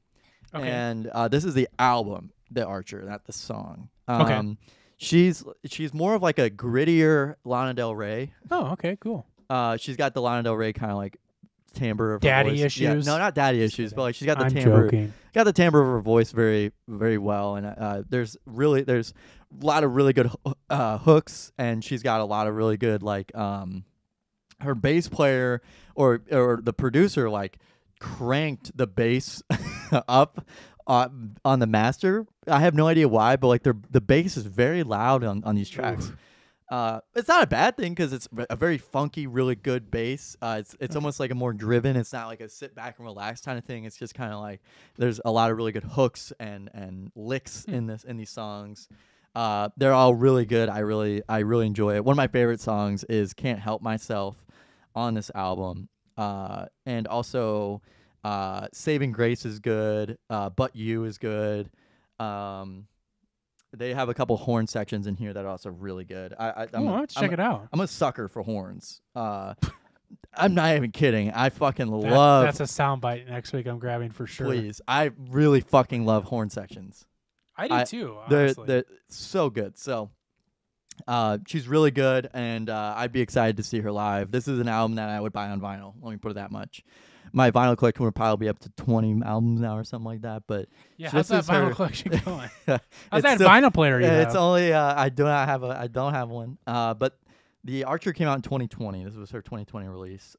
Speaker 1: Okay.
Speaker 2: And this is the album, The Archer, not the song.
Speaker 1: Okay.
Speaker 2: She's more of a grittier Lana Del Rey.
Speaker 1: Oh, okay, cool.
Speaker 2: She's got the Lana Del Rey kind of timbre of her
Speaker 1: Daddy
Speaker 2: voice.
Speaker 1: issues?
Speaker 2: Yeah, no, not daddy issues, but she's got the
Speaker 1: I'm
Speaker 2: timbre.
Speaker 1: joking.
Speaker 2: Got the timbre of her voice very, very well, and there's a lot of really good hooks, and she's got a lot of really good her bass player or the producer cranked the bass up on the master. I have no idea why, but the bass is very loud on these tracks. It's not a bad thing because it's a very funky, really good bass. It's almost like a more driven. It's not like a sit back and relax kind of thing. It's just kind of there's a lot of really good hooks and licks in these songs. They're all really good. I really enjoy it. One of my favorite songs is "Can't Help Myself" on this album, and also "Saving Grace" is good. "But You" is good. They have a couple horn sections in here that are also really good.
Speaker 1: I'll have to check it out.
Speaker 2: I'm a sucker for horns. I'm not even kidding. I fucking love.
Speaker 1: That's a soundbite next week. I'm grabbing for sure.
Speaker 2: Please, I really fucking love horn sections.
Speaker 1: I do too. Honestly.
Speaker 2: They're so good. So, she's really good, and I'd be excited to see her live. This is an album that I would buy on vinyl. Let me put it that much. My vinyl collection would probably be up to 20 albums now or something like that. But
Speaker 1: yeah, how's that vinyl collection going? How's that
Speaker 2: still,
Speaker 1: vinyl player you have?
Speaker 2: It's only I don't have one. But The Archer came out in 2020. This was her 2020 release.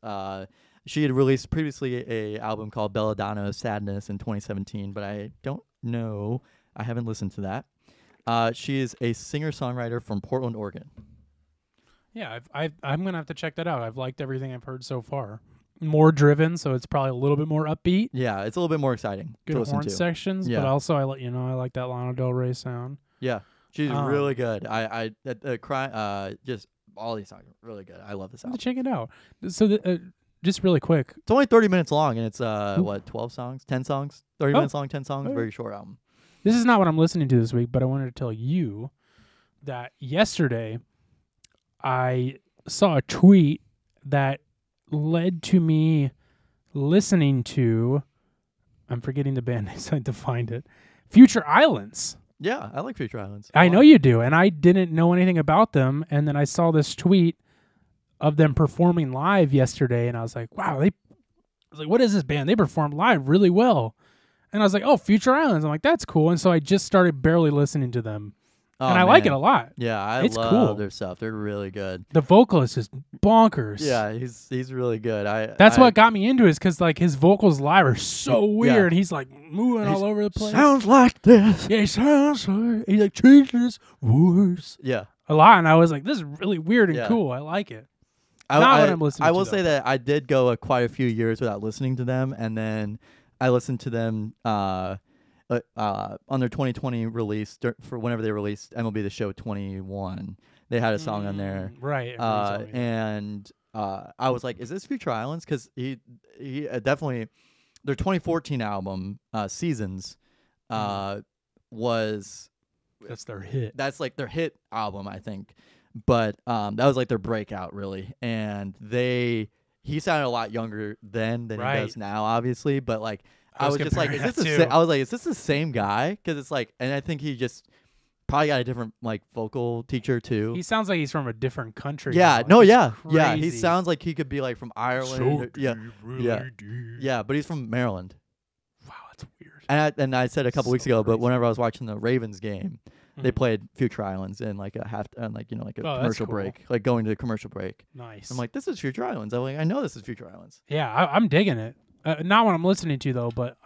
Speaker 2: She had released previously a album called Belladonna Sadness in 2017, but I don't know. I haven't listened to that. She is a singer-songwriter from Portland, Oregon.
Speaker 1: Yeah, I'm gonna have to check that out. I've liked everything I've heard so far. More driven, so it's probably a little bit more upbeat.
Speaker 2: Yeah, it's a little bit more exciting.
Speaker 1: Good
Speaker 2: to listen
Speaker 1: horn
Speaker 2: to.
Speaker 1: sections, but also I like that Lana Del Rey sound.
Speaker 2: Yeah, she's really good. Just all these songs are really good. I love this album.
Speaker 1: Check it out. So just really quick,
Speaker 2: it's only 30 minutes long, and it's 12 songs, 10 songs, 30 minutes long, 10 songs. Very short album.
Speaker 1: This is not what I'm listening to this week, but I wanted to tell you that yesterday I saw a tweet that led to me listening to, I'm forgetting the band name, so I had to find it, Future Islands.
Speaker 2: Yeah, I like Future Islands.
Speaker 1: I know you do, and I didn't know anything about them, and then I saw this tweet of them performing live yesterday, and I was like, wow, I was like, what is this band? They performed live really well. And I was like, oh, Future Islands. I'm like, that's cool. And so I just started barely listening to them.
Speaker 2: Oh,
Speaker 1: and I like it a lot.
Speaker 2: Yeah,
Speaker 1: It's
Speaker 2: love
Speaker 1: cool.
Speaker 2: their stuff. They're really good.
Speaker 1: The vocalist is bonkers.
Speaker 2: Yeah, he's really good.
Speaker 1: That's what got me into it, is because like his vocals live are so weird. He's like moving all over the place.
Speaker 2: Sounds like this.
Speaker 1: Yeah, he sounds like he like changes his voice
Speaker 2: Yeah.
Speaker 1: a lot, and I was like, this is really weird and
Speaker 2: Yeah.
Speaker 1: cool. I like it.
Speaker 2: I
Speaker 1: I'm listening
Speaker 2: I
Speaker 1: to,
Speaker 2: will
Speaker 1: though.
Speaker 2: say that I did go quite a few years without listening to them, and then I listened to them on their 2020 release for whenever they released MLB The Show 21. They had a song on there,
Speaker 1: Right.
Speaker 2: and I was like, "Is this Future Islands?" Because he definitely their 2014 album Seasons was
Speaker 1: that's their hit.
Speaker 2: that's like their hit album, I think. But that was like their breakout, really. And he sounded a lot younger then than he does now, obviously. But like, I was just like, is this the same guy? Because it's like, and I think he just probably got a different like vocal teacher too.
Speaker 1: He sounds like he's from a different country.
Speaker 2: Yeah,
Speaker 1: now. It's
Speaker 2: yeah. He
Speaker 1: crazy.
Speaker 2: sounds like he could be like from Ireland. Yeah. But he's from Maryland.
Speaker 1: Wow, that's weird.
Speaker 2: And I said a couple weeks ago, but
Speaker 1: crazy.
Speaker 2: whenever I was watching the Ravens game, they played Future Islands in like a commercial
Speaker 1: cool.
Speaker 2: break, like going to the commercial break.
Speaker 1: Nice.
Speaker 2: I'm like, this is Future Islands. I'm like, I know this is Future Islands.
Speaker 1: yeah, I'm digging it. Not what I'm listening to though, but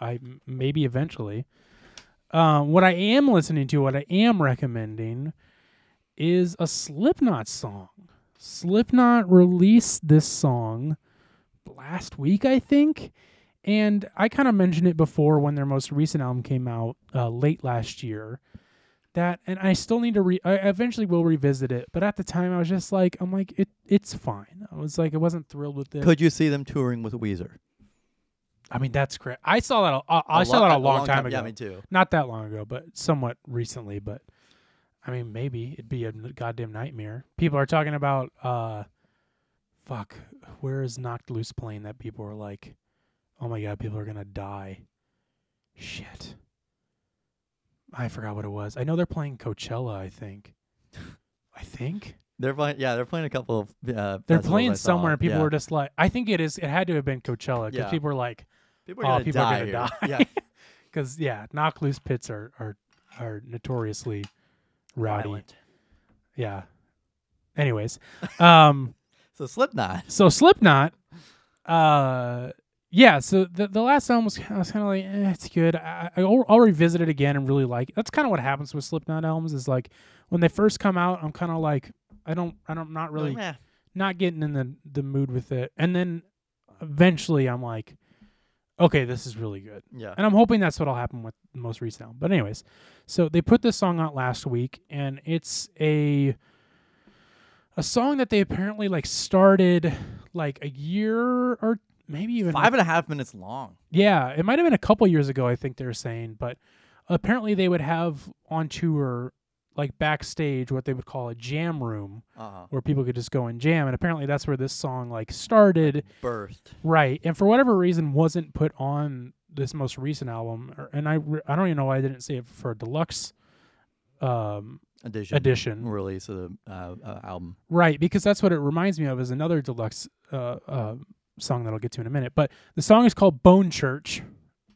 Speaker 1: maybe eventually. What I am listening to, what I am recommending, is a Slipknot song. Slipknot released this song last week, I think, and I kind of mentioned it before when their most recent album came out late last year. And I still need to I eventually will revisit it, but at the time I was just like, it's fine. I was like, I wasn't thrilled with it.
Speaker 2: Could you see them touring with Weezer?
Speaker 1: I mean, that's correct. I saw that. I saw that a long time ago.
Speaker 2: Yeah, me too.
Speaker 1: Not that long ago, but somewhat recently. But I mean, maybe it'd be a goddamn nightmare. People are talking about, where is Knocked Loose playing? That people are like, oh my god, people are gonna die. Shit. I forgot what it was. I know they're playing Coachella. I think.
Speaker 2: They're playing. Yeah, they're playing a couple of.
Speaker 1: They're playing somewhere, and people were just like, I think it is. It had to have been Coachella because people were like,
Speaker 2: people are gonna die.
Speaker 1: Yeah. Because Knocked Loose pits are notoriously rowdy.
Speaker 2: Violent.
Speaker 1: Yeah. Anyways,
Speaker 2: So Slipknot.
Speaker 1: So the last album was kind of like, it's good. I'll revisit it again and really like it. That's kind of what happens with Slipknot albums, is like when they first come out, I'm kind of like, I'm not really not getting in the mood with it, and then eventually I'm like, okay, this is really good.
Speaker 2: Yeah.
Speaker 1: And I'm hoping that's what'll happen with the most recent album. But anyways, so they put this song out last week, and it's a song that they apparently like started like a year or maybe even
Speaker 2: 5.5 minutes long.
Speaker 1: Yeah, it might have been a couple years ago, I think they were saying, but apparently they would have on tour, like backstage, what they would call a jam room, where people could just go and jam, and apparently that's where this song like started,
Speaker 2: Birthed.
Speaker 1: right? And for whatever reason, wasn't put on this most recent album, and I don't even know why I didn't see it for a deluxe edition
Speaker 2: release of the album,
Speaker 1: right? Because that's what it reminds me of, is another deluxe song that I'll get to in a minute. But the song is called Bone Church,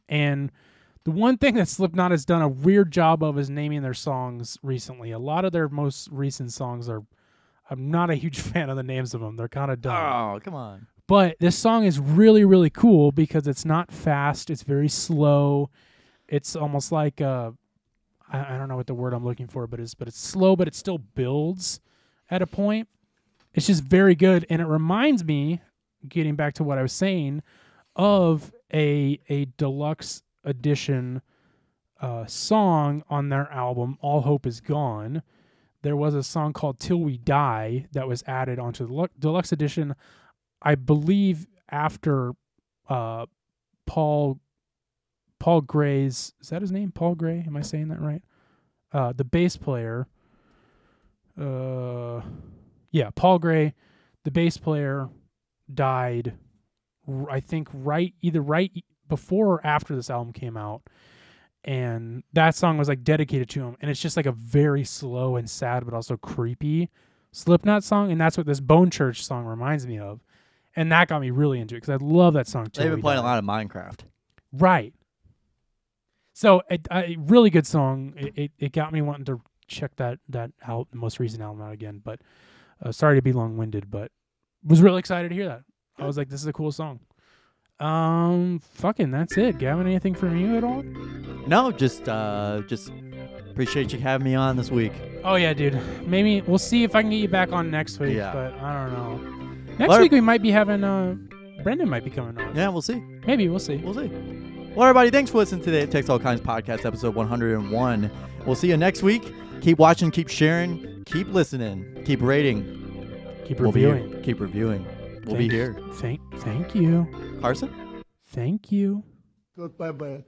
Speaker 1: and the one thing that Slipknot has done a weird job of is naming their songs recently. A lot of their most recent songs I'm not a huge fan of the names of them. They're kind of dumb.
Speaker 2: Oh, come on.
Speaker 1: But this song is really, really cool because it's not fast. It's very slow. It's almost like I don't know what the word I'm looking for, but it's slow, but it still builds at a point. It's just very good, and it reminds me, getting back to what I was saying, of a deluxe edition song on their album All Hope Is Gone. There was a song called Till We Die that was added onto the deluxe edition, I believe, after Paul Gray's, is that his name? Paul Gray? Am I saying that right? The bass player. Yeah, Paul Gray, the bass player, died, I think, either right before or after this album came out. And that song was like dedicated to him. And it's just like a very slow and sad, but also creepy Slipknot song. And that's what this Bone Church song reminds me of. And that got me really into it because I love that song too.
Speaker 2: They've been playing a lot of Minecraft.
Speaker 1: Right. So a really good song. It got me wanting to check that out, the most recent album out again. But sorry to be long-winded, but was really excited to hear that. I was like, this is a cool song. Fucking that's it. Gavin, anything from you at all?
Speaker 2: No, just appreciate you having me on this week.
Speaker 1: Oh yeah, dude. Maybe we'll see if I can get you back on next week.
Speaker 2: Yeah.
Speaker 1: But I don't know. Next week we might be having Brendan might be coming on.
Speaker 2: Yeah, we'll see.
Speaker 1: Maybe we'll see.
Speaker 2: We'll see. Well, everybody, thanks for listening to the It Takes All Kinds podcast, episode 101. We'll see you next week. Keep watching, keep sharing, keep listening, keep rating,
Speaker 1: keep reviewing.
Speaker 2: Keep reviewing. We'll be here.
Speaker 1: Thank you.
Speaker 2: Carson?
Speaker 1: Thank you.
Speaker 4: Goodbye, bye.